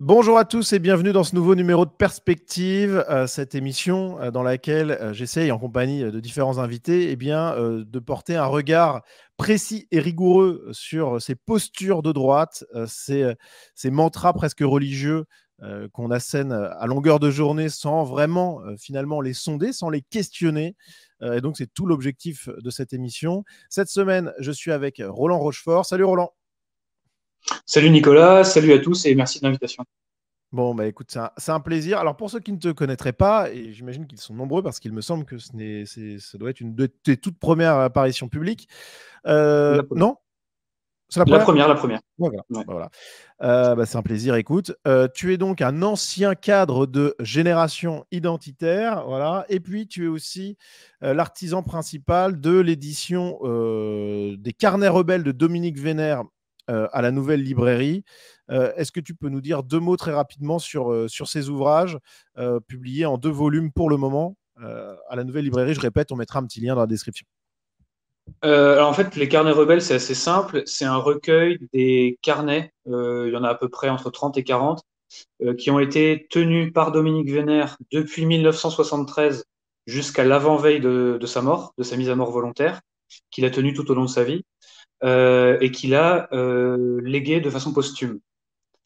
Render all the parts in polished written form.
Bonjour à tous et bienvenue dans ce nouveau numéro de Perspective, cette émission dans laquelle j'essaye, en compagnie de différents invités, de porter un regard précis et rigoureux sur ces postures de droite, ces mantras presque religieux qu'on assène à longueur de journée sans vraiment finalement les sonder, sans les questionner. Et donc c'est tout l'objectif de cette émission. Cette semaine, je suis avec Roland Rochefort. Salut Roland. Salut Nicolas, salut à tous et merci de l'invitation. Bon, bah écoute, c'est un plaisir. Alors, pour ceux qui ne te connaîtraient pas, et j'imagine qu'ils sont nombreux parce qu'il me semble que ça doit être une de tes toutes premières apparitions publiques. La première. Non? C'est la La première? première, la première. Ouais, voilà. Ouais. Bah, voilà. C'est un plaisir. Écoute, tu es donc un ancien cadre de Génération Identitaire. Voilà. Et puis, tu es aussi l'artisan principal de l'édition des Carnets rebelles de Dominique Vénère à la Nouvelle Librairie. Est-ce que tu peux nous dire deux mots très rapidement sur ces ouvrages publiés en 2 volumes pour le moment à la Nouvelle Librairie? Je répète, on mettra un petit lien dans la description. Alors en fait, les carnets rebelles, c'est assez simple. C'est un recueil des carnets, il y en a à peu près entre 30 et 40, qui ont été tenus par Dominique Vénère depuis 1973 jusqu'à l'avant-veille de sa mort, de sa mise à mort volontaire, qu'il a tenu tout au long de sa vie, et qu'il a légué de façon posthume.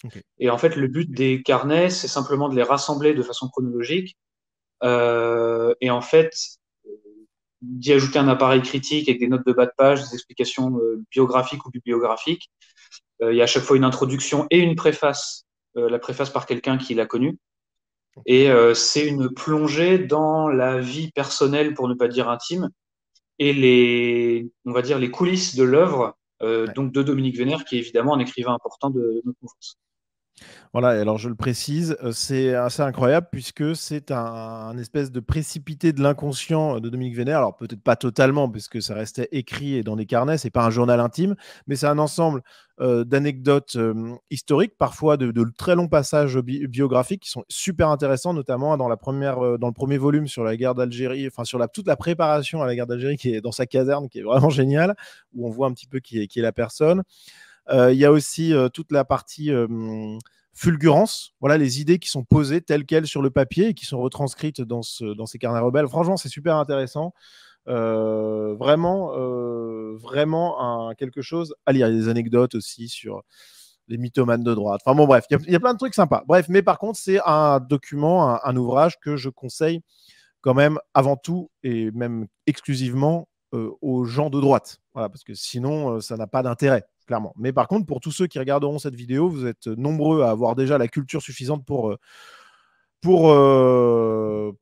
Ok. Et en fait, le but des carnets, c'est simplement de les rassembler de façon chronologique. Et en fait, d'y ajouter un appareil critique avec des notes de bas de page, des explications biographiques ou bibliographiques. Il y a à chaque fois une introduction et une préface, la préface par quelqu'un qui l'a connu. Et c'est une plongée dans la vie personnelle, pour ne pas dire intime, et on va dire les coulisses de l'œuvre Ouais. donc de Dominique Vénère, qui est évidemment un écrivain important de notre mouvance. Voilà, et alors je le précise, c'est assez incroyable puisque c'est un espèce de précipité de l'inconscient de Dominique Vénère. Alors peut-être pas totalement, puisque ça restait écrit et dans des carnets, c'est pas un journal intime, mais c'est un ensemble d'anecdotes historiques, parfois de très longs passages biographiques qui sont super intéressants, notamment dans le premier volume sur la guerre d'Algérie, enfin sur toute la préparation à la guerre d'Algérie qui est dans sa caserne, qui est vraiment géniale, où on voit un petit peu qui est la personne. Il y a aussi toute la partie fulgurance, voilà les idées qui sont posées telles quelles sur le papier et qui sont retranscrites dans ces carnets rebelles. Franchement, c'est super intéressant. Vraiment quelque chose à lire. Il y a des anecdotes aussi sur les mythomanes de droite. Enfin bon, bref, il y a plein de trucs sympas. Bref, mais par contre, c'est un document, un ouvrage que je conseille quand même avant tout et même exclusivement aux gens de droite. Voilà, parce que sinon, ça n'a pas d'intérêt, clairement. Mais par contre, pour tous ceux qui regarderont cette vidéo, vous êtes nombreux à avoir déjà la culture suffisante pour vous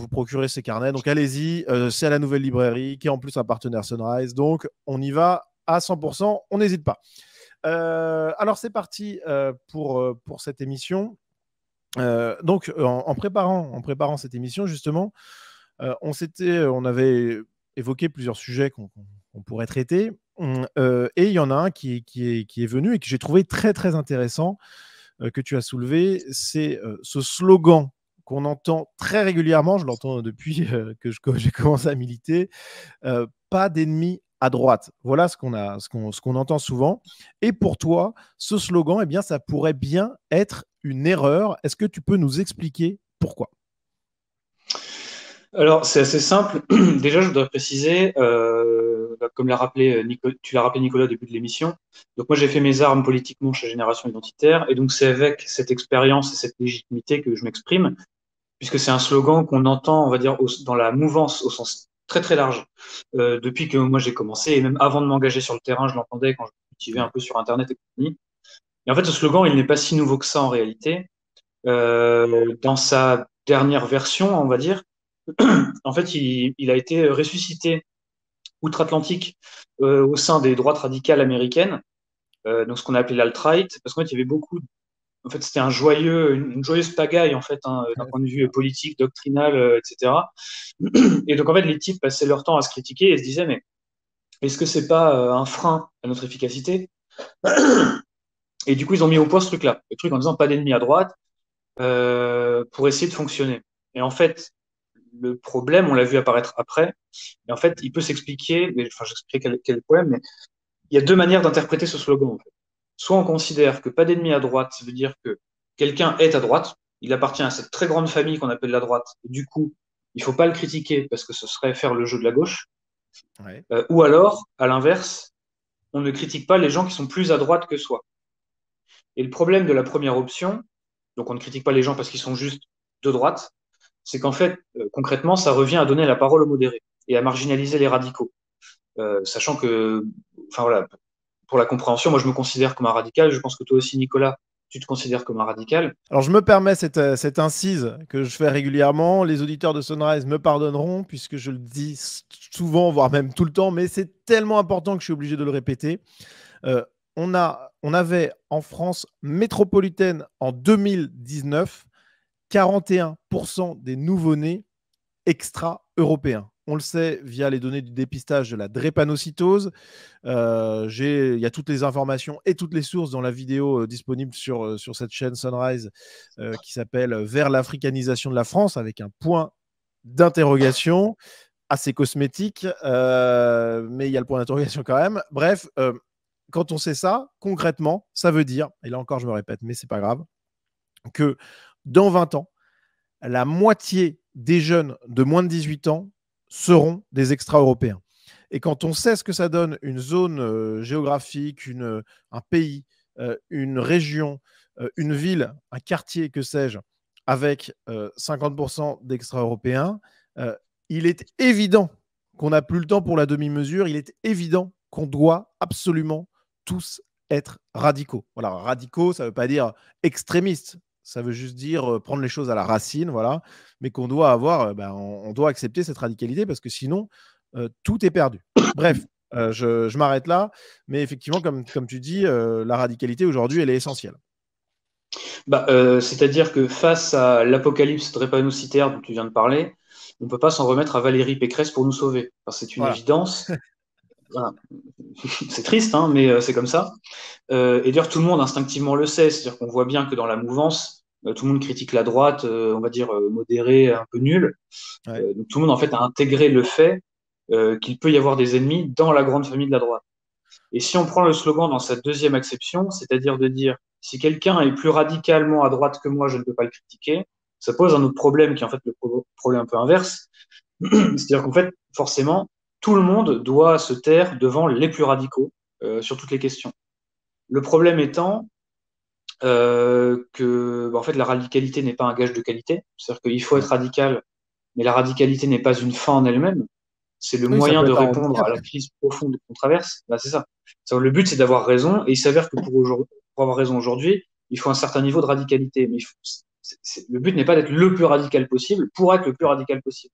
procurer ces carnets. Donc allez-y, c'est à la Nouvelle Librairie, qui est en plus un partenaire Sunrise. Donc on y va à 100%, on n'hésite pas. Alors c'est parti pour cette émission. En préparant cette émission, justement, on avait évoqué plusieurs sujets qu'on pourrait traiter. Et il y en a un qui est venu et que j'ai trouvé très, très intéressant, que tu as soulevé. C'est ce slogan qu'on entend très régulièrement. Je l'entends depuis que j'ai commencé à militer. Pas d'ennemis à droite. Voilà ce qu'on entend souvent. Et pour toi, ce slogan, eh bien, ça pourrait bien être une erreur. Est-ce que tu peux nous expliquer pourquoi? Alors, c'est assez simple. Déjà, je voudrais préciser, comme tu l'as rappelé Nicolas au début de l'émission. Donc, moi, j'ai fait mes armes politiquement chez Génération Identitaire. Et donc, c'est avec cette expérience et cette légitimité que je m'exprime, puisque c'est un slogan qu'on entend, on va dire, dans la mouvance au sens très, très large. Depuis que moi, j'ai commencé, et même avant de m'engager sur le terrain, je l'entendais quand je cultivais un Ouais. peu sur Internet et compagnie. Et en fait, ce slogan, il n'est pas si nouveau que ça en réalité. Dans sa dernière version, on va dire, en fait, il a été ressuscité outre-Atlantique au sein des droites radicales américaines, donc ce qu'on a appelé l'alt-right, parce qu'en fait, il y avait beaucoup. En fait, c'était une joyeuse pagaille en fait, hein, d'un Ouais, point de c'est vue clair. politique, doctrinal, etc. Et donc en fait, les types passaient leur temps à se critiquer et se disaient mais est-ce que c'est pas un frein à notre efficacité? Et du coup, ils ont mis au point ce truc-là, le truc en disant pas d'ennemis à droite pour essayer de fonctionner. Et en fait, le problème, on l'a vu apparaître après, et en fait, il peut s'expliquer, enfin, j'expliquerai quel est le problème, mais il y a deux manières d'interpréter ce slogan. En fait. Soit on considère que pas d'ennemis à droite, ça veut dire que quelqu'un est à droite, il appartient à cette très grande famille qu'on appelle la droite. Du coup, il faut pas le critiquer parce que ce serait faire le jeu de la gauche. Ouais. Ou alors, à l'inverse, on ne critique pas les gens qui sont plus à droite que soi. Et le problème de la première option, donc on ne critique pas les gens parce qu'ils sont juste de droite, c'est qu'en fait, concrètement, ça revient à donner la parole aux modérés et à marginaliser les radicaux. Sachant que, enfin voilà, pour la compréhension, moi je me considère comme un radical, je pense que toi aussi, Nicolas, tu te considères comme un radical. Alors, je me permets cette incise que je fais régulièrement. Les auditeurs de Sunrise me pardonneront puisque je le dis souvent, voire même tout le temps, mais c'est tellement important que je suis obligé de le répéter. Euh, on avait en France métropolitaine en 2019 41% des nouveau-nés extra-européens. On le sait via les données du dépistage de la drépanocytose. Il y a toutes les informations et toutes les sources dans la vidéo disponible sur cette chaîne Sunrise qui s'appelle Vers l'africanisation de la France avec un point d'interrogation assez cosmétique, mais il y a le point d'interrogation quand même. Bref, quand on sait ça, concrètement, ça veut dire, et là encore je me répète, mais c'est pas grave, que dans 20 ans, la moitié des jeunes de moins de 18 ans seront des extra-européens. Et quand on sait ce que ça donne une zone géographique, un pays, une région, une ville, un quartier, que sais-je, avec 50% d'extra-européens, il est évident qu'on n'a plus le temps pour la demi-mesure. Il est évident qu'on doit absolument tous être radicaux. Voilà, radicaux, ça ne veut pas dire extrémistes. Ça veut juste dire prendre les choses à la racine, voilà, mais qu'on doit avoir, on doit accepter cette radicalité parce que sinon, tout est perdu. Bref, je m'arrête là, mais effectivement, comme tu dis, la radicalité aujourd'hui, elle est essentielle. C'est-à-dire que face à l'apocalypse drépanocytaire dont tu viens de parler, on ne peut pas s'en remettre à Valérie Pécresse pour nous sauver. Enfin, c'est une Voilà. évidence. Voilà. C'est triste, hein, mais c'est comme ça. Et d'ailleurs, tout le monde instinctivement le sait. C'est-à-dire qu'on voit bien que dans la mouvance, tout le monde critique la droite, on va dire modérée, un peu nulle. Ouais. Donc tout le monde en fait a intégré le fait qu'il peut y avoir des ennemis dans la grande famille de la droite. Et si on prend le slogan dans sa deuxième acception, c'est-à-dire de dire si quelqu'un est plus radicalement à droite que moi, je ne peux pas le critiquer, ça pose un autre problème qui est en fait le problème un peu inverse. C'est-à-dire qu'en fait, forcément, tout le monde doit se taire devant les plus radicaux sur toutes les questions. Le problème étant que en fait, la radicalité n'est pas un gage de qualité. C'est-à-dire qu'il faut être radical, mais la radicalité n'est pas une fin en elle-même. C'est le Oui, ça moyen peut de être un répondre handicap. à la crise profonde qu'on traverse. Bah, c'est ça. Le but, c'est d'avoir raison. Et il s'avère que pour avoir raison aujourd'hui, il faut un certain niveau de radicalité. Mais le but n'est pas d'être le plus radical possible pour être le plus radical possible.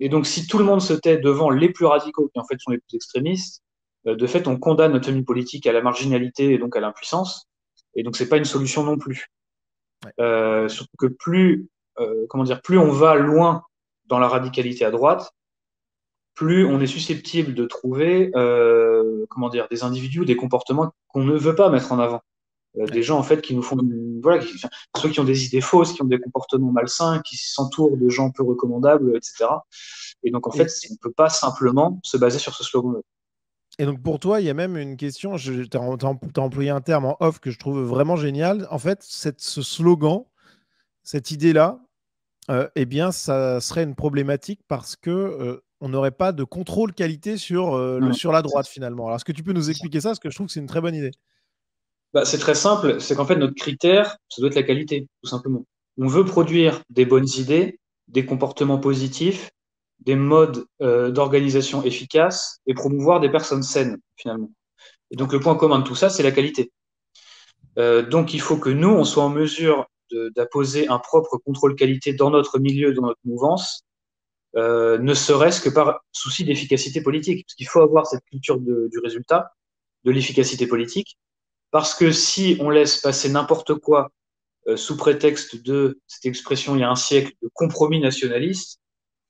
Et donc, si tout le monde se tait devant les plus radicaux, qui en fait sont les plus extrémistes, de fait, on condamne notre famille politique à la marginalité et donc à l'impuissance. Et donc, c'est pas une solution non plus. Ouais. Surtout que plus on va loin dans la radicalité à droite, plus on est susceptible de trouver des individus, des comportements qu'on ne veut pas mettre en avant. Des Ouais. gens en fait qui nous font ceux qui ont des idées fausses, qui ont des comportements malsains, qui s'entourent de gens peu recommandables, etc. Et donc en fait, Et, on ne peut pas simplement se baser sur ce slogan-là. et donc pour toi, il y a même une question, tu as employé un terme en off que je trouve vraiment génial. En fait, ce slogan, cette idée-là, eh bien, ça serait une problématique parce que on n'aurait pas de contrôle qualité Non, sur la droite finalement. Alors, est-ce que tu peux nous expliquer ça? Parce que je trouve que c'est une très bonne idée. c'est très simple, c'est qu'en fait notre critère, ça doit être la qualité, tout simplement. On veut produire des bonnes idées, des comportements positifs, des modes d'organisation efficaces et promouvoir des personnes saines, finalement. Et donc le point commun de tout ça, c'est la qualité. Donc il faut que nous, on soit en mesure d'apposer un propre contrôle qualité dans notre milieu, dans notre mouvance, ne serait-ce que par souci d'efficacité politique. Parce qu'il faut avoir cette culture du résultat, de l'efficacité politique, parce que si on laisse passer n'importe quoi sous prétexte de cette expression il y a un siècle de compromis nationaliste,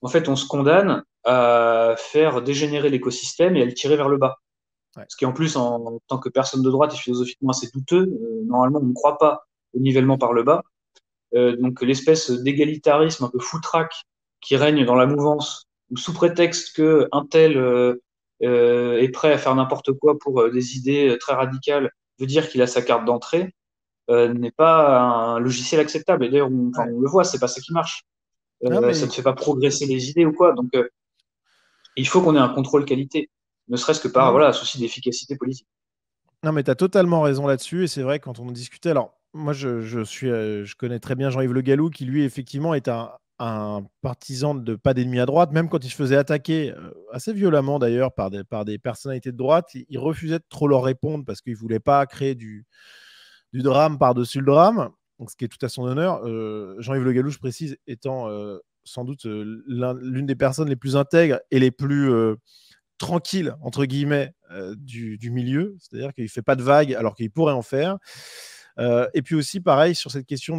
en fait, on se condamne à faire dégénérer l'écosystème et à le tirer vers le bas. Ouais. Ce qui, en plus, en tant que personne de droite, est philosophiquement assez douteux. Normalement, on ne croit pas au nivellement par le bas. Donc, l'espèce d'égalitarisme un peu foutraque qui règne dans la mouvance, où sous prétexte qu'un tel est prêt à faire n'importe quoi pour des idées très radicales, veut dire qu'il a sa carte d'entrée. n'est pas un logiciel acceptable. Et d'ailleurs, Ouais. on le voit, c'est pas ça qui marche. Non, Ça mais ne fait pas progresser les idées ou quoi. Donc, il faut qu'on ait un contrôle qualité, ne serait-ce que par non, voilà, souci d'efficacité politique. non, mais tu as totalement raison là-dessus. Et c'est vrai, quand on en discutait, alors moi, je connais très bien Jean-Yves Le Gallou, qui lui, effectivement, est un partisan de pas d'ennemis à droite, même quand il se faisait attaquer, assez violemment d'ailleurs, par des personnalités de droite, il refusait de trop leur répondre parce qu'il ne voulait pas créer du drame par-dessus le drame, donc, ce qui est tout à son honneur. Jean-Yves Le Gallou, je précise, étant sans doute l'une des personnes les plus intègres et les plus tranquilles, entre guillemets, du milieu, c'est-à-dire qu'il ne fait pas de vagues alors qu'il pourrait en faire. Et puis aussi, pareil, sur cette question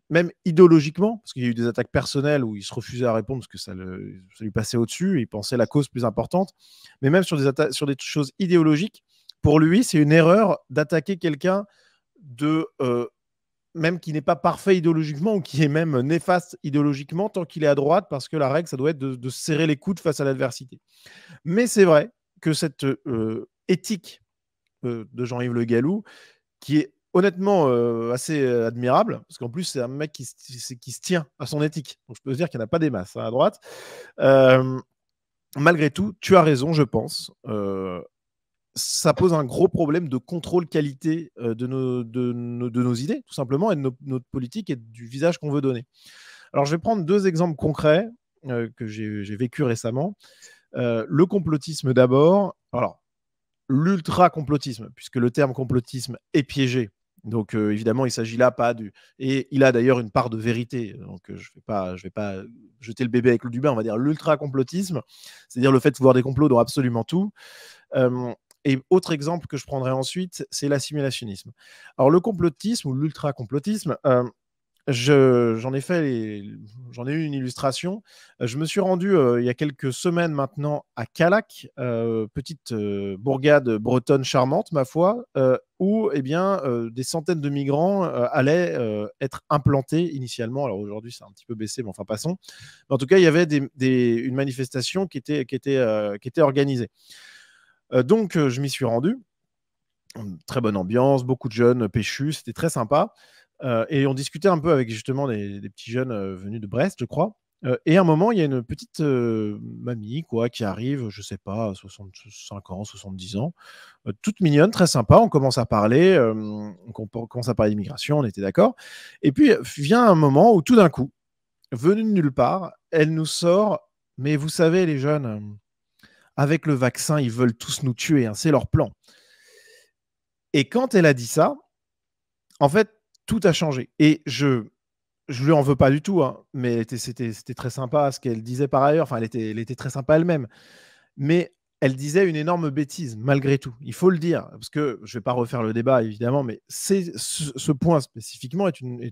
même idéologiquement, parce qu'il y a eu des attaques personnelles où il se refusait à répondre parce que ça lui passait au-dessus, et il pensait la cause plus importante, mais même sur sur des choses idéologiques, pour lui, c'est une erreur d'attaquer quelqu'un même qui n'est pas parfait idéologiquement ou qui est même néfaste idéologiquement tant qu'il est à droite, parce que la règle, ça doit être de serrer les coudes face à l'adversité. Mais c'est vrai que cette éthique de Jean-Yves Le Gallou, qui est honnêtement assez admirable, parce qu'en plus, c'est un mec qui se tient à son éthique. Donc, je peux dire qu'il n'y en a pas des masses, hein, à droite. Euh, Malgré tout, tu as raison, je pense. Ça pose un gros problème de contrôle qualité de nos idées, tout simplement, et de notre politique et du visage qu'on veut donner. Alors, je vais prendre deux exemples concrets que j'ai vécu récemment. Le complotisme d'abord. Alors, l'ultra-complotisme, puisque le terme complotisme est piégé. Donc, évidemment, il s'agit là pas du. Et il a d'ailleurs une part de vérité. Donc, je vais pas jeter le bébé avec l'eau du bain. On va dire l'ultra-complotisme, c'est-à-dire le fait de voir des complots dans absolument tout. Et autre exemple que je prendrai ensuite, c'est l'assimilationnisme. Alors, le complotisme ou l'ultra-complotisme, j'en ai j'en ai eu une illustration. Je me suis rendu il y a quelques semaines maintenant à Calac, petite bourgade bretonne charmante, ma foi, où eh bien, des centaines de migrants allaient être implantés initialement. Alors aujourd'hui, c'est un petit peu baissé, mais enfin passons. Mais en tout cas, il y avait une manifestation qui était organisée. Donc, je m'y suis rendu. Très bonne ambiance, beaucoup de jeunes péchus, c'était très sympa. Et on discutait un peu avec justement des petits jeunes venus de Brest, je crois. Et à un moment, il y a une petite mamie quoi, qui arrive, je sais pas, 65 ans, 70 ans, toute mignonne, très sympa. On commence à parler, on commence à parler d'immigration, on était d'accord. Et puis vient un moment où tout d'un coup, venue de nulle part, elle nous sort, mais vous savez, les jeunes, avec le vaccin, ils veulent tous nous tuer, hein, c'est leur plan. Et quand elle a dit ça, en fait, tout a changé. Et je lui en veux pas du tout, hein, mais c'était très sympa ce qu'elle disait par ailleurs. Enfin, elle était très sympa elle-même. Mais elle disait une énorme bêtise, malgré tout. Il faut le dire, parce que je vais pas refaire le débat, évidemment, mais ce point spécifiquement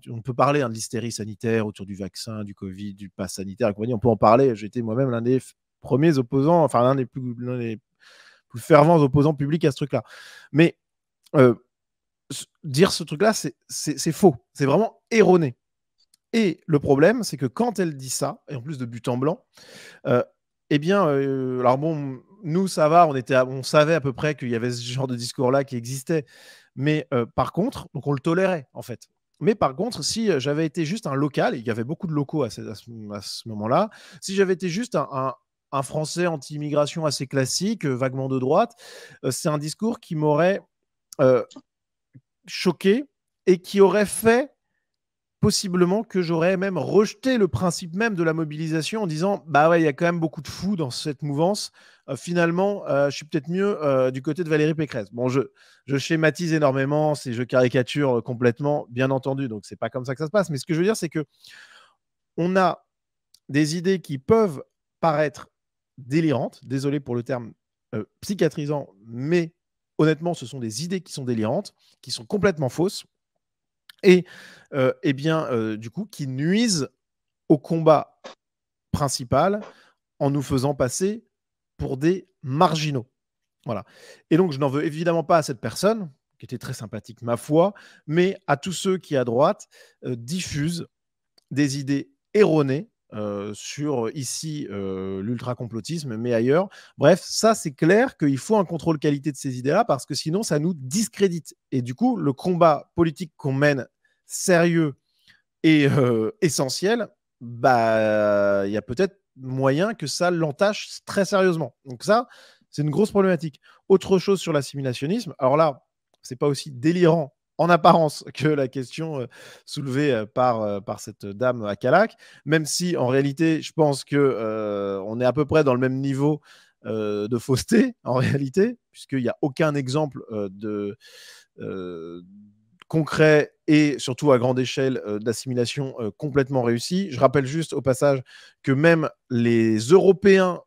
on peut parler hein, de l'hystérie sanitaire autour du vaccin, du Covid, du pass sanitaire et compagnie. On peut en parler. J'étais moi-même l'un des premiers opposants, enfin l'un des plus fervents opposants publics à ce truc-là. Mais euh, dire ce truc-là, c'est faux. C'est vraiment erroné. Et le problème, c'est que quand elle dit ça, et en plus de but en blanc, euh, eh bien, alors bon, nous, ça va, on savait à peu près qu'il y avait ce genre de discours-là qui existait. Mais par contre, donc on le tolérait, en fait. Mais par contre, si j'avais été juste un local, et il y avait beaucoup de locaux à ce moment-là, si j'avais été juste un Français anti-immigration assez classique, vaguement de droite, c'est un discours qui m'aurait euh, choqué et qui aurait fait possiblement que j'aurais même rejeté le principe même de la mobilisation en disant bah ouais, il y a quand même beaucoup de fous dans cette mouvance. Finalement, je suis peut-être mieux du côté de Valérie Pécresse. Bon, je schématise énormément, je caricature complètement, bien entendu, donc c'est pas comme ça que ça se passe. Mais ce que je veux dire, c'est que on a des idées qui peuvent paraître délirantes, désolé pour le terme psychiatrisant, mais honnêtement, ce sont des idées qui sont délirantes, qui sont complètement fausses et eh bien, du coup, qui nuisent au combat principal en nous faisant passer pour des marginaux. Voilà. Et donc, je n'en veux évidemment pas à cette personne, qui était très sympathique, ma foi, mais à tous ceux qui, à droite, diffusent des idées erronées sur ici l'ultra-complotisme, mais ailleurs. Bref, ça c'est clair qu'il faut un contrôle qualité de ces idées-là parce que sinon ça nous discrédite. Et du coup, le combat politique qu'on mène sérieux et essentiel, bah il y a peut-être moyen que ça l'entache très sérieusement. Donc ça, c'est une grosse problématique. Autre chose sur l'assimilationnisme, alors là, c'est pas aussi délirant en apparence que la question soulevée par cette dame à Calac, même si en réalité, je pense que on est à peu près dans le même niveau de fausseté en réalité, puisqu'il n'y a aucun exemple euh, concret et surtout à grande échelle d'assimilation complètement réussie. Je rappelle juste au passage que même les Européens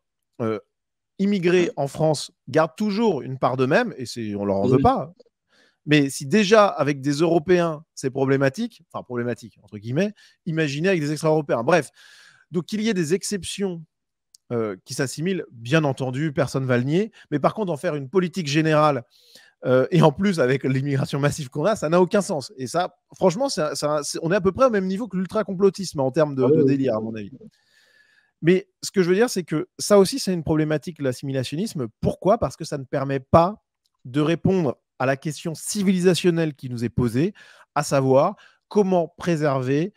immigrés en France gardent toujours une part d'eux-mêmes, et on leur en veut Oui. pas. Mais si déjà avec des Européens c'est problématique, enfin problématique entre guillemets, imaginez avec des extra-européens. Bref, donc qu'il y ait des exceptions qui s'assimilent, bien entendu, personne ne va le nier, mais par contre en faire une politique générale et en plus, avec l'immigration massive qu'on a, ça n'a aucun sens. Et ça, franchement, on est à peu près au même niveau que l'ultra-complotisme en termes Ah de oui, délire, à mon avis. Mais ce que je veux dire, c'est que ça aussi, c'est une problématique, l'assimilationnisme. Pourquoi? Parce que ça ne permet pas de répondre à la question civilisationnelle qui nous est posée, à savoir comment préserver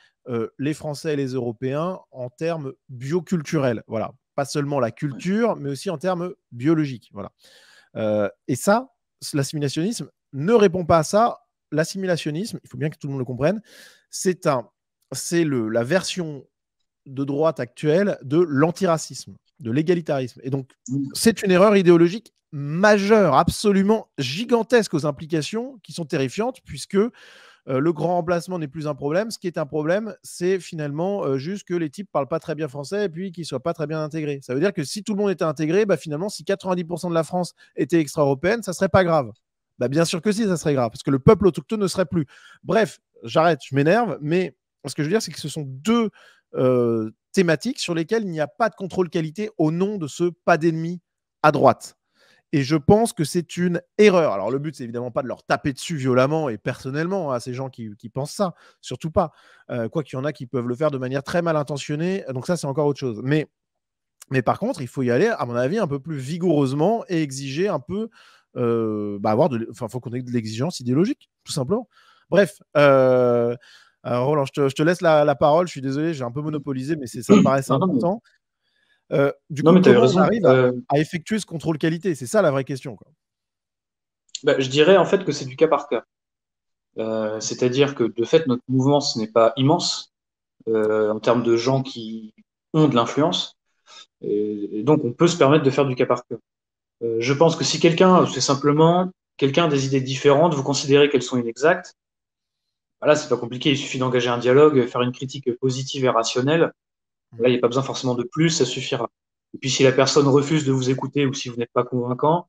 les Français et les Européens en termes bioculturels. Voilà. Pas seulement la oui. culture, mais aussi en termes biologiques. Voilà. Et ça, l'assimilationnisme ne répond pas à ça. L'assimilationnisme, il faut bien que tout le monde le comprenne, c'est la version de droite actuelle de l'antiracisme, de l'égalitarisme. Et donc, c'est une erreur idéologique majeure, absolument gigantesque aux implications qui sont terrifiantes, puisque le grand remplacement n'est plus un problème. Ce qui est un problème, c'est finalement juste que les types ne parlent pas très bien français et puis qu'ils ne soient pas très bien intégrés. Ça veut dire que si tout le monde était intégré, bah, finalement, si 90% de la France était extra-européenne, ça ne serait pas grave. Bah, bien sûr que si, ça serait grave, parce que le peuple autochtone ne serait plus. Bref, j'arrête, je m'énerve, mais ce que je veux dire, c'est que ce sont deux thématiques sur lesquelles il n'y a pas de contrôle qualité au nom de ce pas d'ennemi à droite. Et je pense que c'est une erreur. Alors, le but, c'est évidemment pas de leur taper dessus violemment et personnellement à ces gens qui pensent ça. Surtout pas. Quoi qu'il y en a qui peuvent le faire de manière très mal intentionnée. Donc, ça, c'est encore autre chose. Mais par contre, il faut y aller, à mon avis, un peu plus vigoureusement et exiger un peu. Faut qu'on ait de l'exigence idéologique, tout simplement. Bref. Roland, je te laisse la parole. Je suis désolé, j'ai un peu monopolisé, mais ça me paraissait Non, non, mais, important. Du non, coup, mais tu avais comment on raison. arrive à effectuer ce contrôle qualité? C'est ça la vraie question, quoi. Bah, je dirais en fait que c'est du cas par cas. C'est-à-dire que de fait, notre mouvement, ce n'est pas immense en termes de gens qui ont de l'influence. Et donc, on peut se permettre de faire du cas par cas. Je pense que si quelqu'un, c'est simplement quelqu'un a des idées différentes, vous considérez qu'elles sont inexactes, voilà, c'est pas compliqué, il suffit d'engager un dialogue, faire une critique positive et rationnelle. Là, il n'y a pas besoin forcément de plus, ça suffira. Et puis, si la personne refuse de vous écouter ou si vous n'êtes pas convaincant,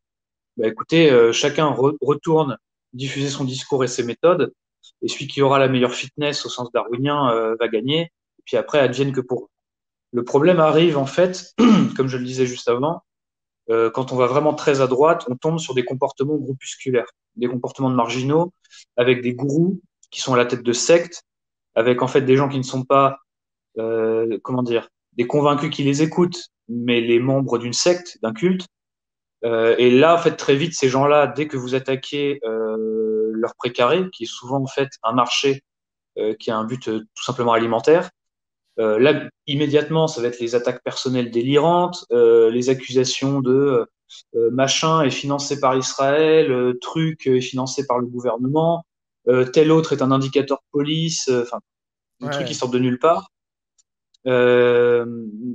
bah, écoutez, chacun retourne diffuser son discours et ses méthodes, et celui qui aura la meilleure fitness au sens darwinien va gagner, et puis après, advienne que pour eux. Le problème arrive, en fait, comme je le disais juste avant, quand on va vraiment très à droite, on tombe sur des comportements groupusculaires, des comportements de marginaux, avec des gourous qui sont à la tête de sectes, avec en fait des gens qui ne sont pas, comment dire, des convaincus qui les écoutent, mais les membres d'une secte, d'un culte. Et là, en fait, très vite, ces gens-là, dès que vous attaquez leur précaré, qui est souvent en fait un marché qui a un but tout simplement alimentaire, là, immédiatement, ça va être les attaques personnelles délirantes, les accusations de machin est financé par Israël, truc est financé par le gouvernement, tel autre est un indicateur de police, enfin, des trucs qui Ouais. sortent de nulle part. Euh,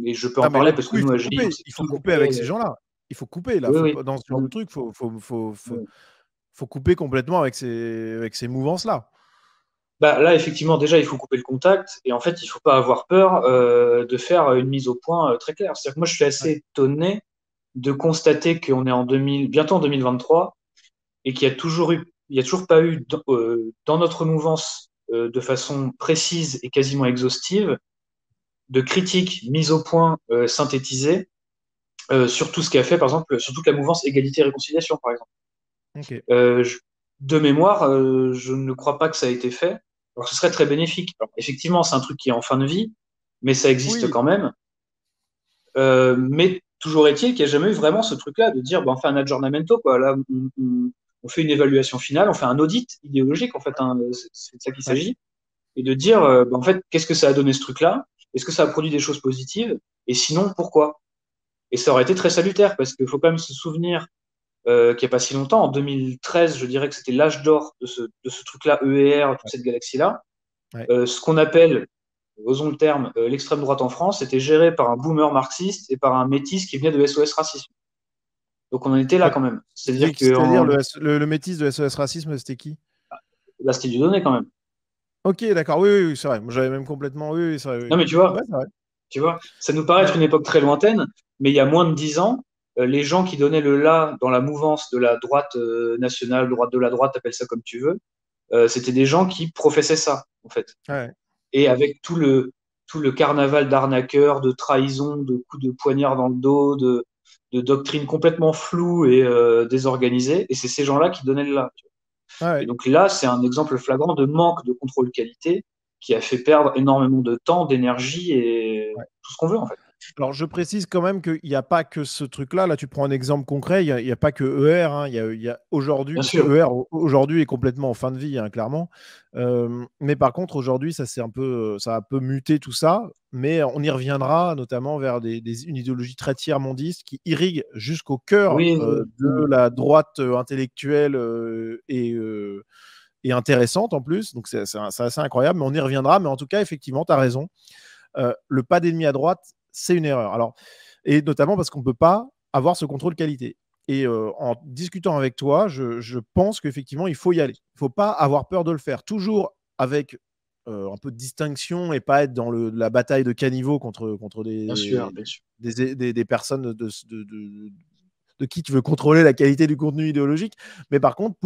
et je peux Ah, en mais là, parler du parce coup, que il nous, faut à GI, on couper. s'est Il faut toujours couper avec fait. ces gens-là. Il faut couper, là. Oui, Faut oui. pas, dans ce genre de Non, truc, non. faut couper complètement avec ces mouvances-là. Bah, là, effectivement, déjà, il faut couper le contact. Et en fait, il faut pas avoir peur de faire une mise au point très claire. C'est-à-dire que moi, je suis assez Ouais. étonné de constater qu'on est bientôt en 2023 et il y a toujours pas eu dans notre mouvance de façon précise et quasiment exhaustive de critiques mises au point synthétisées sur tout ce qui a fait, par exemple, sur toute la mouvance égalité et réconciliation, par exemple. Ok. Euh, je- de mémoire, je ne crois pas que ça a été fait. Alors, ce serait très bénéfique. Alors, effectivement, c'est un truc qui est en fin de vie, mais ça existe Oui, quand même. Mais toujours est-il qu'il n'y a jamais eu vraiment ce truc-là de dire, on fait un aggiornamento, quoi. Là, on fait une évaluation finale, on fait un audit idéologique, en fait, hein, c'est de ça qu'il ouais. s'agit, et de dire, en fait, qu'est-ce que ça a donné ce truc-là? Est-ce que ça a produit des choses positives? Et sinon, pourquoi? Et ça aurait été très salutaire, parce qu'il faut quand même se souvenir qu'il n'y a pas si longtemps, en 2013, je dirais que c'était l'âge d'or de ce truc-là, EER, toute Ouais, cette galaxie-là. ouais. Ce qu'on appelle, osons le terme, l'extrême droite en France, était géré par un boomer marxiste et par un métis qui venait de SOS Racisme. Donc on en était là Ouais. quand même. C'est-à-dire que C'est-à-dire le métis de SOS Racisme, c'était qui? là, c'était du donné quand même. Ok, d'accord, oui, oui, oui, c'est vrai. Moi, j'avais même complètement. Oui, oui, c'est vrai, Non, oui. mais tu Ouais, vois, c'est vrai. ça nous paraît être Ouais, une époque très lointaine, mais il y a moins de 10 ans, les gens qui donnaient le là dans la mouvance de la droite nationale, droite de la droite, appelle ça comme tu veux, c'était des gens qui professaient ça, en fait. ouais. Et avec tout le carnaval d'arnaqueurs, de trahisons, de coups de poignard dans le dos, de doctrines complètement floues et désorganisées. Et c'est ces gens-là qui donnaient le là. Et Ouais. donc là, c'est un exemple flagrant de manque de contrôle qualité qui a fait perdre énormément de temps, d'énergie et Ouais. tout ce qu'on veut, en fait. Alors, je précise quand même qu'il n'y a pas que ce truc-là. Là, tu prends un exemple concret. Il y a pas que ER, hein. Il y a aujourd'hui, Bien parce que sûr. ER aujourd'hui est complètement en fin de vie, hein, clairement. Mais par contre, aujourd'hui, ça a un peu muté tout ça. Mais on y reviendra, notamment vers une idéologie très tiers-mondiste qui irrigue jusqu'au cœur Oui, oui, de la droite intellectuelle et intéressante en plus. Donc, c'est assez incroyable. Mais on y reviendra. Mais en tout cas, effectivement, tu as raison. Le pas d'ennemi à droite, c'est une erreur. Alors, et notamment parce qu'on ne peut pas avoir ce contrôle qualité. Et en discutant avec toi, je pense qu'effectivement, il faut y aller. Il ne faut pas avoir peur de le faire. Toujours avec un peu de distinction et pas être dans la bataille de caniveau contre bien sûr, bien sûr. des personnes de qui tu veux contrôler la qualité du contenu idéologique. Mais par contre,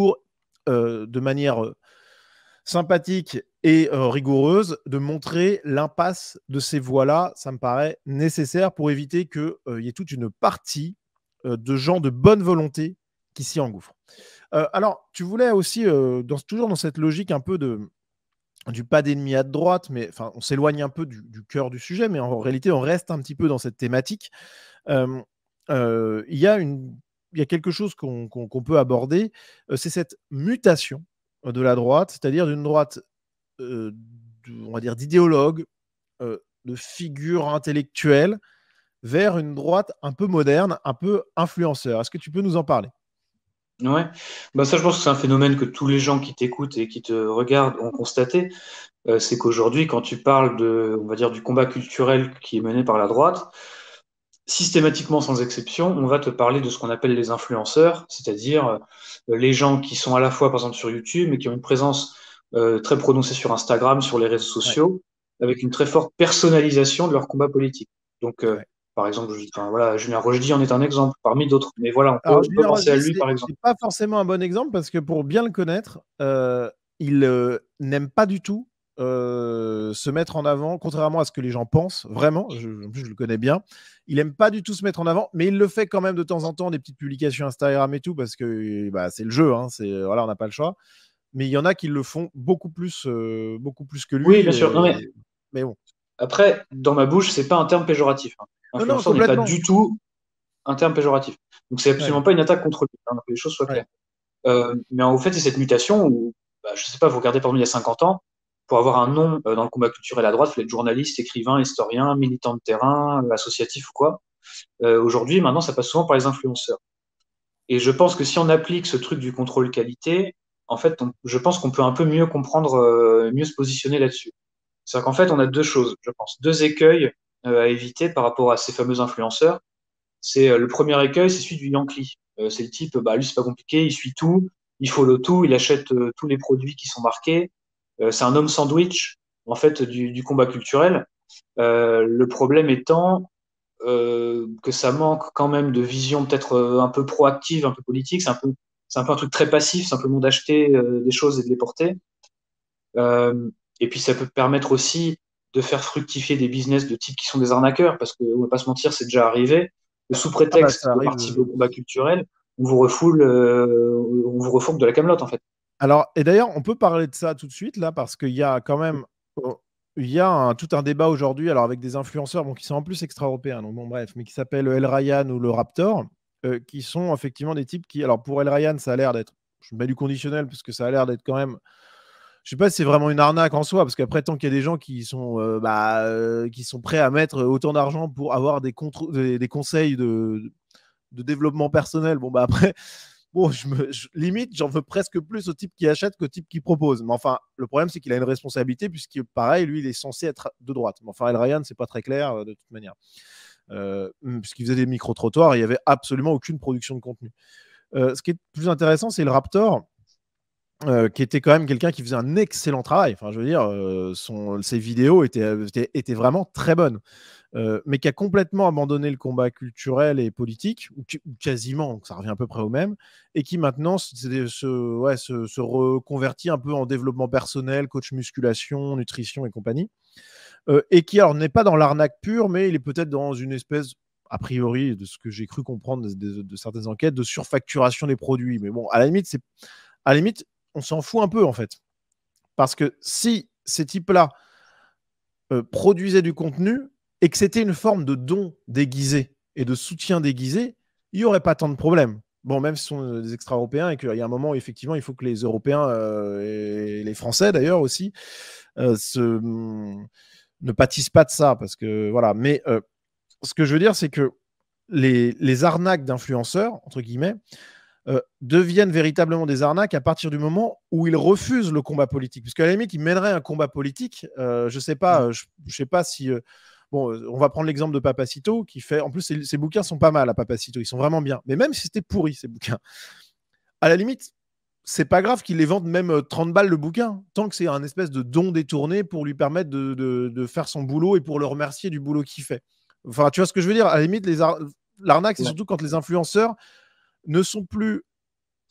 de manière sympathique et rigoureuse, de montrer l'impasse de ces voies-là, ça me paraît nécessaire pour éviter qu'il y ait toute une partie de gens de bonne volonté qui s'y engouffrent. Alors, tu voulais aussi, toujours dans cette logique un peu du pas d'ennemi à droite, mais enfin, on s'éloigne un peu du cœur du sujet, mais en réalité, on reste un petit peu dans cette thématique. Euh, il y a quelque chose qu'on peut aborder, c'est cette mutation de la droite, c'est-à-dire d'une droite on va dire, d'idéologues, de figures intellectuelles, vers une droite un peu moderne, un peu influenceur. Est-ce que tu peux nous en parler? Ouais. Bah ça, je pense que c'est un phénomène que tous les gens qui t'écoutent et qui te regardent ont constaté. C'est qu'aujourd'hui, quand tu parles on va dire, du combat culturel qui est mené par la droite, systématiquement, sans exception, on va te parler de ce qu'on appelle les influenceurs, c'est-à-dire les gens qui sont à la fois, par exemple, sur YouTube, mais qui ont une présence très prononcée sur Instagram, sur les réseaux Ouais, sociaux, avec une très forte personnalisation de leur combat politique. Donc, ouais. par exemple, enfin, voilà, Julien Rochdy en est un exemple parmi d'autres. Mais voilà, on peut, Alors, on peut Julien penser à Rosdy, lui, par exemple. c'est pas forcément un bon exemple parce que pour bien le connaître, il n'aime pas du tout se mettre en avant, contrairement à ce que les gens pensent, vraiment. En plus, je le connais bien. Il n'aime pas du tout se mettre en avant, mais il le fait quand même de temps en temps, des petites publications Instagram et tout, parce que bah, c'est le jeu, hein, voilà, on n'a pas le choix. Mais il y en a qui le font beaucoup plus que Oui, lui. bien sûr. Non, mais Mais bon. après, dans ma bouche, c'est pas un terme péjoratif, hein. Non, non, Influenceur n'est pas complètement. du tout un terme péjoratif. Donc, c'est Ouais, absolument pas une attaque contre lui, hein, que les choses soient ouais, claires. Mais en fait, c'est cette mutation où, bah, je sais pas, vous regardez par exemple il y a 50 ans, pour avoir un nom dans le combat culturel à droite, il faut être journaliste, écrivain, historien, militant de terrain, associatif ou quoi. Aujourd'hui, maintenant, ça passe souvent par les influenceurs. Et je pense que si on applique ce truc du contrôle qualité, en fait, je pense qu'on peut un peu mieux comprendre, mieux se positionner là-dessus. C'est-à-dire qu'en fait, on a deux choses, je pense, deux écueils à éviter par rapport à ces fameux influenceurs. C'est le premier écueil, c'est celui du Yankee. C'est le type, bah lui c'est pas compliqué, il suit tout, il follow tout, il achète tous les produits qui sont marqués. C'est un homme sandwich en fait du combat culturel. Le problème étant que ça manque quand même de vision peut-être un peu proactive, un peu politique. C'est un peu un truc très passif, simplement d'acheter des choses et de les porter. Et puis ça peut permettre aussi de faire fructifier des business de type qui sont des arnaqueurs, parce qu'on va pas se mentir, c'est déjà arrivé. Sous ah bah prétexte ça de arrive. participer au combat culturel, on vous refourgue de la camelote en fait. Alors, et d'ailleurs, on peut parler de ça tout de suite là, parce qu'il y a quand même il y a tout un débat aujourd'hui, alors avec des influenceurs bon, qui sont en plus extra-européens, donc bon, bref, mais qui s'appellent El Ryan ou le Raptor, qui sont effectivement des types qui, alors pour El Ryan, ça a l'air d'être, je mets du conditionnel parce que ça a l'air d'être quand même, je sais pas si c'est vraiment une arnaque en soi, parce qu'après, tant qu'il y a des gens qui sont prêts à mettre autant d'argent pour avoir des conseils de développement personnel, bon, bah après, bon, limite, j'en veux presque plus au type qui achète qu'au type qui propose. Mais enfin, le problème, c'est qu'il a une responsabilité, puisque pareil, lui, il est censé être de droite. Mais enfin, El Ryan, c'est pas très clair de toute manière. Puisqu'il faisait des micro-trottoirs, il n'y avait absolument aucune production de contenu. Ce qui est plus intéressant, c'est le Raptor, qui était quand même quelqu'un qui faisait un excellent travail. Enfin, je veux dire, ses vidéos étaient vraiment très bonnes. Mais qui a complètement abandonné le combat culturel et politique, ou quasiment, ça revient à peu près au même, et qui maintenant se reconvertit un peu en développement personnel, coach musculation, nutrition et compagnie, et qui alors n'est pas dans l'arnaque pure, mais il est peut-être dans une espèce, a priori, de ce que j'ai cru comprendre de certaines enquêtes, de surfacturation des produits. Mais bon, à la limite, on s'en fout un peu en fait, parce que si ces types-là produisaient du contenu et que c'était une forme de don déguisé et de soutien déguisé, il n'y aurait pas tant de problèmes. Bon, même si ce sont des extra-européens et qu'il y a un moment où effectivement il faut que les Européens et les Français d'ailleurs aussi ne pâtissent pas de ça, parce que voilà. Mais ce que je veux dire, c'est que les arnaques d'influenceurs, entre guillemets, deviennent véritablement des arnaques à partir du moment où ils refusent le combat politique. Parce qu'à la limite, ils mèneraient un combat politique. Je sais pas, je sais pas si. Bon, on va prendre l'exemple de Papacito, qui fait. En plus, ses bouquins sont pas mal à Papacito, ils sont vraiment bien. Mais même si c'était pourri, ces bouquins, à la limite, c'est pas grave qu'ils les vendent même 30 balles le bouquin, tant que c'est un espèce de don détourné pour lui permettre de faire son boulot et pour le remercier du boulot qu'il fait. Enfin, tu vois ce que je veux dire? À la limite, l'arnaque, c'est surtout quand les influenceurs ne sont plus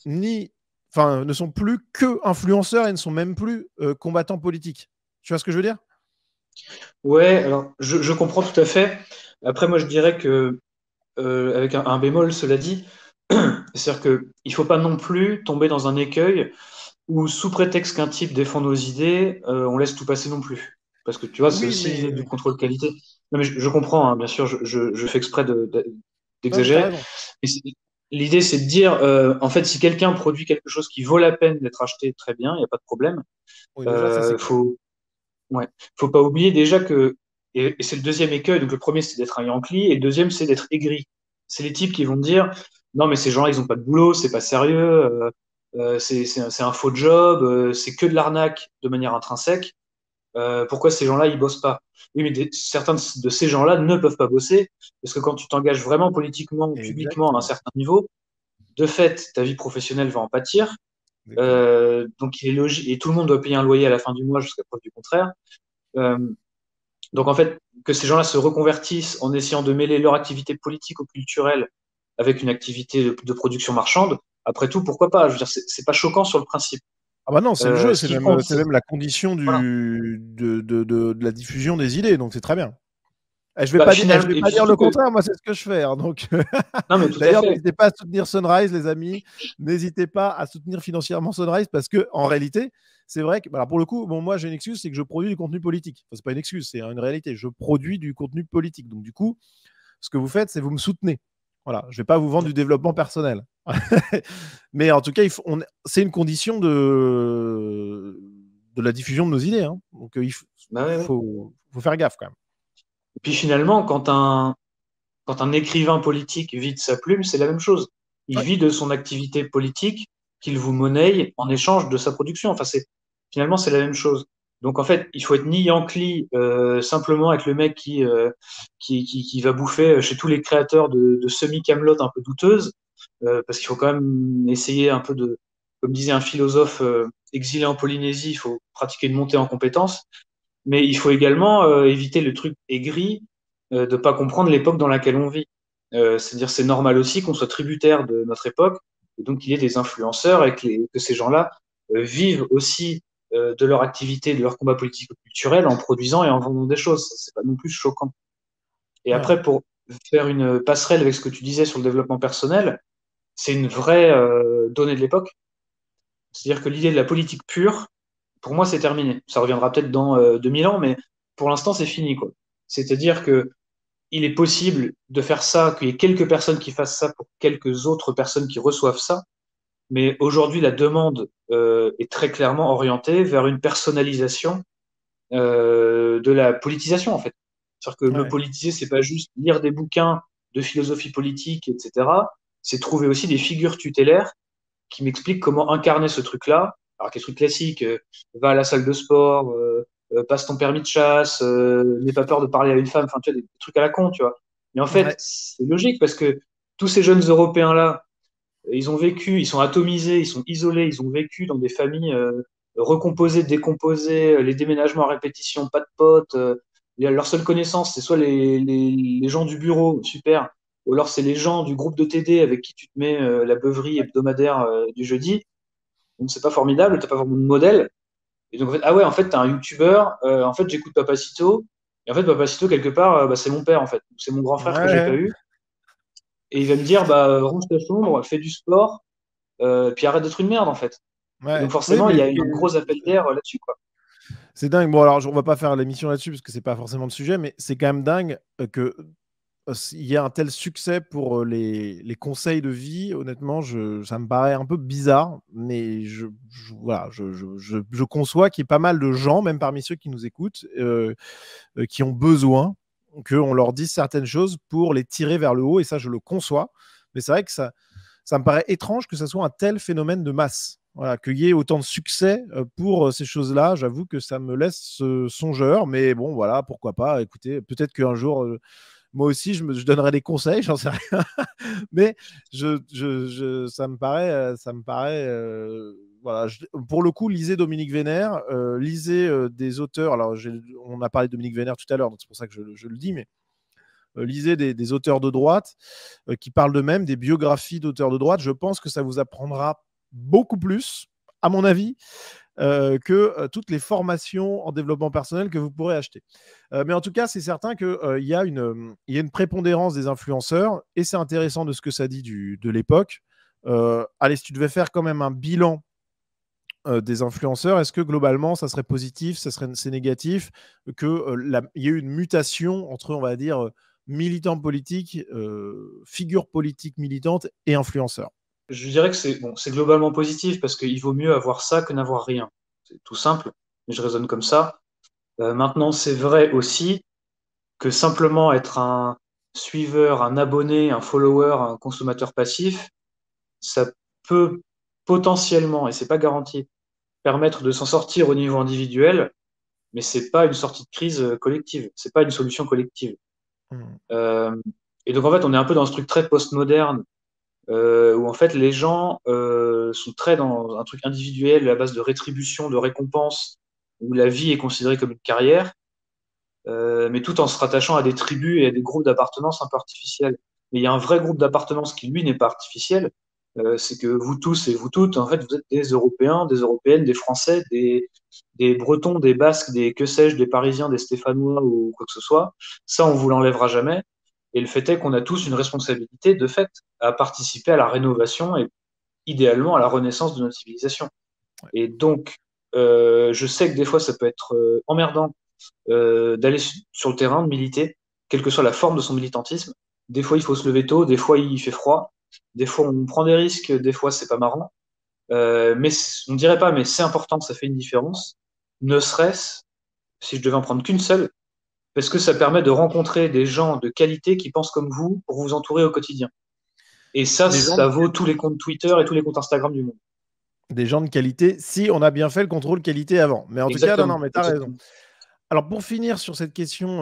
ne sont plus que influenceurs et ne sont même plus combattants politiques. Tu vois ce que je veux dire? Ouais, alors je comprends tout à fait. Après, moi, je dirais que, avec un bémol, cela dit, c'est-à-dire qu'il ne faut pas non plus tomber dans un écueil où, sous prétexte qu'un type défend nos idées, on laisse tout passer non plus. Parce que tu vois, c'est Oui, aussi du mais contrôle qualité. Non, mais je comprends, hein, bien sûr, je fais exprès non, mais t'as d'exagérer. raison. Mais l'idée, c'est de dire, en fait, si quelqu'un produit quelque chose qui vaut la peine d'être acheté, très bien, il n'y a pas de problème. Oui, déjà, ça c'est clair. Faut, ouais, faut pas oublier déjà que, et c'est le deuxième écueil, donc le premier, c'est d'être un Yankee, et le deuxième, c'est d'être aigri. C'est les types qui vont dire, non, mais ces gens-là, ils ont pas de boulot, c'est pas sérieux, c'est un faux job, c'est que de l'arnaque de manière intrinsèque. Pourquoi ces gens-là, ils bossent pas? Oui, mais certains de ces gens-là ne peuvent pas bosser, parce que quand tu t'engages vraiment politiquement ou publiquement à un Exactement. certain niveau, de fait, ta vie professionnelle va en pâtir. Exactement. Donc, il est logique, et tout le monde doit payer un loyer à la fin du mois jusqu'à preuve du contraire. Euh, donc, en fait, que ces gens-là se reconvertissent en essayant de mêler leur activité politique ou culturelle avec une activité de production marchande, après tout, pourquoi pas? Je veux dire, c'est pas choquant sur le principe. Ah bah non, c'est le jeu, Ce qui compte, c'est même la condition voilà. de la diffusion des idées, donc c'est très bien. Bah, Je finalement, vais et pas puis dire surtout le que, contraire, moi c'est ce que je fais, hein, donc non, mais tout à d'ailleurs, fait. n'hésitez pas à soutenir Sunrise, les amis. N'hésitez pas à soutenir financièrement Sunrise, parce que en réalité, c'est vrai que, alors pour le coup, bon, moi j'ai une excuse, c'est que je produis du contenu politique. Enfin, c'est pas une excuse, c'est une réalité. Je produis du contenu politique. Donc du coup, ce que vous faites, c'est vous me soutenez. Voilà, je vais pas vous vendre du développement personnel. Mais en tout cas, c'est une condition de la diffusion de nos idées, hein. Donc Bah, ouais, ouais. faut faire gaffe quand même. Et puis finalement, quand un écrivain politique vit de sa plume, c'est la même chose. Il Ouais. vit de son activité politique qu'il vous monnaie en échange de sa production. Enfin, finalement, c'est la même chose. Donc, en fait, il faut être ni Yankee, simplement avec le mec qui va bouffer chez tous les créateurs de semi-camelotes un peu douteuses, parce qu'il faut quand même essayer un peu comme disait un philosophe exilé en Polynésie, il faut pratiquer une montée en compétences. Mais il faut également éviter le truc aigri de pas comprendre l'époque dans laquelle on vit. C'est-à-dire, c'est normal aussi qu'on soit tributaire de notre époque, et donc qu'il y ait des influenceurs et que ces gens-là vivent aussi de leur activité, de leur combat politique ou culturel en produisant et en vendant des choses. C'est pas non plus choquant. Et Ouais. après, pour faire une passerelle avec ce que tu disais sur le développement personnel, c'est une vraie donnée de l'époque. C'est-à-dire que l'idée de la politique pure, pour moi, c'est terminé. Ça reviendra peut-être dans 2000 ans, mais pour l'instant, c'est fini, quoi. C'est-à-dire que il est possible de faire ça, qu'il y ait quelques personnes qui fassent ça pour quelques autres personnes qui reçoivent ça. Mais aujourd'hui, la demande est très clairement orientée vers une personnalisation de la politisation, en fait. C'est-à-dire que me Ouais. politiser, c'est pas juste lire des bouquins de philosophie politique, etc. C'est trouver aussi des figures tutélaires qui m'expliquent comment incarner ce truc-là. Alors, des trucs classiques, va à la salle de sport, passe ton permis de chasse, n'aie pas peur de parler à une femme, enfin, tu vois, des trucs à la con, tu vois. Mais en fait, Ouais. c'est logique parce que tous ces jeunes Européens-là, ils ont vécu, ils sont atomisés, ils sont isolés, ils ont vécu dans des familles recomposées, décomposées, les déménagements à répétition, pas de potes. Leur seule connaissance, c'est soit les gens du bureau, super, ou alors c'est les gens du groupe de TD avec qui tu te mets la beuverie hebdomadaire du jeudi. Donc c'est pas formidable, t'as pas vraiment de modèle. Et donc en fait, ah ouais, en fait, t'as un YouTuber, en fait, j'écoute Papacito, et en fait, Papacito, quelque part, bah, c'est mon père, en fait. C'est mon grand frère que j'ai pas Ouais. eu. Et il va me dire, bah, range ta chambre, fais du sport, puis arrête d'être une merde, en fait. Et donc Ouais. Oui, forcément, il mais y a un gros appel d'air là-dessus, quoi. c'est dingue. Bon, alors, on va pas faire l'émission là-dessus parce que c'est pas forcément le sujet, mais c'est quand même dingue que il y a un tel succès pour les conseils de vie. Honnêtement, ça me paraît un peu bizarre, mais voilà, je conçois qu'il y ait pas mal de gens, même parmi ceux qui nous écoutent, qui ont besoin qu'on leur dise certaines choses pour les tirer vers le haut, et ça, je le conçois. Mais c'est vrai que ça me paraît étrange que ça soit un tel phénomène de masse. Voilà, qu'il y ait autant de succès pour ces choses-là, j'avoue que ça me laisse songeur, mais bon, voilà, pourquoi pas. Écoutez, peut-être qu'un jour, moi aussi, je donnerai des conseils, j'en sais rien. Mais ça me paraît voilà, pour le coup, lisez Dominique Vénère, lisez des auteurs. Alors, on a parlé de Dominique Vénère tout à l'heure, donc c'est pour ça que je le dis, mais lisez des auteurs de droite qui parlent d'eux-mêmes, des biographies d'auteurs de droite. Je pense que ça vous apprendra beaucoup plus, à mon avis, que toutes les formations en développement personnel que vous pourrez acheter. Mais en tout cas, c'est certain qu'il y a une prépondérance des influenceurs, et c'est intéressant de ce que ça dit de l'époque. Allez, si tu devais faire quand même un bilan des influenceurs, est-ce que globalement, ça serait positif, c'est négatif, qu'il y ait eu une mutation entre, on va dire, militants politiques, figures politiques militantes et influenceurs? Je dirais que c'est bon, c'est globalement positif parce qu'il vaut mieux avoir ça que n'avoir rien. C'est tout simple, mais je raisonne comme ça. Maintenant, c'est vrai aussi que simplement être un suiveur, un abonné, un follower, un consommateur passif, ça peut potentiellement, et c'est pas garanti, permettre de s'en sortir au niveau individuel, mais c'est pas une sortie de crise collective, c'est pas une solution collective. Mmh. Euh, et donc en fait, on est un peu dans ce truc très postmoderne où en fait les gens sont très dans un truc individuel à base de rétribution, de récompense, où la vie est considérée comme une carrière, mais tout en se rattachant à des tribus et à des groupes d'appartenance un peu artificiels. Mais il y a un vrai groupe d'appartenance qui, lui, n'est pas artificiel. C'est que vous tous et vous toutes, en fait, vous êtes des Européens, des Européennes, des Français, des Bretons, des Basques, des que sais-je, des Parisiens, des Stéphanois ou quoi que ce soit. Ça, on vous l'enlèvera jamais. Et le fait est qu'on a tous une responsabilité, de fait, à participer à la rénovation et idéalement à la renaissance de notre civilisation. Et donc, je sais que des fois, ça peut être emmerdant d'aller sur le terrain, de militer, quelle que soit la forme de son militantisme. Des fois, il faut se lever tôt, des fois, il fait froid, des fois, on prend des risques, des fois, c'est pas marrant. Mais on dirait pas, mais c'est important, ça fait une différence. Ne serait-ce, si je devais en prendre qu'une seule, parce que ça permet de rencontrer des gens de qualité qui pensent comme vous pour vous entourer au quotidien. Et ça, Des gens ça vaut tous les comptes Twitter et tous les comptes Instagram du monde. des gens de qualité, si on a bien fait le contrôle qualité avant. Mais en tout cas, non, non, Exactement. mais tu as raison. Exactement. Alors, pour finir sur cette question,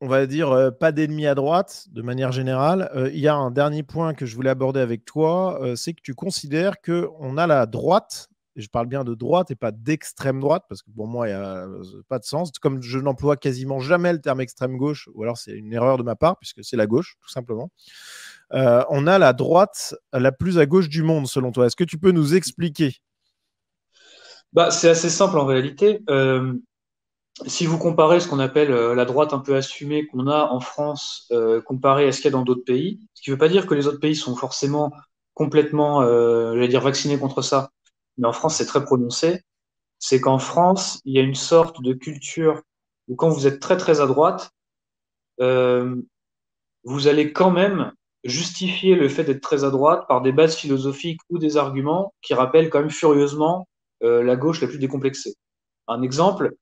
on va dire pas d'ennemis à droite, de manière générale, il y a un dernier point que je voulais aborder avec toi, c'est que tu considères qu'on a la droite, et je parle bien de droite et pas d'extrême droite, parce que pour moi, il n'y a pas de sens. Comme je n'emploie quasiment jamais le terme extrême gauche, ou alors c'est une erreur de ma part, puisque c'est la gauche, tout simplement. On a la droite la plus à gauche du monde, selon toi. Est-ce que tu peux nous expliquer? Bah, c'est assez simple en réalité. Si vous comparez ce qu'on appelle la droite un peu assumée qu'on a en France, comparé à ce qu'il y a dans d'autres pays, ce qui ne veut pas dire que les autres pays sont forcément complètement, j'allais dire, vaccinés contre ça, mais en France, c'est très prononcé, c'est qu'en France, il y a une sorte de culture ou quand vous êtes très très à droite, euh, vous allez quand même justifier le fait d'être très à droite par des bases philosophiques ou des arguments qui rappellent quand même furieusement la gauche la plus décomplexée. Un exemple,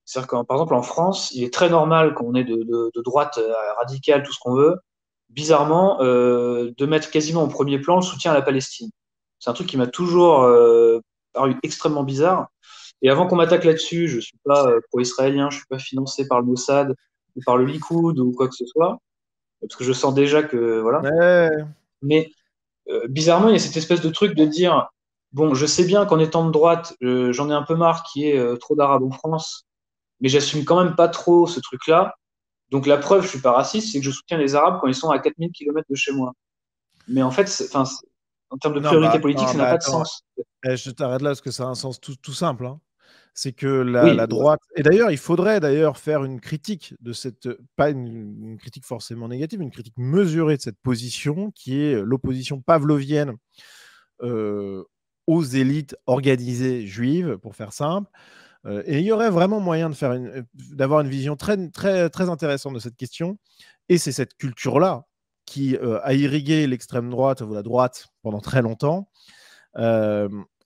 c'est-à-dire que par exemple en France, il est très normal qu'on ait de droite radicale, tout ce qu'on veut, bizarrement, de mettre quasiment au premier plan le soutien à la Palestine. C'est un truc qui m'a toujours paru extrêmement bizarre. Et avant qu'on m'attaque là-dessus, je suis pas pro-israélien, je suis pas financé par le Mossad ou par le Likoud ou quoi que ce soit, parce que je sens déjà que voilà. Ouais. Mais bizarrement, il y a cette espèce de truc de dire, bon, je sais bien qu'en étant de droite, j'en ai un peu marre qu'il y ait trop d'Arabes en France, mais j'assume quand même pas trop ce truc-là. Donc la preuve, je suis pas raciste, c'est que je soutiens les Arabes quand ils sont à 4000 km de chez moi. Mais en fait, en termes de Non, priorité bah, politique, non, ça n'a bah pas de attends, sens. je t'arrête là parce que ça a un sens tout simple, hein. C'est que Oui, la droite. Et d'ailleurs, il faudrait d'ailleurs faire une critique de cette. Pas une critique forcément négative, une critique mesurée de cette position qui est l'opposition pavlovienne euh, aux élites organisées juives, pour faire simple. Et il y aurait vraiment moyen d'avoir une vision très intéressante de cette question. Et c'est cette culture-là qui a irrigué l'extrême droite ou la droite pendant très longtemps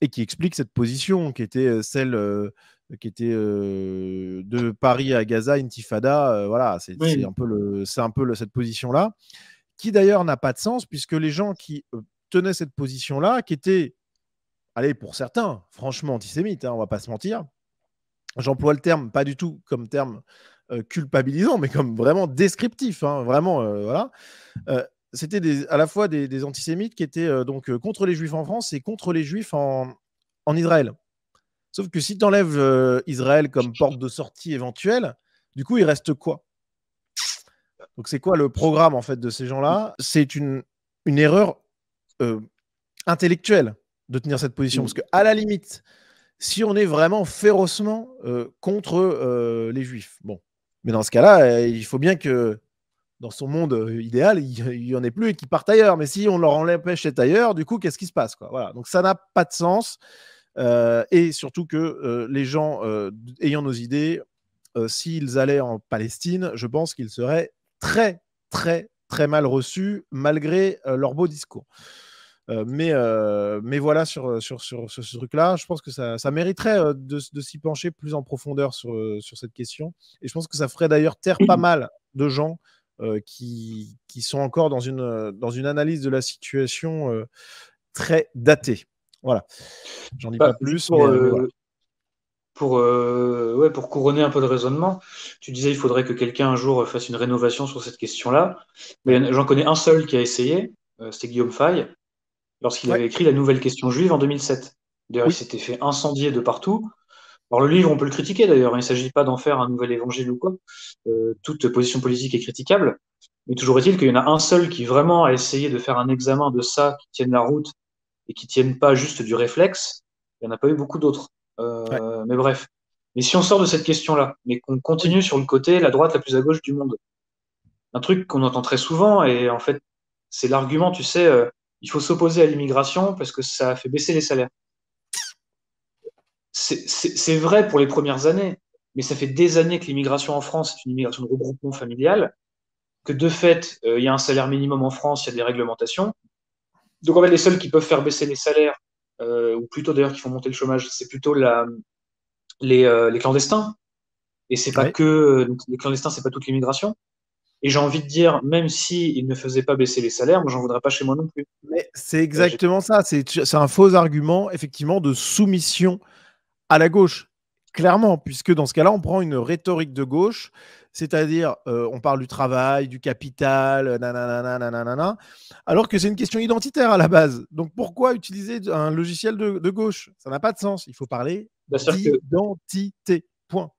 et qui explique cette position qui était celle qui était de Paris à Gaza, Intifada. Voilà, oui, c'est un peu cette position-là qui d'ailleurs n'a pas de sens puisque les gens qui tenaient cette position-là, qui étaient, allez, pour certains, franchement antisémites, hein, on va pas se mentir. J'emploie le terme pas du tout comme terme culpabilisant, mais comme vraiment descriptif, hein, vraiment, voilà. Euh, C'était à la fois des antisémites qui étaient donc contre les juifs en France et contre les juifs en Israël. Sauf que si tu enlèves Israël comme porte de sortie éventuelle, du coup, il reste quoi? Donc, c'est quoi le programme en fait de ces gens-là? C'est une erreur euh, intellectuelle de tenir cette position. Parce que, à la limite, si on est vraiment férocement contre les juifs, bon. Mais dans ce cas-là, il faut bien que dans son monde idéal, il y en ait plus et qu'ils partent ailleurs. Mais si on leur empêche d'être ailleurs, du coup, qu'est-ce qui se passe, quoi? Voilà. Donc ça n'a pas de sens. Et surtout que les gens ayant nos idées, s'ils allaient en Palestine, je pense qu'ils seraient très mal reçus, malgré leur beau discours. Mais voilà, sur ce truc-là, je pense que ça mériterait de s'y pencher plus en profondeur sur cette question. Et je pense que ça ferait d'ailleurs taire pas mal de gens qui sont encore dans une analyse de la situation très datée. Voilà. J'en dis pas bah, juste plus, mais voilà. ouais, pour couronner un peu le raisonnement, tu disais il faudrait que quelqu'un un jour fasse une rénovation sur cette question-là. Ouais. Mais j'en connais un seul qui a essayé, c'était Guillaume Fay, lorsqu'il Ouais. avait écrit La Nouvelle Question juive en 2007. D'ailleurs, il Oui. s'était fait incendier de partout. Alors le livre, on peut le critiquer d'ailleurs, il ne s'agit pas d'en faire un nouvel évangile ou quoi. Toute position politique est critiquable. Mais toujours est-il qu'il y en a un seul qui vraiment a essayé de faire un examen de ça, qui tienne la route et qui tienne pas juste du réflexe. Il n'y en a pas eu beaucoup d'autres. Ouais. Mais bref. Mais si on sort de cette question-là, mais qu'on Oui. continue sur le côté, la droite la plus à gauche du monde, un truc qu'on entend très souvent, et en fait, c'est l'argument, tu sais, il faut s'opposer à l'immigration parce que ça fait baisser les salaires. C'est vrai pour les premières années, mais ça fait des années que l'immigration en France est une immigration de regroupement familial, que de fait, il y a un salaire minimum en France, il y a des réglementations. Donc en fait, les seuls qui peuvent faire baisser les salaires, ou plutôt d'ailleurs qui font monter le chômage, c'est plutôt les clandestins. Et c'est pas Ouais. que donc, les clandestins, c'est pas toute l'immigration. Et j'ai envie de dire, même s'ils ne faisaient pas baisser les salaires, moi j'en voudrais pas chez moi non plus. Mais c'est Euh, exactement ça. C'est un faux argument, effectivement, de soumission à la gauche, clairement, puisque dans ce cas-là, on prend une rhétorique de gauche, c'est-à-dire on parle du travail, du capital, nanana, nanana, alors que c'est une question identitaire à la base. Donc pourquoi utiliser un logiciel de gauche? Ça n'a pas de sens. Il faut parler C'est-à-dire que d'identité. Point.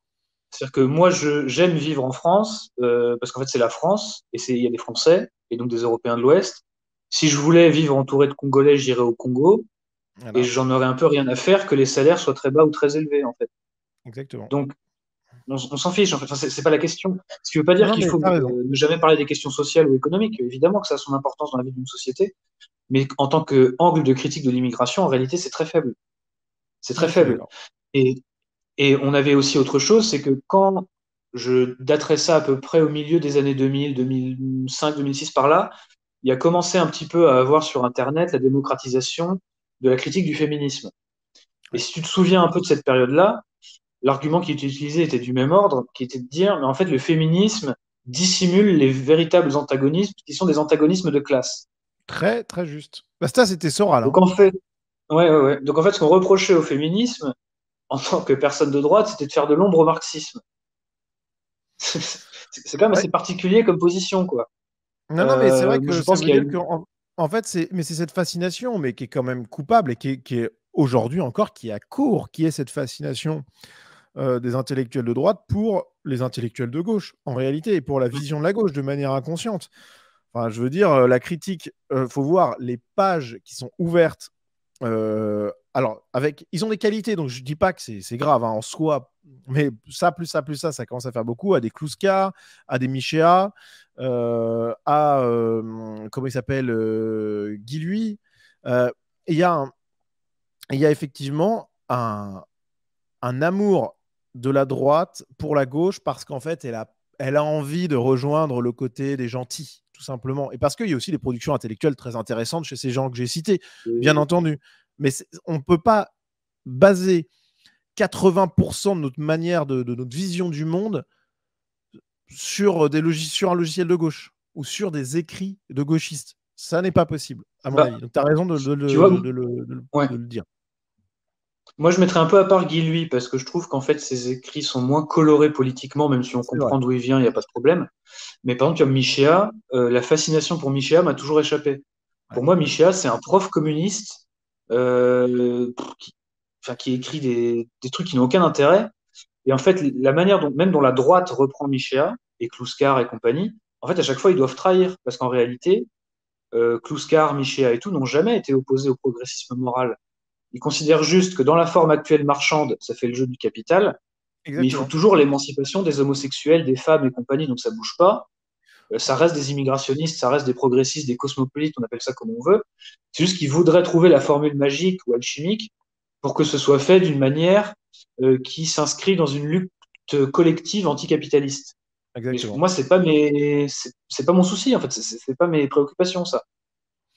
C'est-à-dire que moi, j'aime vivre en France parce qu'en fait, c'est la France et il y a des Français et donc des Européens de l'Ouest. Si je voulais vivre entouré de Congolais, j'irais au Congo et Voilà, j'en aurais un peu rien à faire que les salaires soient très bas ou très élevés, en fait. exactement. Donc, on s'en fiche, en fait. Enfin, c'est pas la question. Ce qui veut pas dire Non, qu'il mais faut t'as raison. ne jamais parler des questions sociales ou économiques. Évidemment que ça a son importance dans la vie d'une société, mais en tant qu'angle de critique de l'immigration, en réalité, c'est très faible. C'est Ouais, très je suis faible. d'accord. Et, et on avait aussi autre chose, c'est que quand je daterais ça à peu près au milieu des années 2000, 2005, 2006 par là. Il a commencé un petit peu à avoir sur Internet la démocratisation de la critique du féminisme. Et Ouais. si tu te souviens un peu de cette période-là, l'argument qui était utilisé était du même ordre, qui était de dire, mais en fait, le féminisme dissimule les véritables antagonismes, qui sont des antagonismes de classe. Très, très juste. Bah, ça, c'était Soral, hein. Donc en fait, ouais. Donc en fait, ce qu'on reprochait au féminisme, en tant que personne de droite, c'était de faire de l'ombre au marxisme. C'est quand même Ouais. assez particulier comme position, quoi. Non, non, mais c'est vrai Je que ça pense veut qu'il y a dire une... en fait, c'est cette fascination, mais qui est quand même coupable et qui est aujourd'hui encore, qui a cours, qui est cette fascination des intellectuels de droite pour les intellectuels de gauche, en réalité, et pour la vision de la gauche de manière inconsciente. Enfin, je veux dire, la critique, faut voir les pages qui sont ouvertes. Alors, ils ont des qualités, donc je dis pas que c'est grave hein, en soi, mais ça, plus ça, plus ça commence à faire beaucoup. À des Kluska, à des Michéa, à, comment il s'appelle, Guy Lui. Il y a il y a effectivement un amour de la droite pour la gauche parce qu'en fait, elle a envie de rejoindre le côté des gentils, tout simplement. Et parce qu'il y a aussi des productions intellectuelles très intéressantes chez ces gens que j'ai cités, bien entendu. Mais on ne peut pas baser 80% de notre manière, de notre vision du monde sur, sur un logiciel de gauche ou sur des écrits de gauchistes. Ça n'est pas possible, à mon Bah, avis. Donc, tu as raison tu vois, ouais. de le dire. Moi, je mettrais un peu à part Guy Lui, parce que je trouve qu'en fait, ses écrits sont moins colorés politiquement, même si on C'est vrai. comprend d'où il vient, il n'y a pas de problème. Mais par exemple, comme Michéa, la fascination pour Michéa m'a toujours échappé. Ouais. Pour moi, Michéa, c'est un prof communiste qui, enfin, qui écrit des trucs qui n'ont aucun intérêt. Et en fait, la manière dont, même dont la droite reprend Michéa, et Kluskar et compagnie, en fait, à chaque fois, ils doivent trahir, parce qu'en réalité, Kluskar, Michéa et tout n'ont jamais été opposés au progressisme moral. Ils considèrent juste que dans la forme actuelle marchande, ça fait le jeu du capital, mais il faut Exactement. toujours l'émancipation des homosexuels, des femmes et compagnie, donc ça bouge pas. Ça reste des immigrationnistes, ça reste des progressistes, des cosmopolites, on appelle ça comme on veut. C'est juste qu'ils voudraient trouver la formule magique ou alchimique pour que ce soit fait d'une manière qui s'inscrit dans une lutte collective anticapitaliste. Mais Exactement. moi, c'est pas mon souci en fait, c'est pas mes préoccupations ça.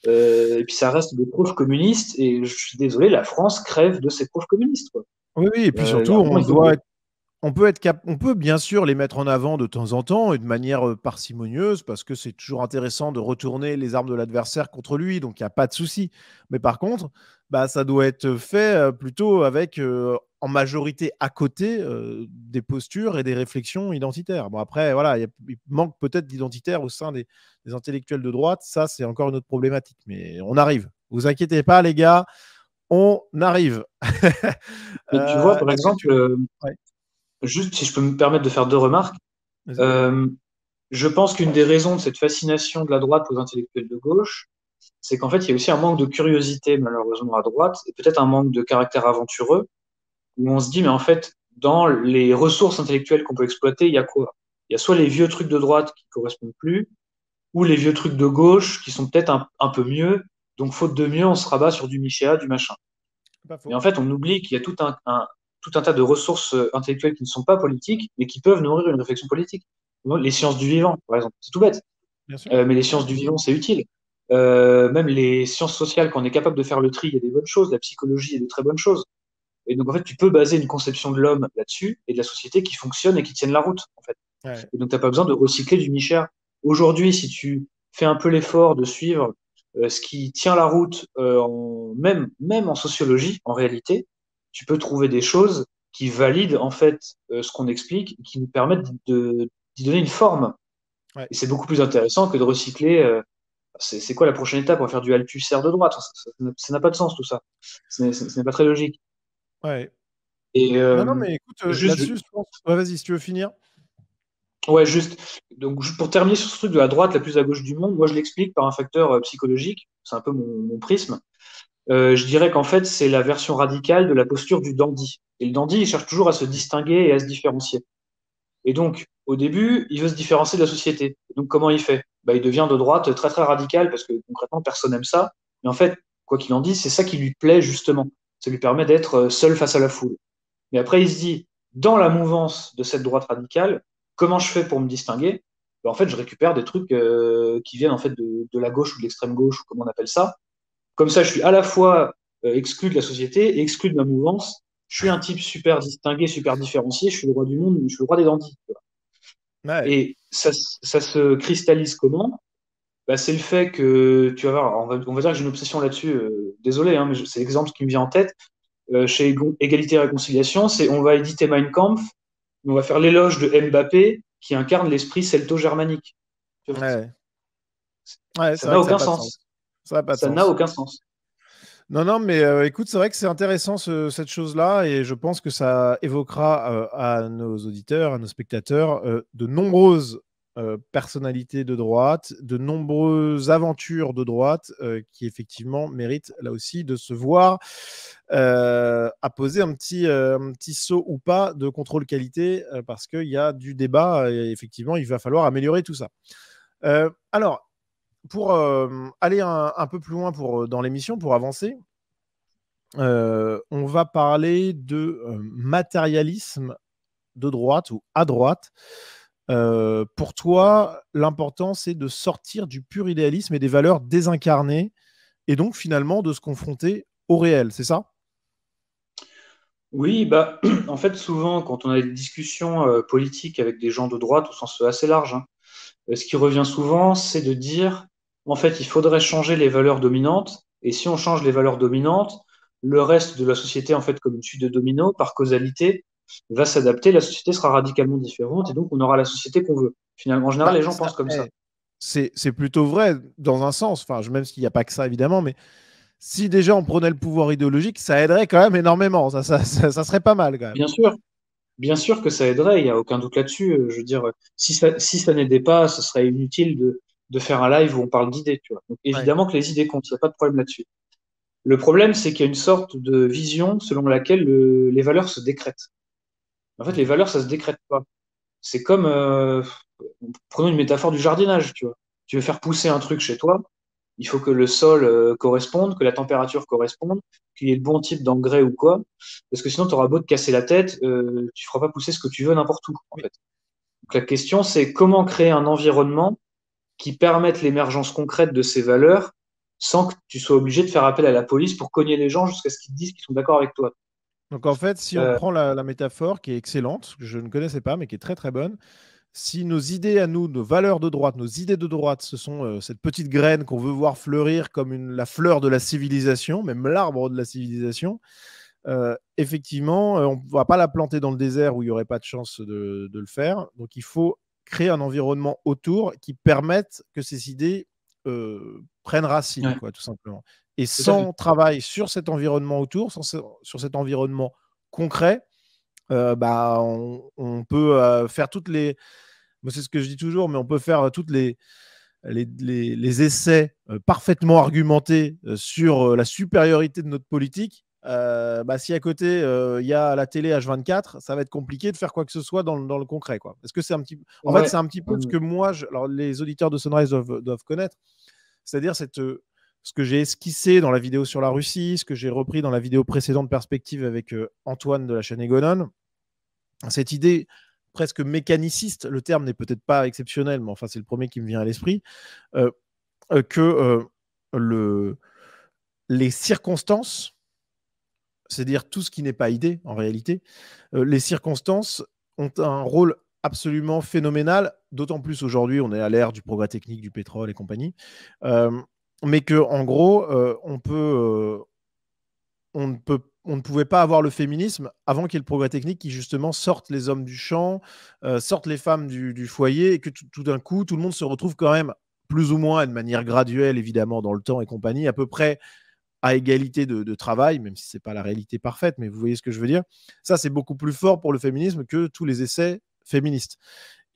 Et puis ça reste des profs communistes et je suis désolé, la France crève de ses profs communistes quoi. Oui, oui, et puis Il y surtout, a un moment, il faut que... on peut bien sûr les mettre en avant de temps en temps et de manière parcimonieuse parce que c'est toujours intéressant de retourner les armes de l'adversaire contre lui, donc il n'y a pas de souci. Mais par contre, bah, ça doit être fait plutôt avec en majorité à côté des postures et des réflexions identitaires. Bon, après, voilà, il manque peut-être d'identitaire au sein des intellectuels de droite. Ça, c'est encore une autre problématique. Mais on arrive. Vous inquiétez pas, les gars, on arrive. Mais tu vois, par Est-ce que exemple, tu... Ouais, juste si je peux me permettre de faire deux remarques, vas-y. euh, je pense qu'une des raisons de cette fascination de la droite aux intellectuels de gauche, c'est qu'en fait, il y a aussi un manque de curiosité, malheureusement, à droite, et peut-être un manque de caractère aventureux, où on se dit, mais en fait, dans les ressources intellectuelles qu'on peut exploiter, il y a quoi? Il y a soit les vieux trucs de droite qui correspondent plus, ou les vieux trucs de gauche qui sont peut-être un peu mieux. Donc, faute de mieux, on se rabat sur du Michéa, du machin. Pas Mais faux. en fait, on oublie qu'il y a tout un tas de ressources intellectuelles qui ne sont pas politiques, mais qui peuvent nourrir une réflexion politique. Les sciences du vivant, par exemple, c'est tout bête. Bien sûr. Mais les sciences du vivant, c'est utile. Même les sciences sociales, quand on est capable de faire le tri, il y a des bonnes choses. La psychologie, il y a de très bonnes choses. Et donc, en fait, tu peux baser une conception de l'homme là-dessus et de la société qui fonctionne et qui tienne la route, en fait. Ouais. Et donc, tu n'as pas besoin de recycler du Michel. Aujourd'hui, si tu fais un peu l'effort de suivre ce qui tient la route, même en sociologie, en réalité, tu peux trouver des choses qui valident en fait ce qu'on explique, et qui nous permettent d'y donner une forme. Ouais. Et c'est beaucoup plus intéressant que de recycler. C'est quoi la prochaine étape? On va faire du Althusser de droite. Ça n'a pas de sens tout ça. Ce n'est pas très logique. Ouais. Et Non, non, mais écoute, juste, là-dessus, je pense. Ouais, vas-y, si tu veux finir. ouais, juste. Donc, pour terminer sur ce truc de la droite la plus à gauche du monde, moi je l'explique par un facteur psychologique. C'est un peu mon prisme. Je dirais qu'en fait, c'est la version radicale de la posture du dandy. Et le dandy, il cherche toujours à se distinguer et à se différencier. Et donc, au début, il veut se différencier de la société. Et donc, comment il fait? Bah, il devient de droite très très radical parce que concrètement, personne n'aime ça. Mais en fait, quoi qu'il en dise, c'est ça qui lui plaît justement. Ça lui permet d'être seul face à la foule. Mais après, il se dit, dans la mouvance de cette droite radicale, comment je fais pour me distinguer? Ben, en fait, je récupère des trucs qui viennent en fait de la gauche ou de l'extrême gauche, ou comment on appelle ça. Comme ça, je suis à la fois exclu de la société et exclu de ma mouvance. Je suis un type super distingué, super différencié. Je suis le roi du monde, je suis le roi des dandys. Ouais. Et ça se cristallise comment? Bah, c'est le fait que, tu vas voir, on va dire que j'ai une obsession là-dessus. Désolé, hein, mais c'est l'exemple qui me vient en tête. Chez Égalité et Réconciliation, c'est on va éditer Mein Kampf, on va faire l'éloge de Mbappé qui incarne l'esprit celto-germanique. Tu vois, Ouais. Ouais, c'est ça vrai n'a que ça n'a aucun pas de sens. sens. Ça n'a pas de Ça n'a sens. aucun sens. Non, non, mais écoute, c'est vrai que c'est intéressant cette chose-là et je pense que ça évoquera à nos auditeurs, à nos spectateurs, de nombreuses personnalités de droite, de nombreuses aventures de droite qui effectivement méritent là aussi de se voir apposer un petit saut ou pas de contrôle qualité parce qu'il y a du débat et effectivement il va falloir améliorer tout ça. Alors, pour aller un peu plus loin dans l'émission, pour avancer, on va parler de matérialisme de droite ou à droite. Pour toi, l'important, c'est de sortir du pur idéalisme et des valeurs désincarnées et donc finalement de se confronter au réel, c'est ça? Oui, bah, en fait, souvent, quand on a des discussions politiques avec des gens de droite, au sens assez large, hein, ce qui revient souvent, c'est de dire, en fait, il faudrait changer les valeurs dominantes, et si on change les valeurs dominantes, le reste de la société, en fait, comme une suite de dominos, par causalité, va s'adapter, la société sera radicalement différente, et donc on aura la société qu'on veut. Finalement, en général, Bah, les gens pensent comme ça. c'est plutôt vrai dans un sens, enfin, même s'il n'y a pas que ça évidemment, mais si déjà on prenait le pouvoir idéologique, ça aiderait quand même énormément, ça serait pas mal quand même. Bien sûr, bien sûr que ça aiderait, il n'y a aucun doute là-dessus. Je veux dire, si ça n'aidait pas, ce serait inutile de faire un live où on parle d'idées, tu vois. Donc Ouais. évidemment que les idées comptent, il n'y a pas de problème là-dessus. Le problème, c'est qu'il y a une sorte de vision selon laquelle les valeurs se décrètent. En fait, les Ok. valeurs, ça se décrète pas. C'est comme, prenons une métaphore du jardinage, tu vois. Tu veux faire pousser un truc chez toi, il faut que le sol corresponde, que la température corresponde, qu'il y ait le bon type d'engrais ou quoi, parce que sinon, tu auras beau te casser la tête, tu feras pas pousser ce que tu veux n'importe où, en Mais fait. Donc la question, c'est comment créer un environnement qui permette l'émergence concrète de ces valeurs sans que tu sois obligé de faire appel à la police pour cogner les gens jusqu'à ce qu'ils te disent qu'ils sont d'accord avec toi. donc en fait, si on Euh, prend la métaphore qui est excellente, que je ne connaissais pas, mais qui est très très bonne, si nos idées à nous, nos valeurs de droite, nos idées de droite, ce sont cette petite graine qu'on veut voir fleurir comme la fleur de la civilisation, même l'arbre de la civilisation, effectivement, on ne va pas la planter dans le désert où il n'y aurait pas de chance de le faire. Donc il faut créer un environnement autour qui permette que ces idées prennent racine, ouais, quoi, tout simplement. Et tout à fait. sans travail sur cet environnement autour, sur cet environnement concret, bah, on peut faire toutes les. Moi, c'est ce que je dis toujours, mais on peut faire toutes les essais parfaitement argumentés sur la supériorité de notre politique. Bah, si à côté il y a la télé H24, ça va être compliqué de faire quoi que ce soit dans le concret, quoi. Est-ce que c'est un petit, en fait, Ouais, c'est un petit peu ce que moi, alors les auditeurs de Sunrise doivent connaître, c'est-à-dire ce que j'ai esquissé dans la vidéo sur la Russie, ce que j'ai repris dans la vidéo précédente Perspective avec Antoine de la chaîne Egonon, cette idée presque mécaniciste, le terme n'est peut-être pas exceptionnel, mais enfin c'est le premier qui me vient à l'esprit, euh, que le, les circonstances, c'est-à-dire tout ce qui n'est pas idée en réalité, les circonstances ont un rôle absolument phénoménal, d'autant plus aujourd'hui, on est à l'ère du progrès technique, du pétrole et compagnie, euh, mais que en gros, on ne pouvait pas avoir le féminisme avant qu'il y ait le progrès technique qui justement sorte les hommes du champ, sorte les femmes du foyer et que tout d'un coup, tout le monde se retrouve quand même plus ou moins de manière graduelle, évidemment, dans le temps et compagnie, à peu près à égalité de travail, même si ce n'est pas la réalité parfaite, mais vous voyez ce que je veux dire. Ça, c'est beaucoup plus fort pour le féminisme que tous les essais féministes.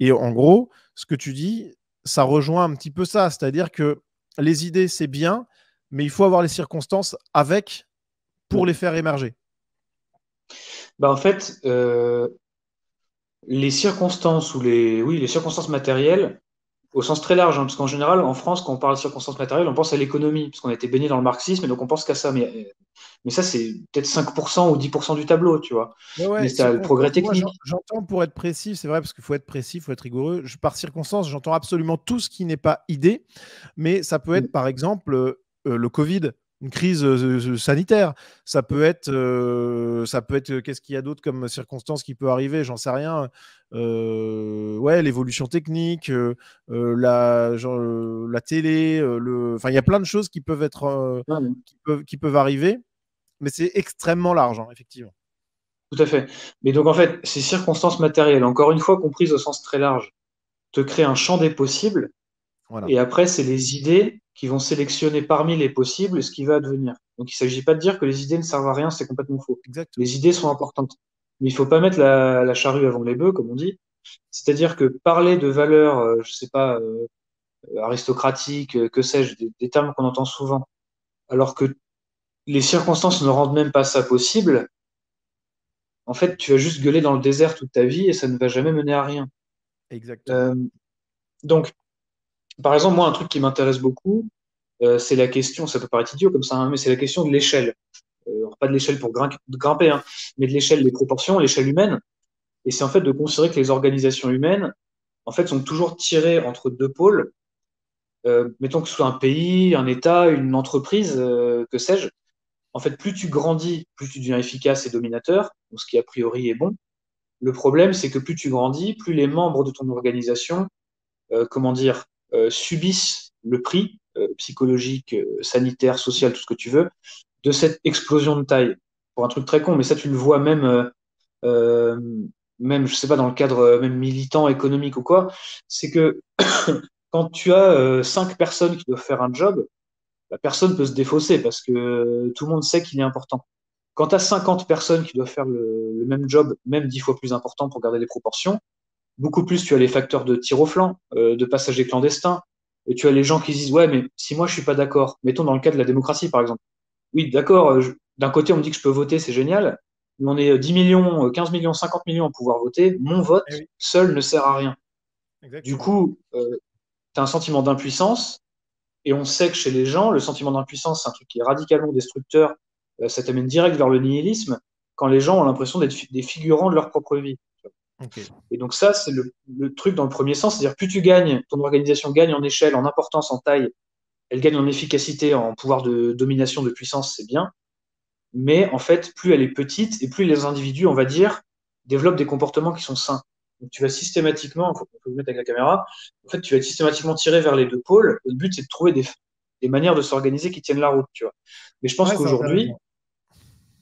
Et en gros, ce que tu dis, ça rejoint un petit peu ça, c'est-à-dire que les idées, c'est bien, mais il faut avoir les circonstances avec pour ouais. les faire émerger. Bah, en fait, les circonstances ou les circonstances matérielles, Au sens très large, hein, parce qu'en général, en France, quand on parle de circonstances matérielles, on pense à l'économie, parce qu'on a été baigné dans le marxisme, et donc on pense qu'à ça. Mais ça, c'est peut-être 5% ou 10% du tableau, tu vois. Ouais, Mais ouais, c'est le progrès moi technique. j'entends pour être précis, c'est vrai, parce qu'il faut être précis, il faut être rigoureux. Par circonstance, j'entends absolument tout ce qui n'est pas idée, mais ça peut être par exemple le Covid, une crise sanitaire. Ça peut être qu'est-ce qu'il y a d'autre comme circonstance qui peut arriver, j'en sais rien. Ouais, l'évolution technique, la télé, enfin, il y a plein de choses qui peuvent être, Ouais, qui peuvent arriver, mais c'est extrêmement large, hein, effectivement. tout à fait. Mais donc, en fait, ces circonstances matérielles, encore une fois comprises au sens très large, te créent un champ des possibles. Voilà, Et après, c'est les idées qui vont sélectionner parmi les possibles ce qui va advenir. Donc, il ne s'agit pas de dire que les idées ne servent à rien, c'est complètement faux. exactement. Les idées sont importantes. Mais il ne faut pas mettre la charrue avant les bœufs, comme on dit. C'est-à-dire que parler de valeurs, je ne sais pas, aristocratiques, que sais-je, des termes qu'on entend souvent, alors que les circonstances ne rendent même pas ça possible, en fait, tu vas juste gueuler dans le désert toute ta vie et ça ne va jamais mener à rien. Exactement. Euh, donc, par exemple, moi, un truc qui m'intéresse beaucoup, c'est la question, ça peut paraître idiot comme ça, hein, mais c'est la question de l'échelle. Alors, pas de l'échelle pour grimper, hein, mais de l'échelle des proportions, l'échelle humaine. Et c'est en fait de considérer que les organisations humaines, en fait, sont toujours tirées entre deux pôles. Mettons que ce soit un pays, un État, une entreprise, que sais-je. En fait, plus tu grandis, plus tu deviens efficace et dominateur, donc ce qui a priori est bon. Le problème, c'est que plus tu grandis, plus les membres de ton organisation, comment dire, subissent le prix psychologique, sanitaire, social, tout ce que tu veux, de cette explosion de taille. Pour un truc très con, mais ça, tu le vois même, euh, même, je sais pas, dans le cadre même militant, économique ou quoi, c'est que quand tu as 5 personnes qui doivent faire un job, la personne peut se défausser parce que tout le monde sait qu'il est important. Quand tu as 50 personnes qui doivent faire le même job, même 10 fois plus important pour garder les proportions, beaucoup plus tu as les facteurs de tir au flanc, de passagers clandestins, et tu as les gens qui se disent ouais mais si moi je suis pas d'accord, mettons dans le cas de la démocratie par exemple, oui d'accord, d'un côté on me dit que je peux voter, c'est génial, mais on est 10 millions, 15 millions, 50 millions à pouvoir voter, mon vote Eh oui, seul ne sert à rien. Du exactement. coup, tu as un sentiment d'impuissance, et on sait que chez les gens, le sentiment d'impuissance, c'est un truc qui est radicalement destructeur, ça t'amène direct vers le nihilisme, quand les gens ont l'impression d'être des figurants de leur propre vie. Ok. Et donc ça, c'est le truc dans le premier sens, c'est-à-dire plus tu gagnes, ton organisation gagne en échelle, en importance, en taille, elle gagne en efficacité, en pouvoir de domination, de puissance, c'est bien. Mais en fait, plus elle est petite et plus les individus, on va dire, développent des comportements qui sont sains. Donc tu vas systématiquement, il faut le mettre avec la caméra, en fait, tu vas systématiquement tirer vers les deux pôles. Le but, c'est de trouver des manières de s'organiser qui tiennent la route, tu vois. Mais je pense Ouais, c'est qu'aujourd'hui, intéressant.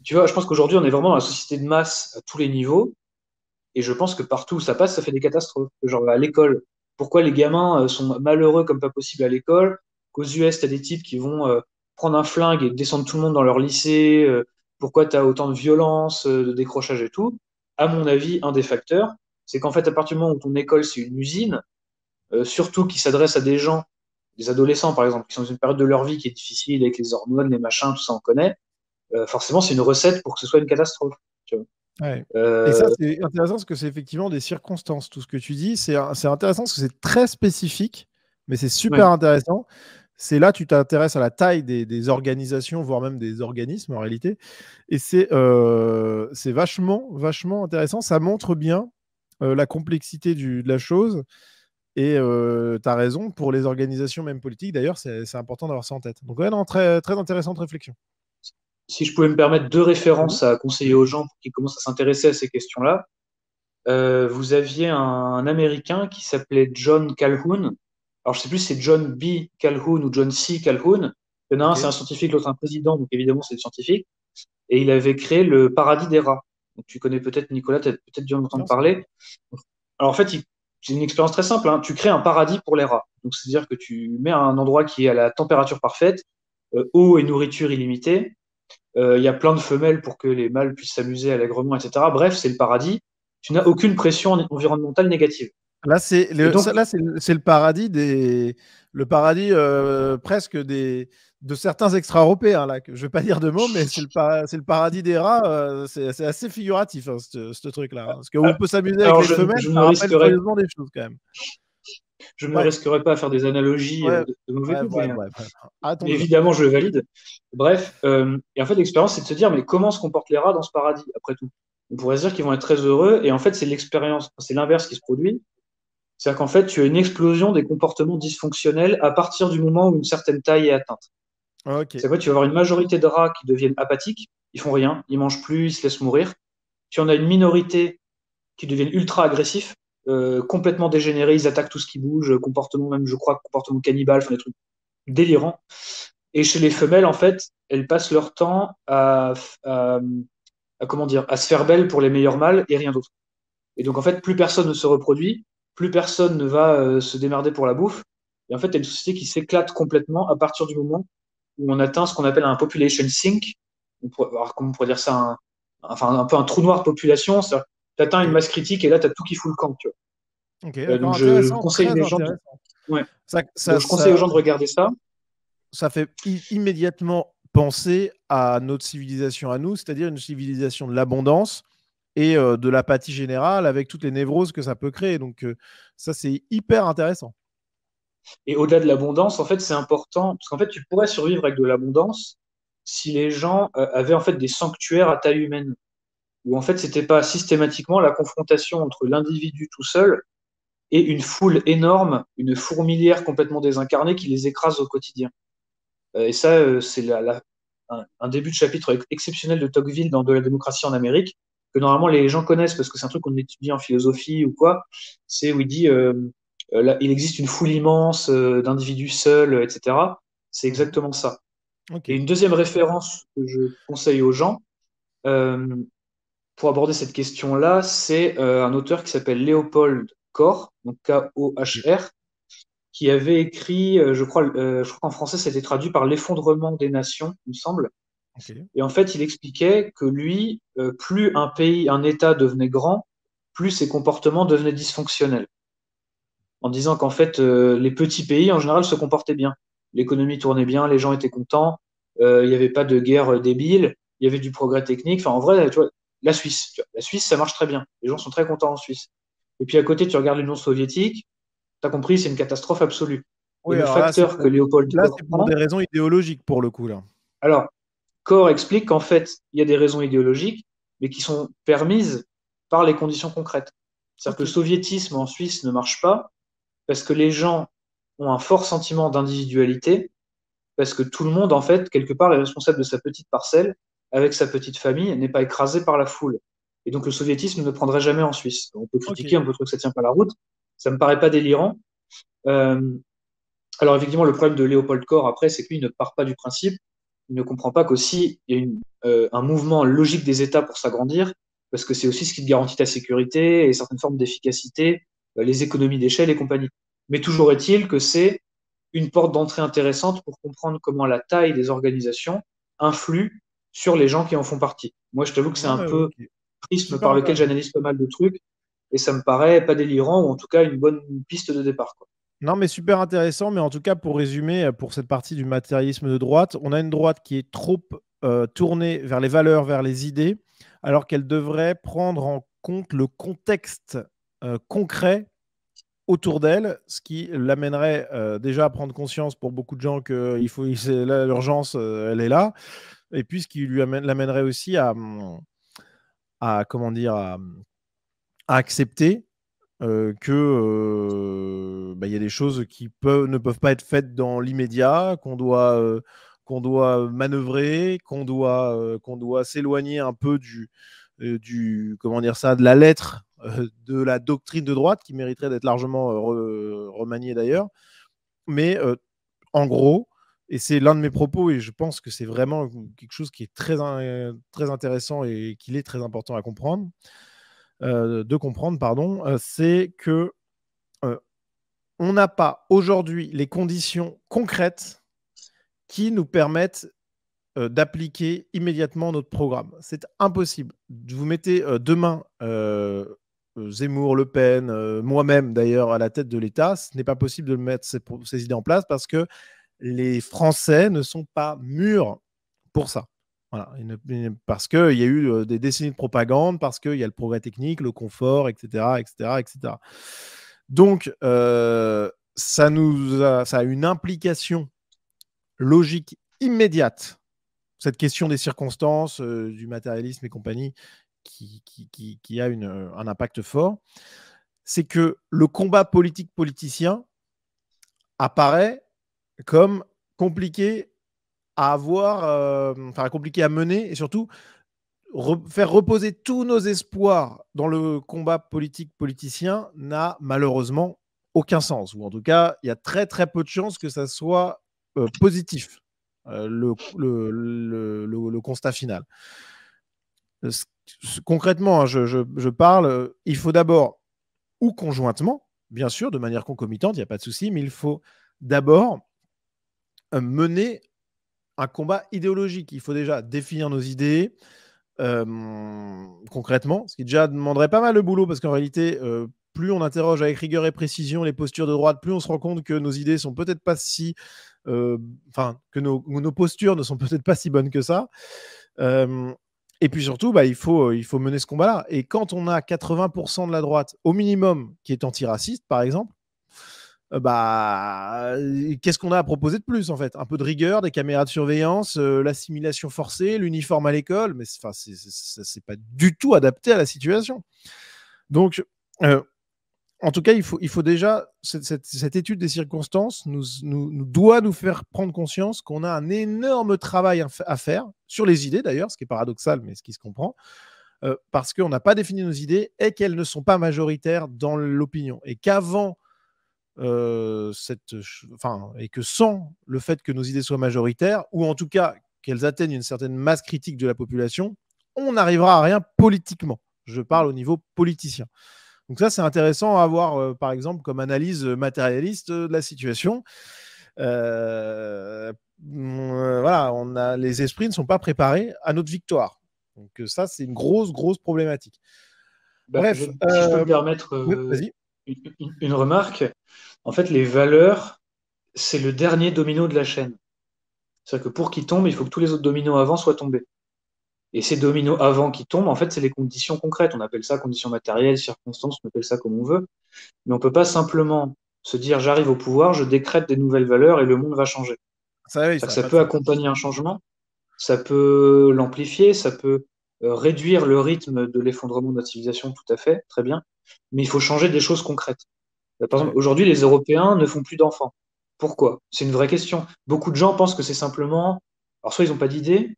tu vois, je pense qu'aujourd'hui, on est vraiment dans la société de masse à tous les niveaux. Et je pense que partout où ça passe, ça fait des catastrophes. Genre à l'école. Pourquoi les gamins sont malheureux comme pas possible à l'école? Qu'aux US, tu as des types qui vont prendre un flingue et descendre tout le monde dans leur lycée. Pourquoi tu as autant de violence, de décrochage et tout? À mon avis, un des facteurs, c'est qu'en fait, à partir du moment où ton école, c'est une usine, surtout qui s'adresse à des gens, des adolescents par exemple, qui sont dans une période de leur vie qui est difficile avec les hormones, les machins, tout ça on connaît, forcément c'est une recette pour que ce soit une catastrophe. Tu vois. Ouais. Et ça, Euh, c'est intéressant parce que c'est effectivement des circonstances. Tout ce que tu dis, c'est intéressant parce que c'est très spécifique, mais c'est super ouais. intéressant. C'est là, tu t'intéresses à la taille des organisations, voire même des organismes en réalité. Et c'est vachement, vachement intéressant. Ça montre bien la complexité de la chose. Et tu as raison, pour les organisations, même politiques, d'ailleurs, c'est important d'avoir ça en tête. Donc, ouais, non, très, très intéressante réflexion. Si je pouvais me permettre deux Vas-y. références à conseiller aux gens pour qu'ils commencent à s'intéresser à ces questions-là, vous aviez un Américain qui s'appelait John Calhoun. Alors, je sais plus si c'est John B. Calhoun ou John C. Calhoun. Il y en a un, c'est un Ok. scientifique, l'autre un président, donc évidemment, c'est le scientifique. Et il avait créé le paradis des rats. Donc, tu connais peut-être Nicolas, tu as peut-être dû en entendre Non, ça me parler. Alors, en fait, c'est une expérience très simple, hein. Tu crées un paradis pour les rats. Donc, c'est-à-dire que tu mets un endroit qui est à la température parfaite, eau et nourriture illimitée. Il y a plein de femelles pour que les mâles puissent s'amuser allègrement, etc. Bref, c'est le paradis. Tu n'as aucune pression environnementale négative. Là, c'est Et le, donc, ça, là, c'est le paradis le paradis presque de certains extra-européens là. Je vais pas dire de mots, mais c'est le paradis des rats. C'est assez figuratif hein, ce truc-là, hein. Parce qu'on peut s'amuser avec alors les femelles, je ne ça rappelle risquerai, curieusement des choses quand même. Je ne me Ouais, risquerai pas à faire des analogies ouais, de mauvais ouais, goût, ouais, ouais, ouais. mais Arrêtons-nous là. évidemment, je le valide. Bref, et en fait, l'expérience, c'est de se dire, mais comment se comportent les rats dans ce paradis, après tout? On pourrait se dire qu'ils vont être très heureux, et en fait, c'est l'expérience, c'est l'inverse qui se produit. C'est-à-dire qu'en fait, tu as une explosion des comportements dysfonctionnels à partir du moment où une certaine taille est atteinte. Ok. C'est quoi? Tu vas avoir une majorité de rats qui deviennent apathiques, ils font rien, ils mangent plus, ils se laissent mourir. Puis on a une minorité qui deviennent ultra agressifs, complètement dégénérés, ils attaquent tout ce qui bouge, comportement même, je crois, comportement cannibale, enfin des trucs délirants. Et chez les femelles, en fait, elles passent leur temps comment dire, à se faire belle pour les meilleurs mâles et rien d'autre. Et donc, en fait, plus personne ne se reproduit, plus personne ne va se démerder pour la bouffe. Et en fait, il y a une société qui s'éclate complètement à partir du moment où on atteint ce qu'on appelle un population sink. Alors, comment on pourrait dire ça, enfin, un peu un trou noir de population. Tu atteins une Ok, masse critique et là, tu as tout qui fout le camp. Tu ok, vois. d'accord, Donc, je intéressant, conseille très les gens intéressant. ouais. Ça, Donc, ça, je conseille aux ça, gens de regarder ça. ça fait immédiatement penser à notre civilisation à nous, c'est-à-dire une civilisation de l'abondance et de l'apathie générale avec toutes les névroses que ça peut créer. Donc, ça, c'est hyper intéressant. Et au-delà de l'abondance, en fait, c'est important parce qu'en fait, tu pourrais survivre avec de l'abondance si les gens avaient en fait des sanctuaires à taille humaine, où en fait, c'était pas systématiquement la confrontation entre l'individu tout seul et une foule énorme, une fourmilière complètement désincarnée qui les écrase au quotidien. Et ça, c'est un début de chapitre exceptionnel de Tocqueville dans De la démocratie en Amérique, que normalement les gens connaissent parce que c'est un truc qu'on étudie en philosophie ou quoi. C'est où il dit là, il existe une foule immense d'individus seuls, etc. C'est Mhm. exactement ça. Et Ok. une deuxième référence que je conseille aux gens euh, pour aborder cette question-là, c'est un auteur qui s'appelle Léopold Koch, donc Ok. K-O-H-R, qui avait écrit, je crois qu'en français, c'était traduit par L'effondrement des nations, il me semble. Ok. Et en fait, il expliquait que lui, plus un pays, un État devenait grand, plus ses comportements devenaient dysfonctionnels. En disant qu'en fait, les petits pays, en général, se comportaient bien. L'économie tournait bien, les gens étaient contents, il n'y avait pas de guerre débile, il y avait du progrès technique. Enfin, en vrai, tu vois, la Suisse, ça marche très bien. Les gens sont très contents en Suisse. Et puis à côté, tu regardes l'Union soviétique, tu as compris, c'est une catastrophe absolue. Et Oui, le alors là, facteur que Léopold là, Koch c'est pour des prend, raisons idéologiques pour le coup, là. alors, Koch explique qu'en fait, il y a des raisons idéologiques, mais qui sont permises par les conditions concrètes. C'est-à-dire que Ok. le soviétisme en Suisse ne marche pas parce que les gens ont un fort sentiment d'individualité, parce que tout le monde, en fait, quelque part, est responsable de sa petite parcelle, avec sa petite famille, n'est pas écrasé par la foule. Et donc le soviétisme ne prendrait jamais en Suisse. On peut Ok. critiquer, on peut trouver que ça tient pas la route. Ça me paraît pas délirant. Euh, alors effectivement, le problème de Léopold Koch, après, c'est qu'il ne part pas du principe. Il ne comprend pas qu'aussi, il y a un mouvement logique des États pour s'agrandir, parce que c'est aussi ce qui te garantit ta sécurité et certaines formes d'efficacité, les économies d'échelle et compagnie. Mais toujours est-il que c'est une porte d'entrée intéressante pour comprendre comment la taille des organisations influe sur les gens qui en font partie. Moi, je t'avoue que c'est Non, un mais peu ok. prisme Super par lequel intéressant. j'analyse pas mal de trucs, et ça me paraît pas délirant, ou en tout cas une bonne piste de départ, quoi. Non, mais super intéressant. Mais en tout cas, pour résumer, pour cette partie du matérialisme de droite, on a une droite qui est trop tournée vers les valeurs, vers les idées, alors qu'elle devrait prendre en compte le contexte concret autour d'elle, ce qui l'amènerait déjà à prendre conscience pour beaucoup de gens que l'urgence, elle est là, et puis ce qui l'amènerait aussi comment dire, à accepter que bah, y a des choses qui ne peuvent pas être faites dans l'immédiat, qu'on doit manœuvrer, qu'on doit s'éloigner un peu comment dire ça, de la lettre de la doctrine de droite, qui mériterait d'être largement remaniée d'ailleurs. Mais en gros, et c'est l'un de mes propos, et je pense que c'est vraiment quelque chose qui est très intéressant et qu'il est très important à comprendre, de comprendre, pardon, c'est que euh, on n'a pas aujourd'hui les conditions concrètes qui nous permettent d'appliquer immédiatement notre programme. C'est impossible. Vous mettez demain Zemmour, Le Pen, moi-même d'ailleurs à la tête de l'État, ce n'est pas possible de mettre ces idées en place parce que les Français ne sont pas mûrs pour ça. Voilà. Parce qu'il y a eu des décennies de propagande, parce qu'il y a le progrès technique, le confort, etc., etc., etc. Donc, ça a une implication logique immédiate, cette question des circonstances, du matérialisme et compagnie, qui a un impact fort, c'est que le combat politique-politicien apparaît comme compliqué à avoir, compliqué à mener, et surtout faire reposer tous nos espoirs dans le combat politique-politicien n'a malheureusement aucun sens. Ou en tout cas, il y a très très peu de chances que ça soit positif, le constat final. Concrètement, hein, je parle, il faut d'abord, ou conjointement, bien sûr, de manière concomitante, il n'y a pas de souci, mais il faut d'abord mener un combat idéologique. Il faut déjà définir nos idées, concrètement, ce qui déjà demanderait pas mal de boulot, parce qu'en réalité, plus on interroge avec rigueur et précision les postures de droite, plus on se rend compte que nos idées sont peut-être pas si, que nos postures ne sont peut-être pas si bonnes que ça. Et puis surtout, il faut mener ce combat-là. Et quand on a 80% de la droite, au minimum, qui est antiraciste, par exemple, qu'est-ce qu'on a à proposer de plus, en fait? Un peu de rigueur, des caméras de surveillance, l'assimilation forcée, l'uniforme à l'école, mais c'est pas du tout adapté à la situation. Donc, en tout cas, il faut déjà, cette étude des circonstances doit nous faire prendre conscience qu'on a un énorme travail à faire, sur les idées d'ailleurs, ce qui est paradoxal, mais ce qui se comprend, parce qu'on n'a pas défini nos idées et qu'elles ne sont pas majoritaires dans l'opinion. Et qu'avant et que sans le fait que nos idées soient majoritaires, ou en tout cas qu'elles atteignent une certaine masse critique de la population, on n'arrivera à rien politiquement. Je parle au niveau politicien. Donc ça, c'est intéressant à avoir, par exemple, comme analyse matérialiste de la situation. Voilà, les esprits ne sont pas préparés à notre victoire. Donc ça, c'est une grosse problématique. Bref. Si je peux me permettre vas-y. une remarque, en fait, les valeurs, c'est le dernier domino de la chaîne. C'est-à-dire que pour qu'il tombe, il faut que tous les autres dominos avant soient tombés. Et ces dominos avant qui tombent, en fait, c'est les conditions concrètes. On appelle ça conditions matérielles, circonstances, on appelle ça comme on veut. Mais on peut pas simplement se dire j'arrive au pouvoir, je décrète des nouvelles valeurs et le monde va changer. Ça peut accompagner un changement, ça peut l'amplifier, ça peut réduire le rythme de l'effondrement de notre civilisation, tout à fait, très bien. Mais il faut changer des choses concrètes. Par exemple, aujourd'hui, les Européens ne font plus d'enfants. Pourquoi? C'est une vraie question. Beaucoup de gens pensent que c'est simplement. Alors, soit ils n'ont pas d'idée,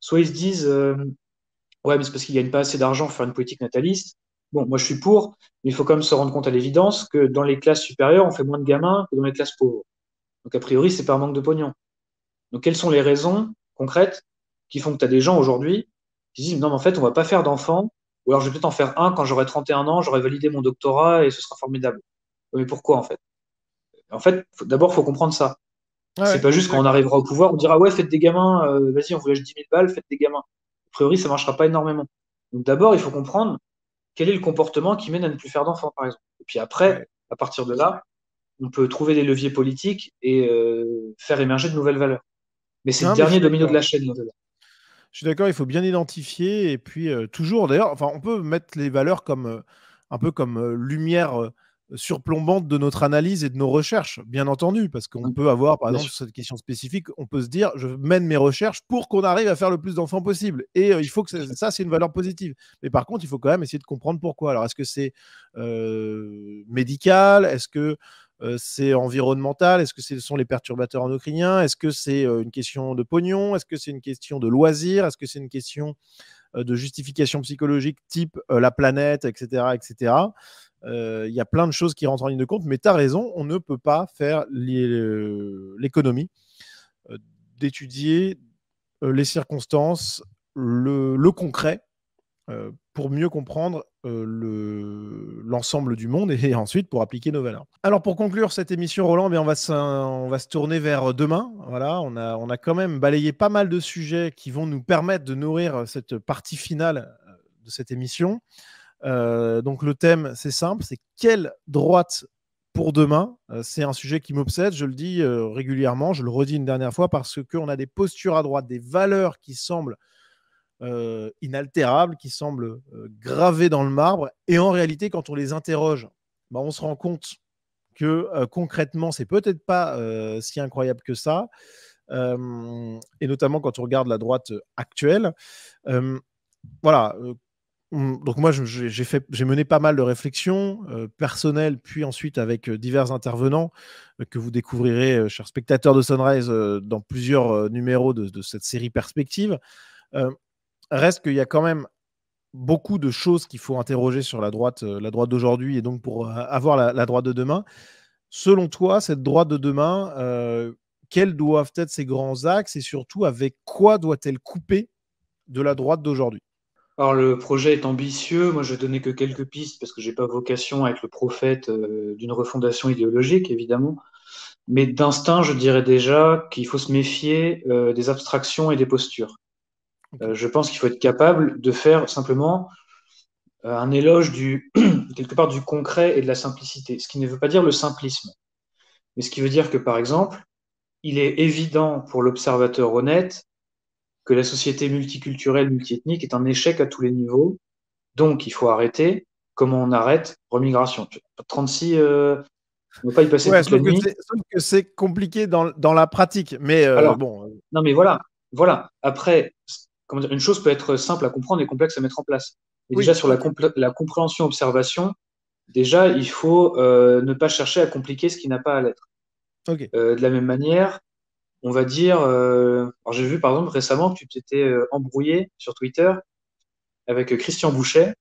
soit ils se disent ouais, mais c'est parce qu'ils gagnent pas assez d'argent pour faire une politique nataliste. Bon, moi je suis pour, mais il faut quand même se rendre compte à l'évidence que dans les classes supérieures, on fait moins de gamins que dans les classes pauvres. Donc, a priori, c'est par manque de pognon. Donc, quelles sont les raisons concrètes qui font que tu as des gens aujourd'hui qui disent non, mais en fait, on va pas faire d'enfants, ou alors je vais peut-être en faire un quand j'aurai 31 ans, j'aurai validé mon doctorat et ce sera formidable. Mais pourquoi en fait? En fait, d'abord, il faut comprendre ça. C'est pas juste quand on arrivera au pouvoir, on dira ouais, faites des gamins, vas-y, on vous lâche 10 000 balles, faites des gamins. A priori, ça marchera pas énormément. Donc d'abord, il faut comprendre quel est le comportement qui mène à ne plus faire d'enfants, par exemple. Et puis après, à partir de là, on peut trouver des leviers politiques et faire émerger de nouvelles valeurs. Mais c'est le dernier domino de la chaîne, là-dedans. Je suis d'accord, il faut bien identifier et puis toujours, d'ailleurs, on peut mettre les valeurs comme un peu comme lumière surplombante de notre analyse et de nos recherches, bien entendu, parce qu'on peut avoir, par exemple, sur cette question spécifique, on peut se dire, je mène mes recherches pour qu'on arrive à faire le plus d'enfants possible. Et il faut que ça, c'est une valeur positive. Mais par contre, il faut quand même essayer de comprendre pourquoi. Alors, est-ce que c'est médical? Est-ce que c'est environnemental? Est-ce que ce sont les perturbateurs endocriniens? Est-ce que c'est une question de pognon? Est-ce que c'est une question de loisir? Est-ce que c'est une question de justification psychologique type la planète, etc. etc. Il y a plein de choses qui rentrent en ligne de compte, mais tu as raison, on ne peut pas faire l'économie d'étudier les circonstances, le concret, pour mieux comprendre l'ensemble du monde et ensuite pour appliquer nos valeurs. Alors pour conclure cette émission, Roland, on va se tourner vers demain. Voilà, on a quand même balayé pas mal de sujets qui vont nous permettre de nourrir cette partie finale de cette émission. Donc le thème, c'est simple, c'est quelle droite pour demain? C'est un sujet qui m'obsède, je le dis régulièrement, je le redis une dernière fois, parce qu'on a des postures à droite, des valeurs qui semblent inaltérables, qui semblent gravées dans le marbre, et en réalité, quand on les interroge bah, on se rend compte que concrètement, c'est peut-être pas si incroyable que ça. Et notamment quand on regarde la droite actuelle. Voilà. Donc moi, j'ai mené pas mal de réflexions personnelles, puis ensuite avec divers intervenants que vous découvrirez, chers spectateurs de Sunrise, dans plusieurs numéros de cette série Perspective. Reste qu'il y a quand même beaucoup de choses qu'il faut interroger sur la droite d'aujourd'hui et donc pour avoir la droite de demain. Selon toi, cette droite de demain, quels doivent être ses grands axes et surtout avec quoi doit-elle couper de la droite d'aujourd'hui? Alors, le projet est ambitieux. Moi, je vais donner que quelques pistes parce que j'ai pas vocation à être le prophète d'une refondation idéologique, évidemment. Mais d'instinct, je dirais déjà qu'il faut se méfier des abstractions et des postures. Okay. Je pense qu'il faut être capable de faire simplement un éloge quelque part du concret et de la simplicité. Ce qui ne veut pas dire le simplisme, mais ce qui veut dire que, par exemple, il est évident pour l'observateur honnête que la société multiculturelle, multiethnique est un échec à tous les niveaux. Donc, il faut arrêter. Comment on arrête? Remigration. 36, on ne va pas y passer Ouais, toute la sauf nuit. que c'est compliqué dans la pratique. Mais Alors, bon. non, mais voilà. Voilà. Après, comment dire, une chose peut être simple à comprendre et complexe à mettre en place. Mais déjà, Oui, sur ok. la compréhension-observation, déjà, il faut ne pas chercher à compliquer ce qui n'a pas à l'être. Ok. De la même manière, on va dire, alors j'ai vu par exemple récemment que tu t'étais embrouillé sur Twitter avec Christian Bouchet,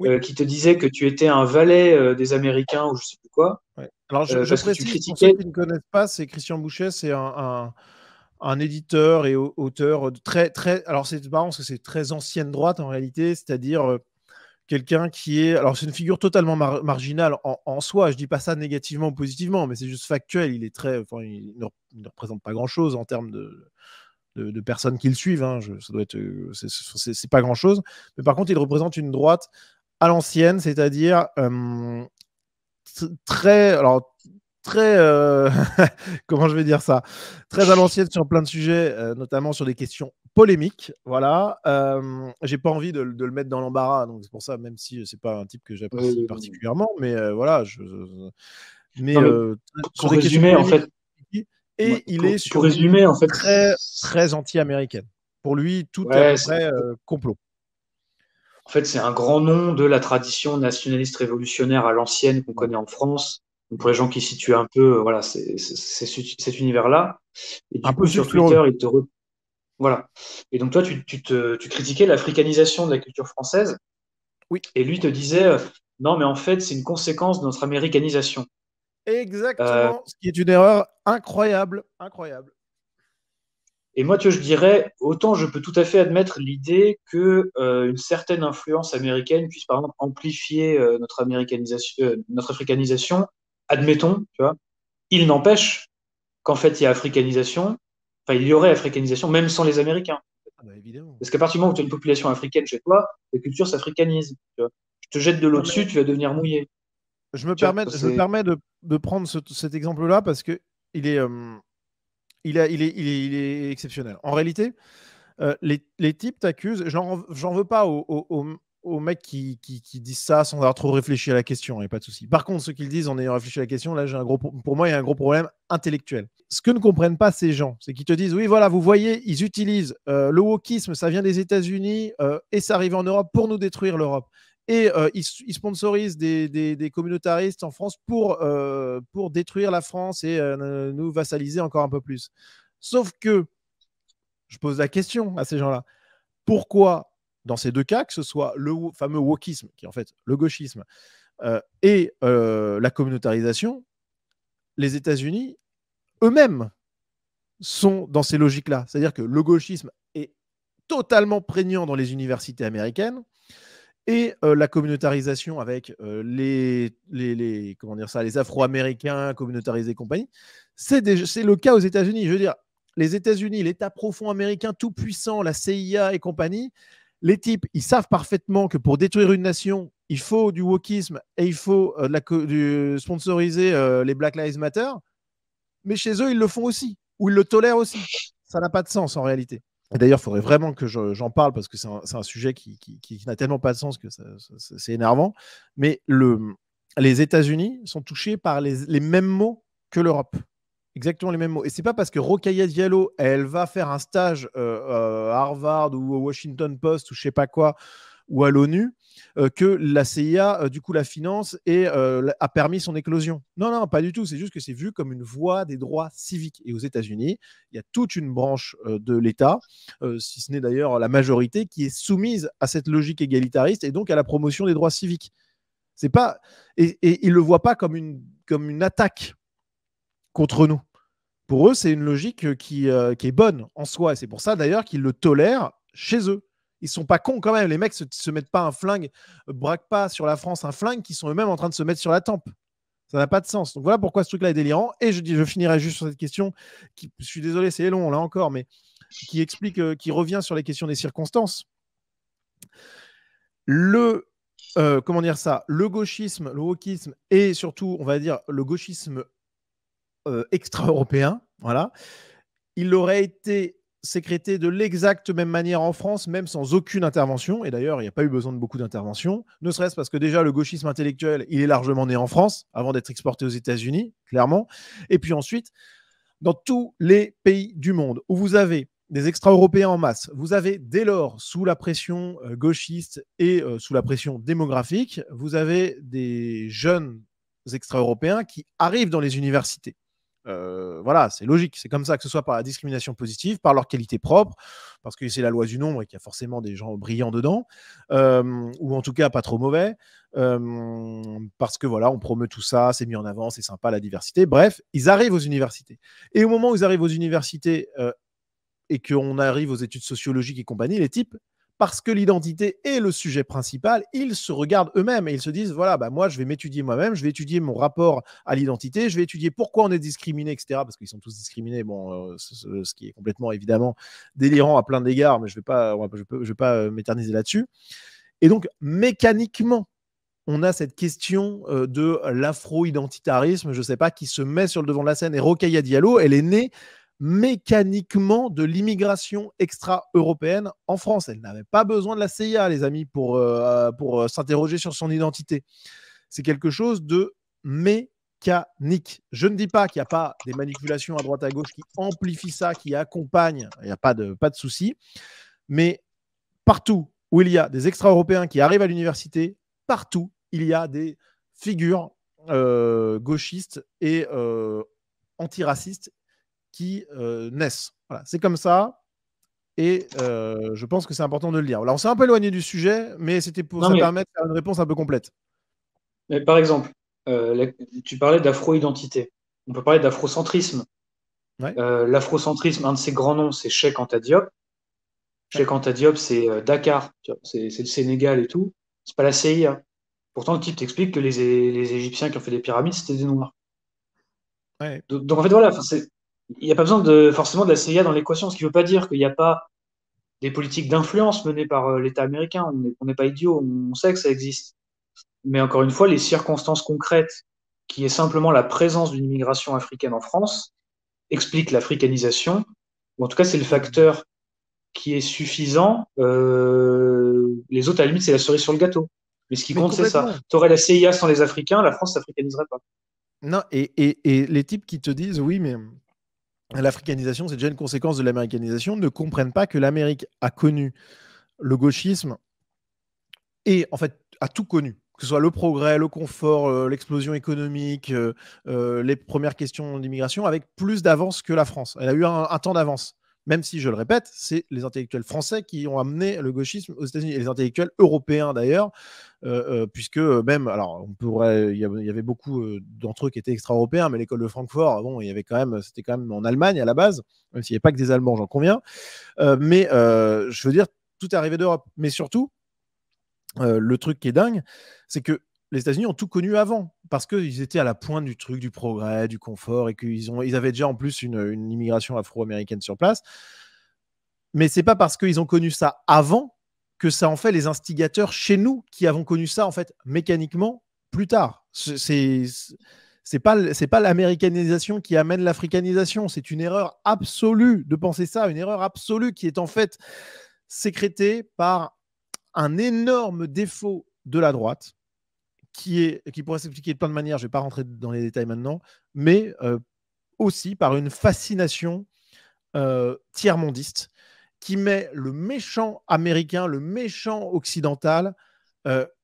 Oui. qui te disait que tu étais un valet des Américains ou je sais plus quoi, Ouais. Alors, je parce que tu précise pour ceux critiquais. qui ne connaissent pas, c'est Christian Bouchet, c'est un éditeur et auteur très, très. Alors, c'est marrant parce que c'est très ancienne droite en réalité, c'est-à-dire quelqu'un qui est. Alors, c'est une figure totalement marginale en soi. Je dis pas ça négativement ou positivement, mais c'est juste factuel. Il est très. Enfin, il ne représente pas grand-chose en termes de personnes qui le suivent. Hein. Ça doit être. C'est pas grand-chose. Mais par contre, il représente une droite à l'ancienne, c'est-à-dire très. Alors, très. Comment je vais dire ça? Très à l'ancienne sur plein de sujets, notamment sur des questions polémiques. Voilà. J'ai pas envie de le mettre dans l'embarras, donc c'est pour ça, même si c'est pas un type que j'apprécie euh, particulièrement, mais voilà. Mais non mais sur pour des questions résumer en polémiques, fait, et il est pour sur des résumer en questions fait, très, très anti-américaines. Pour lui, tout est à ouais, peu près complot. en fait c'est un grand nom de la tradition nationaliste révolutionnaire à l'ancienne qu'on Voilà. connaît en France. Donc, pour les gens qui situent un peu, voilà, cet univers-là. Et Un du peu coup sur sulfureux. Twitter, voilà. Et donc toi tu critiquais l'africanisation de la culture française. Oui, Et lui te disait, non, mais en fait, c'est une conséquence de notre américanisation. Euh, exactement. Ce qui est une erreur incroyable. Incroyable. et moi, tu vois, je dirais, autant je peux tout à fait admettre l'idée que une certaine influence américaine puisse, par exemple, amplifier notre africanisation. Admettons, tu vois. Il n'empêche qu'en fait, il y a africanisation. Enfin, il y aurait africanisation même sans les Américains. Ah bah, évidemment. Parce qu'à partir du moment où tu as une population africaine chez toi, la culture s'africanise. Tu vois. Je te jette de l'eau Non, mais dessus, tu vas devenir mouillé. Tu vois, je me permets de prendre cet exemple-là parce que il est, il est exceptionnel. En réalité, les types t'accusent. J'en veux pas aux mecs qui disent ça sans avoir trop réfléchi à la question, il n'y a pas de souci. Par contre, ceux qui le disent en ayant réfléchi à la question, là, pour moi, il y a un gros problème intellectuel. Ce que ne comprennent pas ces gens, c'est qu'ils te disent, oui, voilà, vous voyez, ils utilisent le wokisme, ça vient des États-Unis et ça arrive en Europe pour nous détruire l'Europe. Et ils sponsorisent des communautaristes en France pour détruire la France et nous vassaliser encore un peu plus. Sauf que je pose la question à ces gens-là. Pourquoi, dans ces deux cas, que ce soit le fameux wokisme, qui est en fait le gauchisme, et la communautarisation, les États-Unis eux-mêmes sont dans ces logiques-là. C'est-à-dire que le gauchisme est totalement prégnant dans les universités américaines et la communautarisation avec comment dire ça, les Afro-Américains communautarisés et compagnie, c'est le cas aux États-Unis. Je veux dire, les États-Unis, l'État profond américain tout puissant, la CIA et compagnie, les types, ils savent parfaitement que pour détruire une nation, il faut du wokisme et il faut sponsoriser les Black Lives Matter, mais chez eux, ils le font aussi, ou ils le tolèrent aussi. Ça n'a pas de sens en réalité. Et d'ailleurs, il faudrait vraiment que j'en parle parce que c'est un sujet qui n'a tellement pas de sens que c'est énervant. Mais les États-Unis sont touchés par les mêmes mots que l'Europe. Exactement les mêmes mots. Et c'est pas parce que Rokhaya Diallo, elle va faire un stage à Harvard ou au Washington Post ou je sais pas quoi, ou à l'ONU, que la CIA, du coup, la finance et a permis son éclosion. Non, non, pas du tout. C'est juste que c'est vu comme une voie des droits civiques. Et aux États-Unis, il y a toute une branche de l'État, si ce n'est d'ailleurs la majorité, qui est soumise à cette logique égalitariste et donc à la promotion des droits civiques. C'est pas et ils le voient pas comme une attaque contre nous. Pour eux, c'est une logique qui est bonne en soi. Et c'est pour ça d'ailleurs qu'ils le tolèrent chez eux. Ils sont pas cons quand même. Les mecs se mettent pas un flingue, braquent pas sur la France un flingue qui sont eux-mêmes en train de se mettre sur la tempe. Ça n'a pas de sens. Donc voilà pourquoi ce truc-là est délirant. Et je finirai juste sur cette question. Je suis désolé, c'est long là encore, mais qui explique, qui revient sur les questions des circonstances. Comment dire ça, le gauchisme, le wokisme et surtout, on va dire, le gauchisme extra-européen, voilà, il aurait été sécrété de l'exacte même manière en France, même sans aucune intervention. Et d'ailleurs, il n'y a pas eu besoin de beaucoup d'interventions, ne serait-ce parce que déjà, le gauchisme intellectuel, il est largement né en France, avant d'être exporté aux États-Unis, clairement. Et puis ensuite, dans tous les pays du monde où vous avez des extra-européens en masse, vous avez dès lors, sous la pression gauchiste et sous la pression démographique, vous avez des jeunes extra-européens qui arrivent dans les universités. Voilà, c'est logique. C'est comme ça, que ce soit par la discrimination positive, par leur qualité propre, parce que c'est la loi du nombre et qu'il y a forcément des gens brillants dedans, ou en tout cas pas trop mauvais, parce que voilà, on promeut tout ça, c'est mis en avant, c'est sympa la diversité. Bref, ils arrivent aux universités. Et au moment où ils arrivent aux universités et qu'on arrive aux études sociologiques et compagnie, les types, parce que l'identité est le sujet principal, ils se regardent eux-mêmes et ils se disent, voilà, bah, moi, je vais m'étudier moi-même, je vais étudier mon rapport à l'identité, je vais étudier pourquoi on est discriminé, etc., parce qu'ils sont tous discriminés, bon, ce qui est complètement, évidemment, délirant à plein d'égards, mais je ne vais pas m'éterniser là-dessus. Et donc, mécaniquement, on a cette question de l'afro-identitarisme, je ne sais pas, qui se met sur le devant de la scène. Et Rokhaya Diallo, elle est née mécaniquement de l'immigration extra-européenne en France. Elle n'avait pas besoin de la CIA, les amis, pour s'interroger sur son identité. C'est quelque chose de mécanique. Je ne dis pas qu'il n'y a pas des manipulations à droite à gauche qui amplifient ça, qui accompagnent, il n'y a pas de souci, mais partout où il y a des extra-européens qui arrivent à l'université, partout, il y a des figures gauchistes et antiracistes qui naissent. Voilà, c'est comme ça. Et je pense que c'est important de le dire. Là, on s'est un peu éloigné du sujet, mais c'était pour ça permettre de faire une réponse un peu complète. Mais par exemple, tu parlais d'afro-identité. On peut parler d'afrocentrisme. Ouais. L'afrocentrisme, un de ses grands noms, c'est Cheikh Anta Diop. Ouais. Cheikh Anta Diop, c'est Dakar, c'est le Sénégal et tout. C'est pas la CIA. Pourtant, le type t'explique que les Égyptiens qui ont fait les pyramides, c'était des Noirs. Ouais. Donc en fait, voilà, il n'y a pas besoin forcément de la CIA dans l'équation, ce qui ne veut pas dire qu'il n'y a pas des politiques d'influence menées par l'État américain. On n'est pas idiot, on sait que ça existe. Mais encore une fois, les circonstances concrètes, qui est simplement la présence d'une immigration africaine en France, expliquent l'africanisation, ou en tout cas c'est le facteur qui est suffisant. Les autres, à la limite, c'est la cerise sur le gâteau. Mais ce qui Mais compte, c'est ça. complètement. Tu aurais la CIA sans les Africains, la France s'africaniserait pas. Non, et les types qui te disent oui, mais l'africanisation, c'est déjà une conséquence de l'américanisation, ne comprennent pas que l'Amérique a connu le gauchisme et en fait a tout connu. Que ce soit le progrès, le confort, l'explosion économique, les premières questions d'immigration, avec plus d'avance que la France. Elle a eu un temps d'avance. Même si, je le répète, c'est les intellectuels français qui ont amené le gauchisme aux États-Unis, et les intellectuels européens d'ailleurs, puisque même, alors il y avait beaucoup d'entre eux qui étaient extra-européens, mais l'école de Francfort, bon, c'était quand même en Allemagne à la base, même s'il n'y avait pas que des Allemands, j'en conviens. Mais je veux dire, tout est arrivé d'Europe. Mais surtout, le truc qui est dingue, c'est que les États-Unis ont tout connu avant, parce qu'ils étaient à la pointe du truc, du progrès, du confort, et ils avaient déjà en plus une immigration afro-américaine sur place. Mais c'est pas parce qu'ils ont connu ça avant que ça en fait les instigateurs chez nous qui avons connu ça en fait mécaniquement plus tard. C'est pas l'américanisation qui amène l'africanisation. C'est une erreur absolue de penser ça, une erreur absolue qui est en fait sécrétée par un énorme défaut de la droite qui pourrait s'expliquer de plein de manières, je ne vais pas rentrer dans les détails maintenant, mais aussi par une fascination tiers-mondiste qui met le méchant américain, le méchant occidental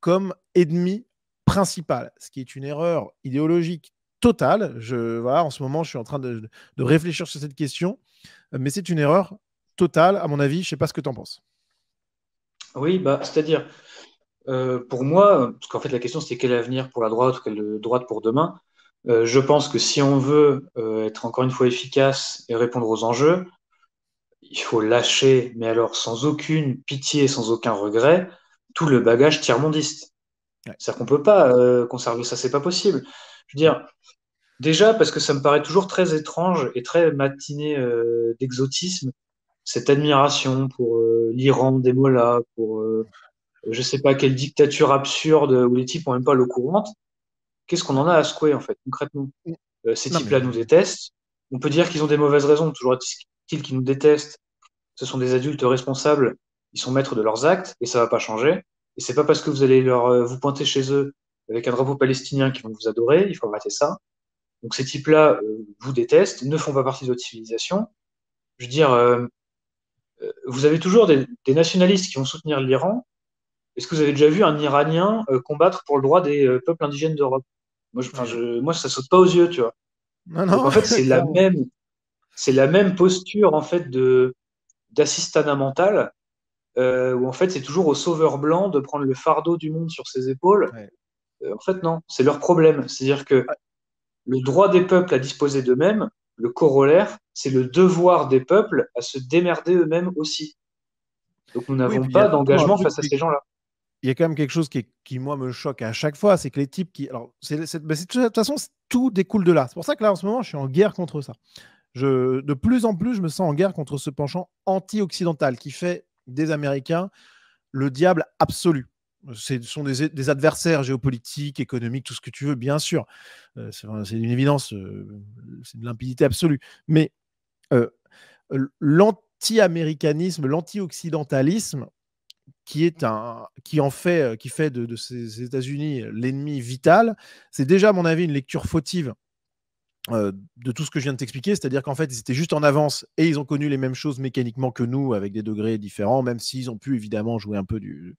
comme ennemi principal, ce qui est une erreur idéologique totale. Voilà, en ce moment, je suis en train de réfléchir sur cette question, mais c'est une erreur totale, à mon avis. Je ne sais pas ce que tu en penses. Oui, bah, c'est-à-dire, pour moi, parce qu'en fait la question c'était quel avenir pour la droite ou quelle droite pour demain. Je pense que si on veut être encore une fois efficace et répondre aux enjeux, il faut lâcher, mais alors sans aucune pitié, sans aucun regret, tout le bagage tiers-mondiste. Ouais. C'est-à-dire qu'on peut pas conserver ça, c'est pas possible. Je veux dire, déjà parce que ça me paraît toujours très étrange et très matiné d'exotisme, cette admiration pour l'Iran des mollahs, pour je sais pas quelle dictature absurde où les types ont même pas l'eau courante. Qu'est-ce qu'on en a à secouer en fait concrètement? Ces Non, mais types-là nous détestent. On peut dire qu'ils ont des mauvaises raisons. Toujours est-il qu'ils nous détestent. Ce sont des adultes responsables. Ils sont maîtres de leurs actes et ça va pas changer. Et c'est pas parce que vous allez vous pointer chez eux avec un drapeau palestinien qu'ils vont vous adorer. Il faut arrêter ça. Donc ces types-là vous détestent, ne font pas partie de votre civilisation. Je veux dire, vous avez toujours des nationalistes qui vont soutenir l'Iran. Est-ce que vous avez déjà vu un Iranien combattre pour le droit des peuples indigènes d'Europe? ouais. Moi, ça saute pas aux yeux, tu vois. Non, Donc en non, fait, clairement. c'est la même posture en fait de d'assistanat mental où en fait c'est toujours au sauveur blanc de prendre le fardeau du monde sur ses épaules. Ouais. En fait, non, c'est leur problème. C'est-à-dire que le droit des peuples à disposer d'eux-mêmes, le corollaire, c'est le devoir des peuples à se démerder eux-mêmes aussi. Donc nous Oui, n'avons puis il y a pas surtout un d'engagement truc face à ces gens-là. il y a quand même quelque chose qui moi, me choque à chaque fois, c'est que les types qui. Alors, de toute façon, tout découle de là. C'est pour ça que là, en ce moment, je suis en guerre contre ça. De plus en plus, je me sens en guerre contre ce penchant anti-occidental qui fait des Américains le diable absolu. Ce sont des adversaires géopolitiques, économiques, tout ce que tu veux, bien sûr. C'est une évidence, c'est de limpidité absolue. Mais euh, l'anti-américanisme, l'anti-occidentalisme, qui fait de ces États-Unis l'ennemi vital, c'est déjà, à mon avis, une lecture fautive de tout ce que je viens de t'expliquer, c'est-à-dire qu'en fait, ils étaient juste en avance et ils ont connu les mêmes choses mécaniquement que nous, avec des degrés différents, même s'ils ont pu évidemment jouer un peu de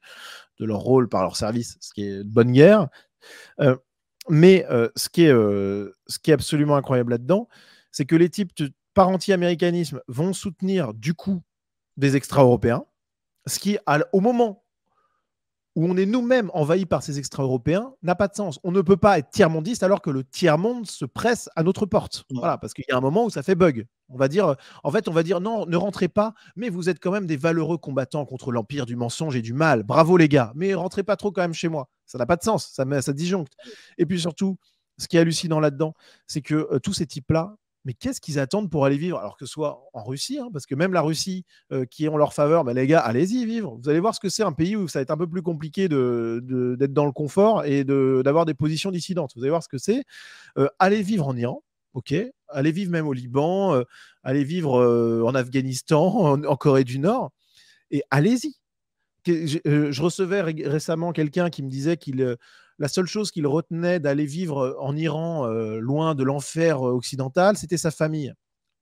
leur rôle par leur service, ce qui est de bonne guerre. Mais ce qui est absolument incroyable là-dedans, c'est que les types par anti-américanisme vont soutenir du coup des extra-européens, ce qui, au moment où on est nous-mêmes envahis par ces extra-européens, n'a pas de sens. On ne peut pas être tiers-mondiste alors que le tiers-monde se presse à notre porte. Ouais. Voilà, parce qu'il y a un moment où ça fait bug. On va dire non, ne rentrez pas, mais vous êtes quand même des valeureux combattants contre l'empire du mensonge et du mal. Bravo les gars, mais rentrez pas trop quand même chez moi. Ça n'a pas de sens, ça disjoncte. Et puis surtout, ce qui est hallucinant là-dedans, c'est que tous ces types-là, mais qu'est-ce qu'ils attendent pour aller vivre? Alors que ce soit en Russie, hein, parce que même la Russie qui est en leur faveur, bah, les gars, allez-y vivre. Vous allez voir ce que c'est un pays où ça va être un peu plus compliqué d'être dans le confort et d'avoir des positions dissidentes. Vous allez voir ce que c'est. Allez vivre en Iran, ok. Allez vivre même au Liban, allez vivre en Afghanistan, en Corée du Nord, et allez-y. Je recevais récemment quelqu'un qui me disait la seule chose qu'il retenait d'aller vivre en Iran, loin de l'enfer occidental, c'était sa famille.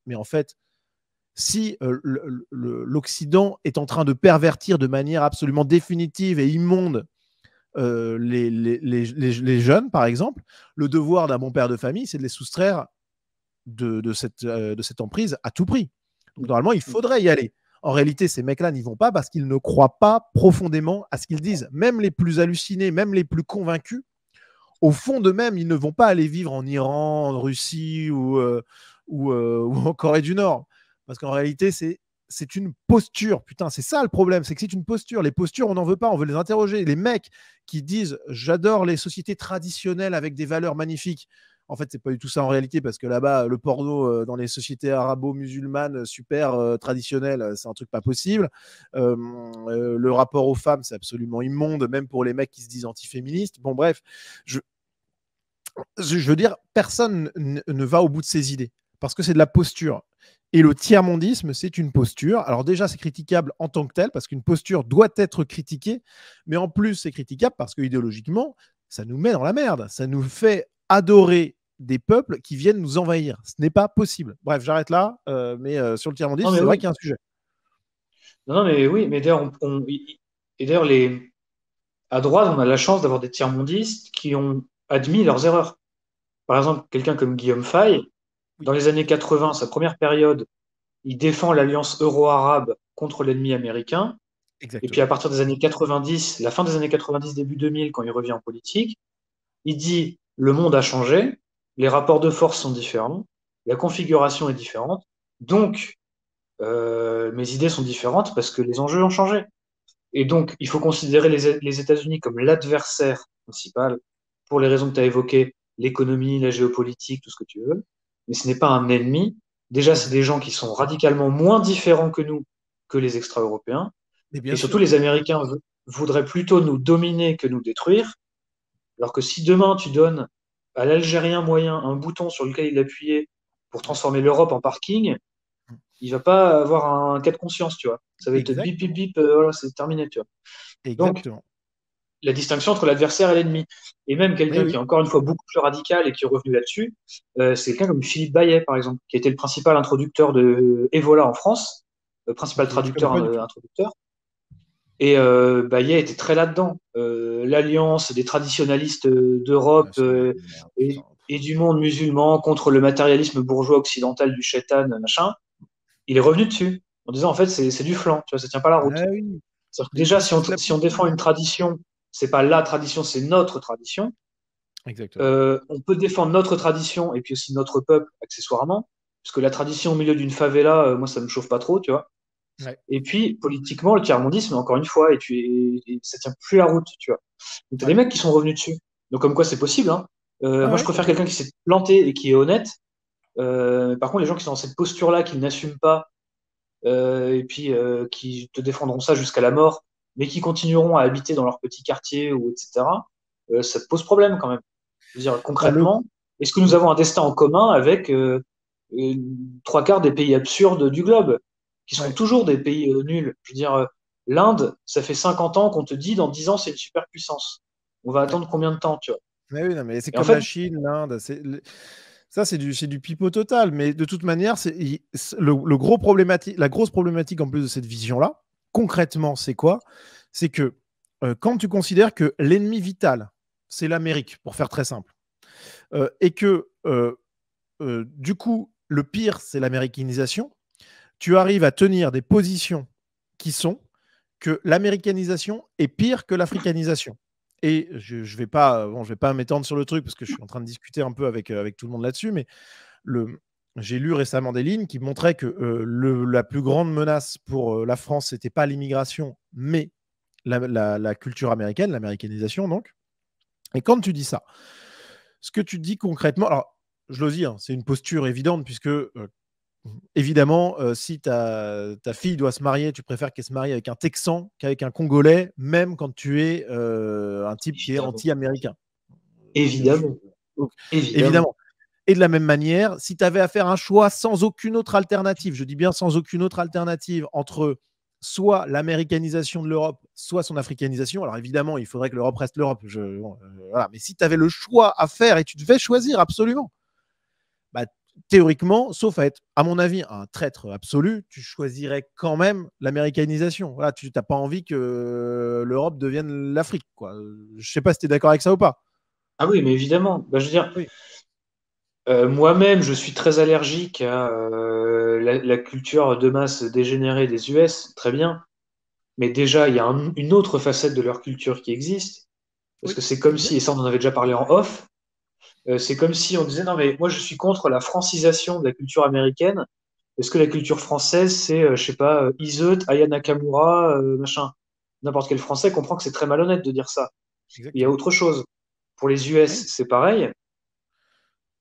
Mais en fait, si l'Occident est en train de pervertir de manière absolument définitive et immonde les jeunes, par exemple, le devoir d'un bon père de famille, c'est de les soustraire de cette emprise à tout prix. Donc normalement, il faudrait y aller. En réalité, ces mecs-là n'y vont pas parce qu'ils ne croient pas profondément à ce qu'ils disent. Même les plus hallucinés, même les plus convaincus, au fond d'eux-mêmes, ils ne vont pas aller vivre en Iran, en Russie ou en Corée du Nord. Parce qu'en réalité, c'est une posture. Putain, c'est ça le problème, c'est que c'est une posture. Les postures, on n'en veut pas, on veut les interroger. Les mecs qui disent « j'adore les sociétés traditionnelles avec des valeurs magnifiques », en fait, c'est pas du tout ça en réalité, parce que là-bas, le porno dans les sociétés arabo-musulmanes super traditionnelles, c'est un truc pas possible. Le rapport aux femmes, c'est absolument immonde, même pour les mecs qui se disent antiféministes. Bon, bref, je veux dire, personne ne va au bout de ses idées, parce que c'est de la posture. Et le tiers-mondisme, c'est une posture. Alors déjà, c'est critiquable en tant que tel, parce qu'une posture doit être critiquée, mais en plus, c'est critiquable parce que idéologiquement, ça nous met dans la merde. Ça nous fait adorer des peuples qui viennent nous envahir. Ce n'est pas possible. Bref, j'arrête là, mais sur le Non, tiers-mondisme, mais c'est vrai oui. qu'il y a un sujet. Non, mais oui, mais d'ailleurs, et d'ailleurs, à droite, on a la chance d'avoir des tiers-mondistes qui ont admis leurs erreurs. Par exemple, quelqu'un comme Guillaume Fay, Oui, dans les années 80, sa première période, il défend l'alliance euro-arabe contre l'ennemi américain. Et puis à exactement. partir des années 90, la fin des années 90, début 2000, quand il revient en politique, il dit le monde a changé, les rapports de force sont différents, la configuration est différente, donc mes idées sont différentes parce que les enjeux ont changé. Et donc, il faut considérer les États-Unis comme l'adversaire principal pour les raisons que tu as évoquées, l'économie, la géopolitique, tout ce que tu veux. Mais ce n'est pas un ennemi. Déjà, c'est des Exactement. gens qui sont radicalement moins différents que nous, que les extra-européens. Mais Et bien surtout, sûr. les Américains voudraient plutôt nous dominer que nous détruire. Alors que si demain, tu donnes à l'Algérien moyen un bouton sur lequel il appuyer pour Ouais. transformer l'Europe en parking, il va pas avoir un cas de conscience, tu vois. Ça va être bip, bip, Exactement. bip, voilà, c'est terminé, tu vois. Donc, Exactement. la distinction entre l'adversaire et l'ennemi. Et même Mais quelqu'un qui oui. est encore une fois beaucoup plus radical et qui est revenu là-dessus, c'est quelqu'un comme Philippe Bayet, par exemple, qui était le principal introducteur de Evola en France, le principal Ok, je connais traducteur, pas du tout. introducteur. Et Bayet était très là-dedans. L'alliance des traditionalistes d'Europe Ouais, c'est de la merde, putain. et du monde musulman contre le matérialisme bourgeois occidental du shaitan, machin. Il est revenu dessus en disant en fait c'est du flanc, tu vois, ça tient pas la route. Ah oui. C'est-à-dire que Mais déjà, c'est toute la si on politique. défend une tradition, c'est pas la tradition, c'est notre tradition. Exactement. On peut défendre notre tradition et puis aussi notre peuple accessoirement, parce que la tradition au milieu d'une favela, moi, ça me chauffe pas trop, tu vois. Ouais. Et puis, politiquement, le tiers-mondisme, encore une fois, et ça tient plus la route, tu vois. Donc, t'as des Ouais. mecs qui sont revenus dessus. Donc, comme quoi, c'est possible, hein. Ouais, Moi, je ouais, préfère complètement. quelqu'un qui s'est planté et qui est honnête. Par contre, les gens qui sont dans cette posture-là, qui n'assument pas, et puis qui te défendront ça jusqu'à la mort, mais qui continueront à habiter dans leur petit quartier ou etc., ça te pose problème quand même. Je veux dire, Bah, concrètement, est-ce que nous avons un destin en commun avec euh, trois quarts des pays absurdes du globe, qui seront ouais. toujours des pays nuls? Je veux dire, l'Inde, ça fait 50 ans qu'on te dit dans 10 ans c'est une superpuissance. On va Ouais. attendre combien de temps, tu vois? Mais oui, non, mais c'est Et en comme la fait, Chine, l'Inde. Ça, c'est du pipeau total. Mais de toute manière, le gros problématique, la grosse problématique en plus de cette vision-là, concrètement, c'est quoi? C'est que quand tu considères que l'ennemi vital, c'est l'Amérique, pour faire très simple, et que du coup, le pire, c'est l'américanisation, tu arrives à tenir des positions qui sont que l'américanisation est pire que l'africanisation. Et je ne vais pas m'étendre sur le truc parce que je suis en train de discuter un peu avec tout le monde là-dessus, mais j'ai lu récemment des lignes qui montraient que la plus grande menace pour la France, ce n'était pas l'immigration, mais la culture américaine, l'américanisation donc. Et quand tu dis ça, ce que tu dis concrètement, alors je le dis, hein, c'est une posture évidente puisque évidemment, si ta fille doit se marier, tu préfères qu'elle se marie avec un Texan qu'avec un Congolais, même quand tu es un type qui est évidemment, anti-américain. évidemment, Donc, évidemment. évidemment. Et de la même manière, si tu avais à faire un choix sans aucune autre alternative, je dis bien sans aucune autre alternative, entre soit l'américanisation de l'Europe, soit son africanisation, alors évidemment, il faudrait que l'Europe reste l'Europe. Voilà. Mais si tu avais le choix à faire et tu devais choisir absolument, bah, théoriquement, sauf à être, à mon avis, un traître absolu, tu choisirais quand même l'américanisation. Voilà, tu n'as pas envie que l'Europe devienne l'Afrique, quoi. Je sais pas si tu es d'accord avec ça ou pas. Ah oui, mais évidemment. Bah, je veux dire, Oui, moi-même, je suis très allergique à la culture de masse dégénérée des US, très bien. Mais déjà, il y a une autre facette de leur culture qui existe. Parce oui, que c'est comme si, et exact. ça on en avait déjà parlé en off, c'est comme si on disait, non mais moi je suis contre la francisation de la culture américaine. Est-ce que la culture française, c'est, je sais pas, Iseut, Aya Nakamura, machin. N'importe quel Français comprend que c'est très malhonnête de dire ça. Il y a Exactement. autre chose. Pour les US, Oui. c'est pareil,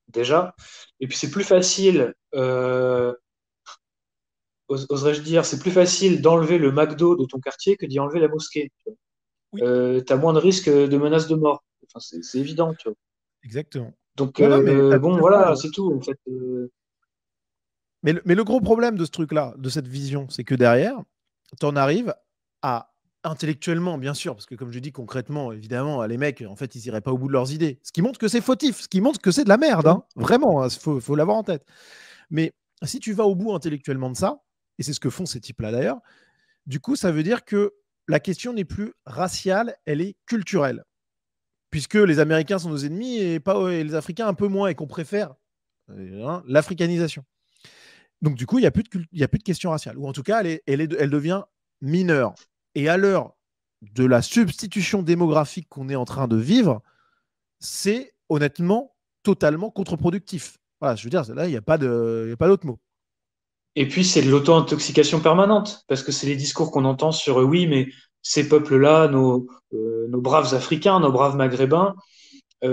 déjà. Et puis c'est plus facile, oserais-je dire, c'est plus facile d'enlever le McDo de ton quartier que d'y enlever la mosquée. Oui, T'as moins de risques de menaces de mort. Enfin, c'est évident, tu vois. exactement. Donc, Non, non, mais tu as bon, complètement voilà, raison. c'est tout, en fait. Mais le gros problème de ce truc-là, de cette vision, c'est que derrière, tu en arrives à Intellectuellement, bien sûr, parce que comme je dis concrètement, évidemment, les mecs, en fait, ils iraient pas au bout de leurs idées. Ce qui montre que c'est fautif, ce qui montre que c'est de la merde, hein. Vraiment, il faut l'avoir en tête. Mais si tu vas au bout intellectuellement de ça, et c'est ce que font ces types-là d'ailleurs, du coup, ça veut dire que la question n'est plus raciale, elle est culturelle. Puisque les Américains sont nos ennemis et les Africains un peu moins, et qu'on préfère l'africanisation. Donc, du coup, il y a plus de question raciale. Ou en tout cas, elle devient mineure. Et à l'heure de la substitution démographique qu'on est en train de vivre, c'est honnêtement totalement contre-productif. Voilà, je veux dire, là, il n'y a pas d'autre mot. Et puis, c'est de l'auto-intoxication permanente, parce que c'est les discours qu'on entend sur oui, mais ces peuples-là, nos braves Africains, nos braves Maghrébins,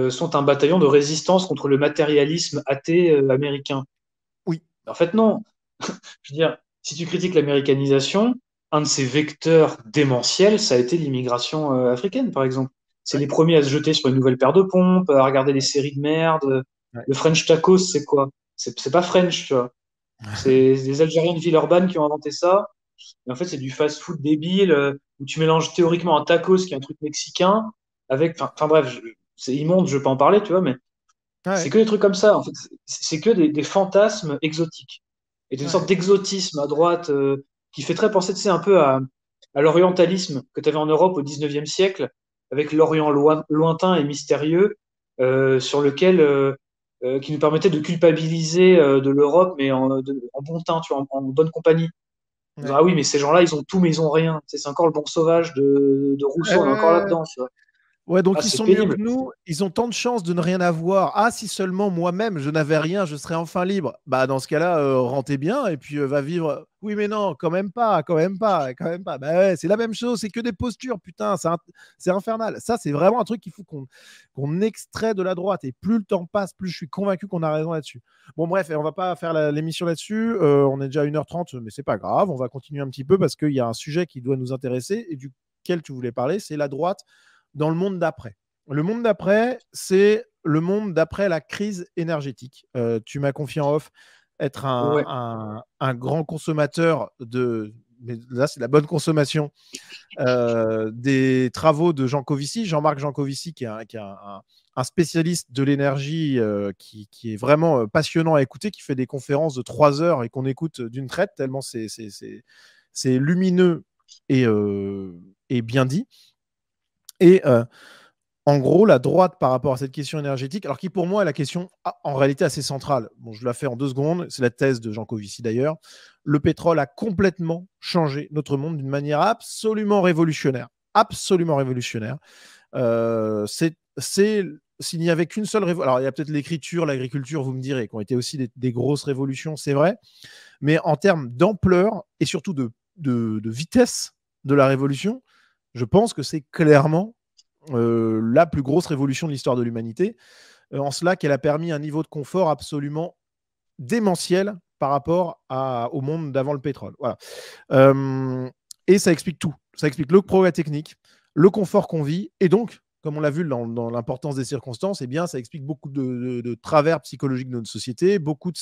sont un bataillon de résistance contre le matérialisme athée américain. Oui. En fait, non. Je veux dire, si tu critiques l'américanisation, un de ces vecteurs démentiels, ça a été l'immigration africaine, par exemple. C'est Ouais. les premiers à se jeter sur une nouvelle paire de pompes, à regarder des séries de merde. Ouais. Le French tacos, c'est quoi? C'est pas French, tu vois. C'est des Algériens de Villeurbanne qui ont inventé ça. Et en fait, c'est du fast-food débile où tu mélanges théoriquement un tacos qui est un truc mexicain avec. Enfin bref, c'est immonde, je peux en parler, tu vois, mais c'est Ouais. que des trucs comme ça. En fait, c'est que des fantasmes exotiques. Et une sorte Ouais. d'exotisme à droite qui fait très penser, tu sais, un peu à l'orientalisme que tu avais en Europe au 19e siècle, avec l'Orient lointain et mystérieux, sur lequel, qui nous permettait de culpabiliser de l'Europe, mais en bon teint, tu vois, en bonne compagnie. En disant, Ouais. ah oui, mais ces gens-là, ils ont tout, mais ils ont rien. Tu sais, c'est encore le bon sauvage de Rousseau, on est encore Euh, là-dedans, tu vois. Ouais, Ah, donc ils c'est sont mieux que pénible. nous, ils ont tant de chances de ne rien avoir. Ah, si seulement moi-même je n'avais rien, je serais enfin libre. Bah dans ce cas-là, rentez bien et puis va vivre. Oui, mais non, quand même pas, quand même pas, quand même pas. Bah ouais, c'est la même chose, c'est que des postures, putain, c'est infernal. Ça, c'est vraiment un truc qu'il faut qu'on extrait de la droite. Et plus le temps passe, plus je suis convaincu qu'on a raison là-dessus. Bon, bref, et on va pas faire l'émission là-dessus. On est déjà à 1h30, mais c'est pas grave. On va continuer un petit peu parce qu'il y a un sujet qui doit nous intéresser et duquel tu voulais parler, c'est la droite dans le monde d'après. Le monde d'après, c'est le monde d'après la crise énergétique. Tu m'as confié en off être Ouais. un grand consommateur de, mais là c'est la bonne consommation, des travaux de Jean-Marc Jancovici, qui est un spécialiste de l'énergie qui est vraiment passionnant à écouter, qui fait des conférences de 3 heures et qu'on écoute d'une traite, tellement c'est lumineux et bien dit. Et en gros, la droite par rapport à cette question énergétique, alors qui pour moi est la question en réalité assez centrale. Bon, je la fais en 2 secondes, c'est la thèse de Jean Covici d'ailleurs. Le pétrole a complètement changé notre monde d'une manière absolument révolutionnaire. Absolument révolutionnaire. S'il n'y avait qu'une seule révolution, alors il y a peut-être l'écriture, l'agriculture, vous me direz, qui ont été aussi des grosses révolutions, c'est vrai, mais en termes d'ampleur et surtout de vitesse de la révolution, je pense que c'est clairement la plus grosse révolution de l'histoire de l'humanité, en cela qu'elle a permis un niveau de confort absolument démentiel par rapport au monde d'avant le pétrole. Voilà. Et ça explique tout. Ça explique le progrès technique, le confort qu'on vit, et donc, comme on l'a vu dans l'importance des circonstances, eh bien, ça explique beaucoup de travers psychologiques de notre société, beaucoup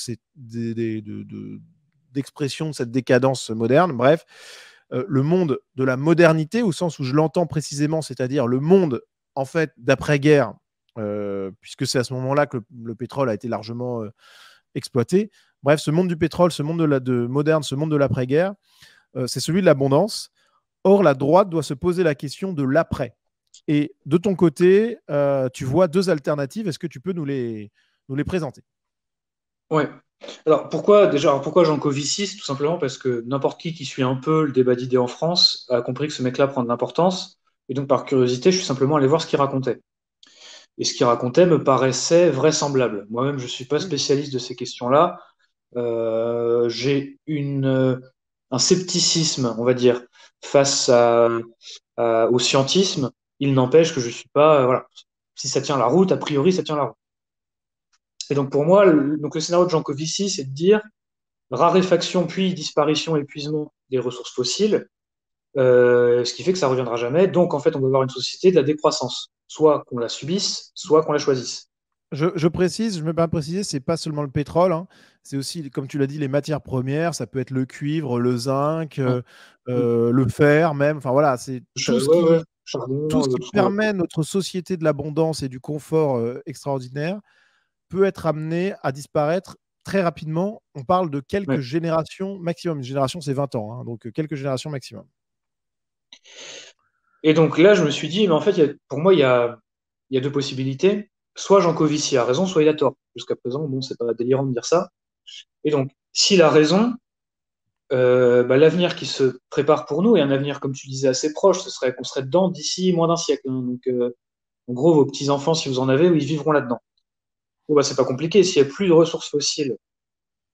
d'expressions de cette décadence moderne. Bref, le monde de la modernité, au sens où je l'entends précisément, c'est-à-dire le monde en fait d'après-guerre, puisque c'est à ce moment-là que le pétrole a été largement exploité. Bref, ce monde du pétrole, ce monde de moderne, ce monde de l'après-guerre, c'est celui de l'abondance. Or, la droite doit se poser la question de l'après. Et de ton côté, tu vois 2 alternatives. Est-ce que tu peux nous les présenter? Ouais. Alors pourquoi Jean Covici? Tout simplement parce que n'importe qui suit un peu le débat d'idées en France a compris que ce mec-là prend de l'importance. Et donc, par curiosité, je suis simplement allé voir ce qu'il racontait. Et ce qu'il racontait me paraissait vraisemblable. Moi-même, je ne suis pas Oui. spécialiste de ces questions-là. J'ai un scepticisme, on va dire, face au scientisme. Il n'empêche que je suis pas, voilà. Si ça tient la route, a priori, ça tient la route. Et donc pour moi, donc le scénario de Jean Covici, c'est de dire raréfaction puis disparition, épuisement des ressources fossiles, ce qui fait que ça reviendra jamais. Donc en fait, on va avoir une société de la décroissance, soit qu'on la subisse, soit qu'on la choisisse. je précise, je me permets de préciser, c'est pas seulement le pétrole, hein, c'est aussi, comme tu l'as dit, les matières premières. Ça peut être le cuivre, le zinc, Ouais. Mm. le fer même. Enfin voilà, c'est Ouais, ouais, tout charbon, ce qui tout ce qu'on veut. permet notre société de l'abondance et du confort extraordinaire peut être amené à disparaître très rapidement. On parle de quelques Ouais. générations maximum. Une génération, c'est 20 ans, hein, donc quelques générations maximum. Et donc là, je me suis dit, mais en fait, pour moi, il y a deux possibilités. Soit Jancovici a raison, soit il a tort. Jusqu'à présent, bon, c'est pas délirant de dire ça. Et donc, s'il a raison, bah, l'avenir qui se prépare pour nous est un avenir, comme tu disais, assez proche. Ce serait qu'on serait dedans d'ici moins d'un siècle, hein. Donc, en gros, vos petits-enfants, si vous en avez, ils vivront là-dedans. Bon, bah, c'est pas compliqué. S'il n'y a plus de ressources fossiles,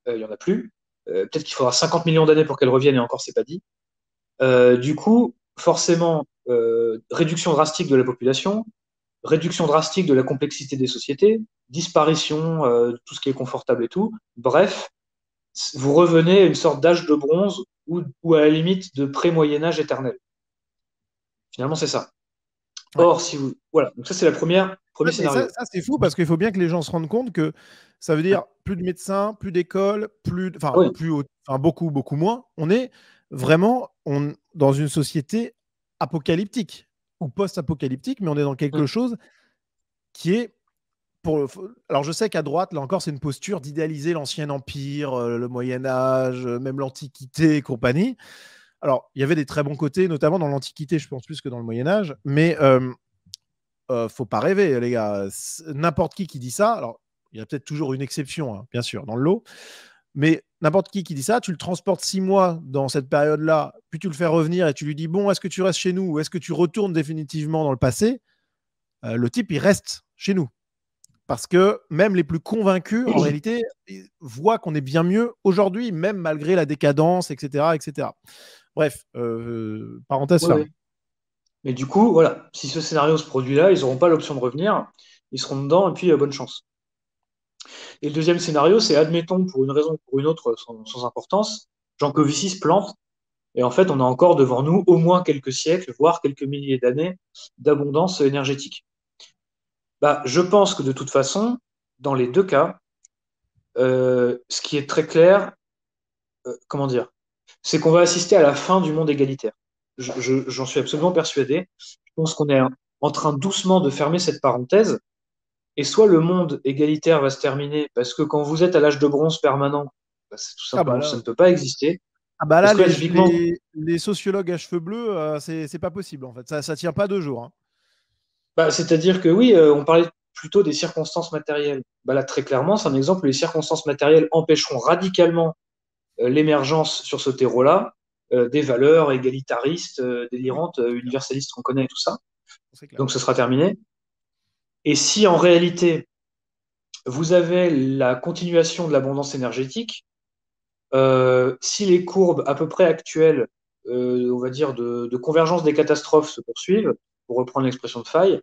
il y en a plus. Peut-être qu'il faudra 50 millions d'années pour qu'elles reviennent, et encore, c'est pas dit. Du coup, forcément, réduction drastique de la population, réduction drastique de la complexité des sociétés, disparition de tout ce qui est confortable et tout. Bref, vous revenez à une sorte d'âge de bronze ou à la limite de pré-Moyen-Âge éternel. Finalement, c'est ça. Ouais. Or, si vous. Voilà, donc ça, c'est premier Mais ça, scénario. c'est fou parce qu'il faut bien que les gens se rendent compte que ça veut dire plus de médecins, plus d'écoles, Ah oui, enfin, beaucoup, beaucoup moins. On est vraiment dans une société apocalyptique ou post-apocalyptique, mais on est dans quelque chose qui est alors je sais qu'à droite, là encore, c'est une posture d'idéaliser l'ancien empire, le Moyen Âge, même l'Antiquité et compagnie. Alors, il y avait des très bons côtés, notamment dans l'Antiquité, je pense plus que dans le Moyen Âge, mais faut pas rêver, les gars. N'importe qui dit ça, alors il y a peut-être toujours une exception, hein, bien sûr, dans le lot, mais n'importe qui dit ça, tu le transportes 6 mois dans cette période-là, puis tu le fais revenir et tu lui dis, bon, est-ce que tu restes chez nous ou est-ce que tu retournes définitivement dans le passé? Le type, il reste chez nous. Parce que même les plus convaincus, en réalité, voient qu'on est bien mieux aujourd'hui, même malgré la décadence, etc. etc. Bref, parenthèse oui, fermée. oui. Mais du coup, voilà, si ce scénario se produit là, ils n'auront pas l'option de revenir, ils seront dedans et puis bonne chance. Et le deuxième scénario, c'est admettons pour une raison ou pour une autre sans importance, Jean Covici se plante et en fait, on a encore devant nous au moins quelques siècles, voire quelques milliers d'années d'abondance énergétique. Bah, je pense que de toute façon, dans les deux cas, ce qui est très clair, comment dire, c'est qu'on va assister à la fin du monde égalitaire. J'en suis absolument persuadé. Je pense qu'on est en train doucement de fermer cette parenthèse. Et soit le monde égalitaire va se terminer parce que quand vous êtes à l'âge de bronze permanent, bah, tout Ah bah simplement, ça là, ne peut pas exister. là Parce que là, typiquement, les sociologues à cheveux bleus, c'est pas possible en fait. Ça tient pas 2 jours, hein. bah, c'est-à-dire que oui, on parlait plutôt des circonstances matérielles. Bah, là, très clairement, c'est un exemple où les circonstances matérielles empêcheront radicalement l'émergence sur ce terreau-là des valeurs égalitaristes, Oui, délirantes, c'est clair. universalistes qu'on connaît et tout ça. C'est clair. Donc ce sera terminé. Et si en réalité, vous avez la continuation de l'abondance énergétique, si les courbes à peu près actuelles, on va dire, de convergence des catastrophes se poursuivent, pour reprendre l'expression de Faye,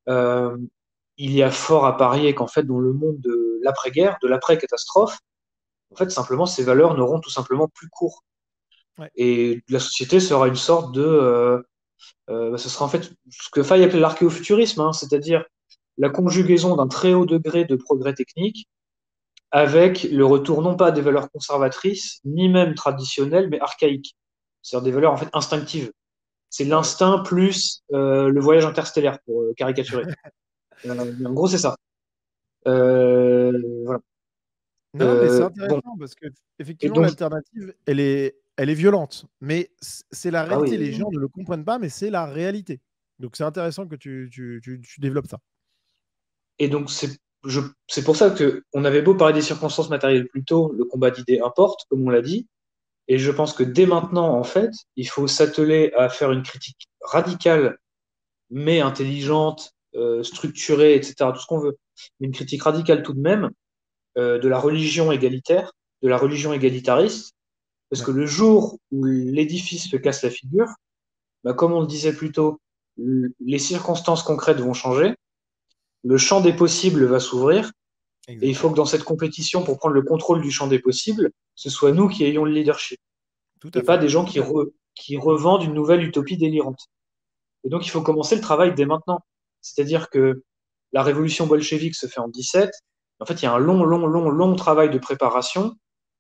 euh, il y a fort à parier qu'en fait, dans le monde de l'après-guerre, de l'après-catastrophe, en fait, simplement, ces valeurs n'auront tout simplement plus cours. Ouais. Et la société sera une sorte de... ce sera en fait ce que Faye appelait l'archéofuturisme, hein, c'est-à-dire la conjugaison d'un très haut degré de progrès technique avec le retour non pas des valeurs conservatrices, ni même traditionnelles, mais archaïques. C'est-à-dire des valeurs en fait instinctives. C'est Ouais, ouais. l'instinct plus le voyage interstellaire, pour caricaturer. En gros, c'est ça. Euh, voilà. Non, mais c'est Bon, intéressant parce que et effectivement donc, l'alternative, elle est violente. Mais c'est la ah réalité. oui, Les gens ne le comprennent pas, mais c'est la réalité. Donc c'est intéressant que tu développes ça. et donc c'est pour ça que on avait beau parler des circonstances matérielles plus tôt, le combat d'idées importe, comme on l'a dit, et je pense que dès maintenant, en fait, il faut s'atteler à faire une critique radicale mais intelligente, structurée, etc., tout ce qu'on veut, mais une critique radicale tout de même de la religion égalitaire, de la religion égalitariste, parce Ouais, que le jour où l'édifice se casse la figure, bah, comme on le disait plus tôt, les circonstances concrètes vont changer, le champ des possibles va s'ouvrir, et il faut que exactement. dans cette compétition, pour prendre le contrôle du champ des possibles, ce soit nous qui ayons le leadership, Tout et à pas fait. des gens Tout à fait. qui revendent une nouvelle utopie délirante. Et donc, il faut commencer le travail dès maintenant. C'est-à-dire que la révolution bolchevique se fait en 17. En fait, il y a un long travail de préparation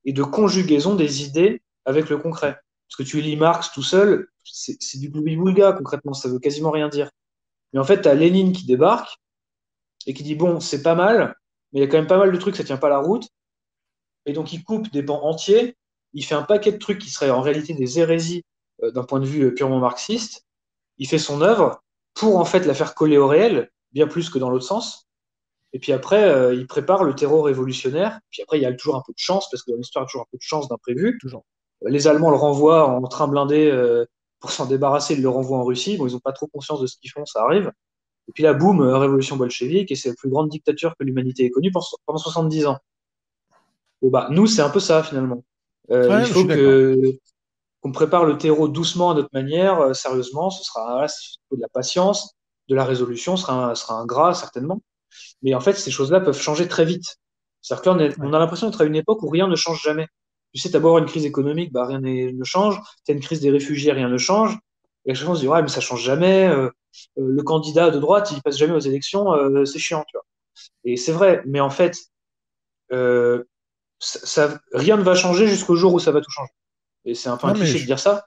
et de conjugaison des idées avec le concret. Parce que tu lis Marx tout seul, c'est du gloubi-boulga, concrètement, ça veut quasiment rien dire. Mais en fait, tu as Lénine qui débarque et qui dit, bon, c'est pas mal, mais il y a quand même pas mal de trucs, ça tient pas la route. Et donc, il coupe des pans entiers, il fait un paquet de trucs qui seraient en réalité des hérésies d'un point de vue purement marxiste. Il fait son œuvre pour en fait la faire coller au réel, bien plus que dans l'autre sens. Et puis après, il prépare le terreau révolutionnaire. Puis après, il y a toujours un peu de chance, parce que dans l'histoire, il y a toujours un peu de chance d'imprévu. Toujours. Les Allemands le renvoient en train blindé pour s'en débarrasser, ils le renvoient en Russie. Bon, ils n'ont pas trop conscience de ce qu'ils font, ça arrive. Et puis là, boum, révolution bolchevique, et c'est la plus grande dictature que l'humanité ait connue pendant 70 ans. Bon, bah, nous, c'est un peu ça, finalement. Il Ouais, je suis faut d'accord. qu'on prépare le terreau doucement à notre manière, sérieusement. Ce sera voilà, de la patience, de la résolution, sera un gras, certainement. Mais en fait, ces choses-là peuvent changer très vite. C'est-à-dire que là, Ouais. on a l'impression d'être à une époque où rien ne change jamais. Tu sais, d'abord une crise économique, bah, rien ne change. Tu as une crise des réfugiés, rien ne change. Et à chaque fois, on se dit, ouais, mais ça change jamais. Le candidat de droite, il passe jamais aux élections, c'est chiant, tu vois. Et c'est vrai, mais en fait, euh, rien ne va changer jusqu'au jour où ça va tout changer. Et c'est un peu un Non, mais cliché de dire ça,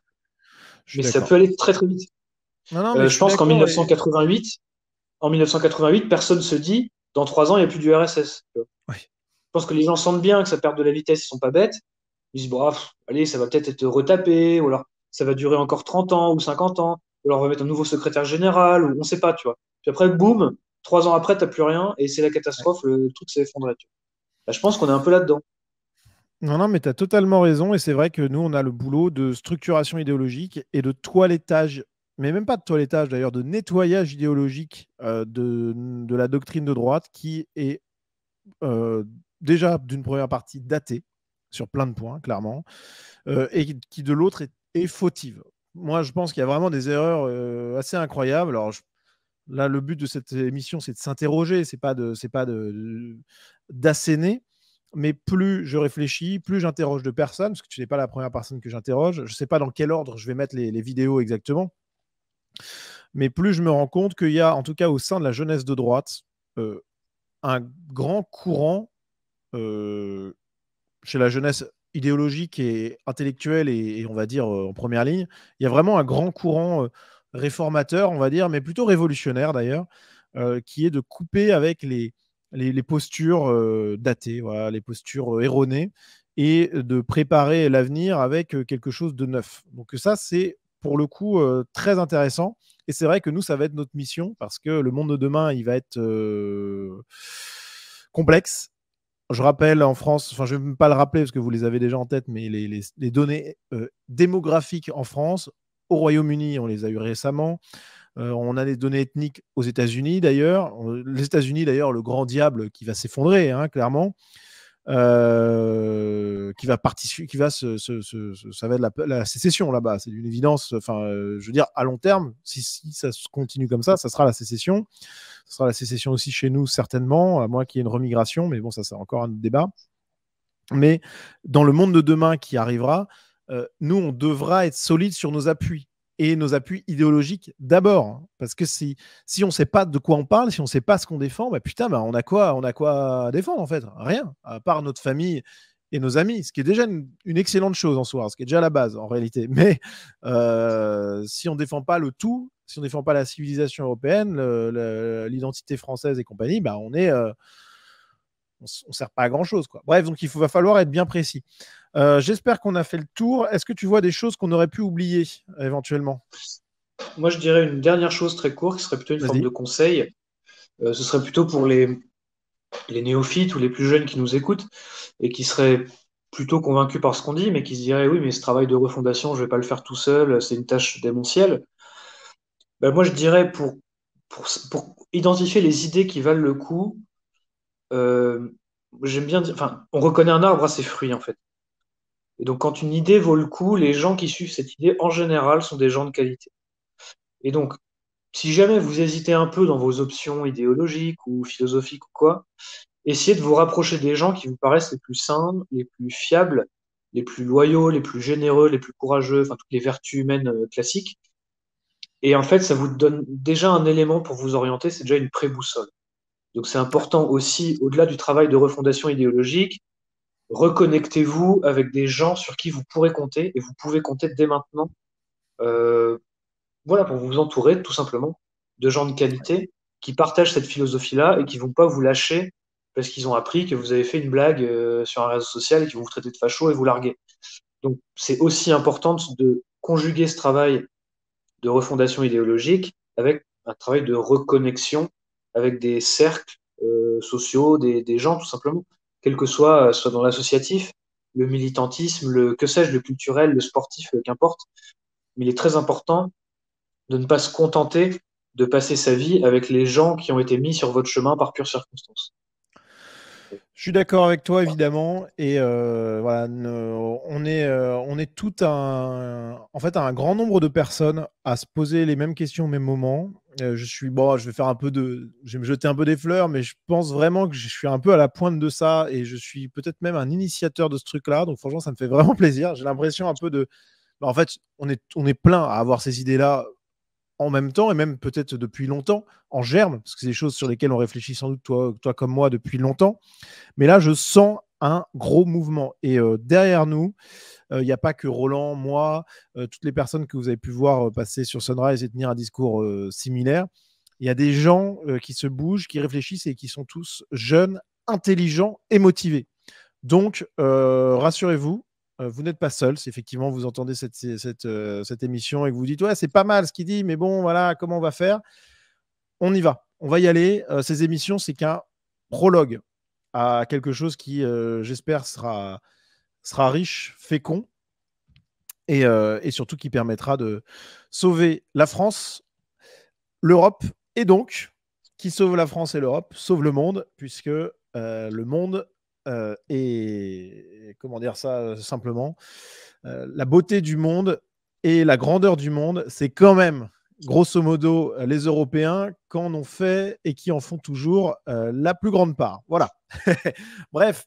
je suis mais ça d'accord. peut aller très très vite. Non, non, mais je Je suis pense qu'en d'accord. Et... 1988, en 1988, personne se dit, dans 3 ans, il n'y a plus du RSS. Tu vois. ouais. Je pense que les gens sentent bien que ça perd de la vitesse, ils sont pas bêtes. Ils disent, bon, allez, ça va peut-être être retapé, ou alors ça va durer encore 30 ans ou 50 ans, ou alors on va mettre un nouveau secrétaire général, ou on sait pas, tu vois. Puis après, boum, 3 ans après, t'as plus rien, et c'est la Ouais. catastrophe, le truc s'est effondré. Tu vois. Là, je pense qu'on est un peu là-dedans. Non, non, mais tu as totalement raison. Et c'est vrai que nous, on a le boulot de structuration idéologique et de toilettage, mais même pas de toilettage d'ailleurs, de nettoyage idéologique de la doctrine de droite qui est euh, déjà d'une première partie datée sur plein de points, clairement, et qui de l'autre est fautive. Moi, je pense qu'il y a vraiment des erreurs assez incroyables. Alors, là, le but de cette émission, c'est de s'interroger, c'est pas d'asséner. Mais plus je réfléchis, plus j'interroge de personnes, parce que tu n'es pas la première personne que j'interroge. Je ne sais pas dans quel ordre je vais mettre les vidéos exactement, mais plus je me rends compte qu'il y a, en tout cas au sein de la jeunesse de droite, euh, un grand courant euh, chez la jeunesse idéologique et intellectuelle et on va dire en première ligne. Il y a vraiment un grand courant réformateur, on va dire, mais plutôt révolutionnaire d'ailleurs, qui est de couper avec les postures datées, voilà, les postures erronées, et de préparer l'avenir avec quelque chose de neuf. Donc ça, c'est pour le coup très intéressant. Et c'est vrai que nous, ça va être notre mission parce que le monde de demain, il va être complexe. Je rappelle en France, enfin je ne vais même pas le rappeler parce que vous les avez déjà en tête, mais les données démographiques en France, au Royaume-Uni, on les a eu récemment. On a les données ethniques aux États-Unis d'ailleurs. Les États-Unis d'ailleurs, le grand diable qui va s'effondrer, hein, clairement. Qui va participer, qui va ça va être la sécession là-bas, c'est une évidence. Enfin, je veux dire, à long terme, si ça se continue comme ça sera la sécession. Ce sera la sécession aussi chez nous, certainement, à moins qu'il y ait une remigration, mais bon, ça, c'est encore un débat. Mais dans le monde de demain qui arrivera, nous, on devra être solide sur nos appuis et nos appuis idéologiques d'abord. Parce que si on ne sait pas de quoi on parle, si on ne sait pas ce qu'on défend, bah putain, bah on a quoi défendre en fait. Rien, à part notre famille et nos amis, ce qui est déjà une excellente chose en soi, ce qui est déjà la base en réalité. Mais si on ne défend pas le tout, si on ne défend pas la civilisation européenne, l'identité française et compagnie, bah on ne sert pas à grand chose, quoi. Bref, donc va falloir être bien précis. J'espère qu'on a fait le tour. Est-ce que tu vois des choses qu'on aurait pu oublier éventuellement? Moi, je dirais une dernière chose très courte, qui serait plutôt une forme Vas-y. de conseil. Ce serait plutôt pour les néophytes ou les plus jeunes qui nous écoutent et qui seraient plutôt convaincus par ce qu'on dit, mais qui se diraient, oui, mais ce travail de refondation, je ne vais pas le faire tout seul, c'est une tâche démentielle. Ben, moi, je dirais pour identifier les idées qui valent le coup, euh, j'aime bien dire, enfin, on reconnaît un arbre à ses fruits, en fait. Et donc, quand une idée vaut le coup, les gens qui suivent cette idée, en général, sont des gens de qualité. Et donc, si jamais vous hésitez un peu dans vos options idéologiques ou philosophiques ou quoi, essayez de vous rapprocher des gens qui vous paraissent les plus sains, les plus fiables, les plus loyaux, les plus généreux, les plus courageux, enfin toutes les vertus humaines classiques. Et en fait, ça vous donne déjà un élément pour vous orienter, c'est déjà une pré-boussole. Donc c'est important aussi, au-delà du travail de refondation idéologique, reconnectez-vous avec des gens sur qui vous pourrez compter et vous pouvez compter dès maintenant. Voilà, pour vous entourer tout simplement de gens de qualité qui partagent cette philosophie-là et qui vont pas vous lâcher parce qu'ils ont appris que vous avez fait une blague sur un réseau social et qu'ils vont vous traiter de facho et vous larguer. Donc c'est aussi important de conjuguer ce travail de refondation idéologique avec un travail de reconnexion avec des cercles sociaux, des gens tout simplement, quel que soit dans l'associatif, le militantisme, le que sais-je, le culturel, le sportif, qu'importe. Mais il est très important de ne pas se contenter de passer sa vie avec les gens qui ont été mis sur votre chemin par pure circonstance. Je suis d'accord avec toi, évidemment. Et voilà, on est tout en fait, un grand nombre de personnes à se poser les mêmes questions au même moment. Je vais faire je vais me jeter un peu des fleurs, mais je pense vraiment que je suis un peu à la pointe de ça et je suis peut-être même un initiateur de ce truc-là. Donc, franchement, ça me fait vraiment plaisir. J'ai l'impression un peu en fait, on est plein à avoir ces idées-là en même temps, et même peut-être depuis longtemps, en germe, parce que c'est des choses sur lesquelles on réfléchit sans doute, toi comme moi, depuis longtemps. Mais là, je sens un gros mouvement. Et derrière nous, il n'y a pas que Roland, moi, toutes les personnes que vous avez pu voir passer sur Sunrise et tenir un discours similaire. Il y a des gens qui se bougent, qui réfléchissent et qui sont tous jeunes, intelligents et motivés. Donc, rassurez-vous, vous n'êtes pas seul. Si effectivement vous entendez cette émission et que vous dites ouais, c'est pas mal ce qu'il dit, mais bon, voilà, comment on va faire? On y va. On va y aller. Ces émissions, c'est qu'un prologue à quelque chose qui, j'espère, sera riche, fécond et surtout qui permettra de sauver la France, l'Europe et donc, qui sauve la France et l'Europe, sauve le monde, puisque le monde et comment dire ça simplement, la beauté du monde et la grandeur du monde, c'est quand même, grosso modo, les Européens qui en ont fait et qui en font toujours la plus grande part. Voilà. Bref.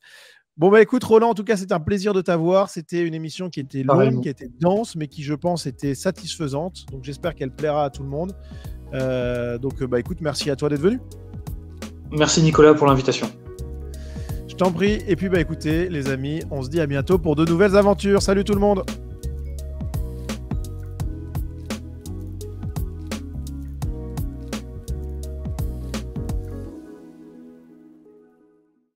Bon, bah écoute, Roland, en tout cas, c'était un plaisir de t'avoir. C'était une émission qui était longue, qui était dense, mais qui, je pense, était satisfaisante. Donc, j'espère qu'elle plaira à tout le monde. Donc, bah écoute, merci à toi d'être venu. Merci Nicolas pour l'invitation. Je t'en prie. Et puis, bah écoutez, les amis, on se dit à bientôt pour de nouvelles aventures. Salut tout le monde.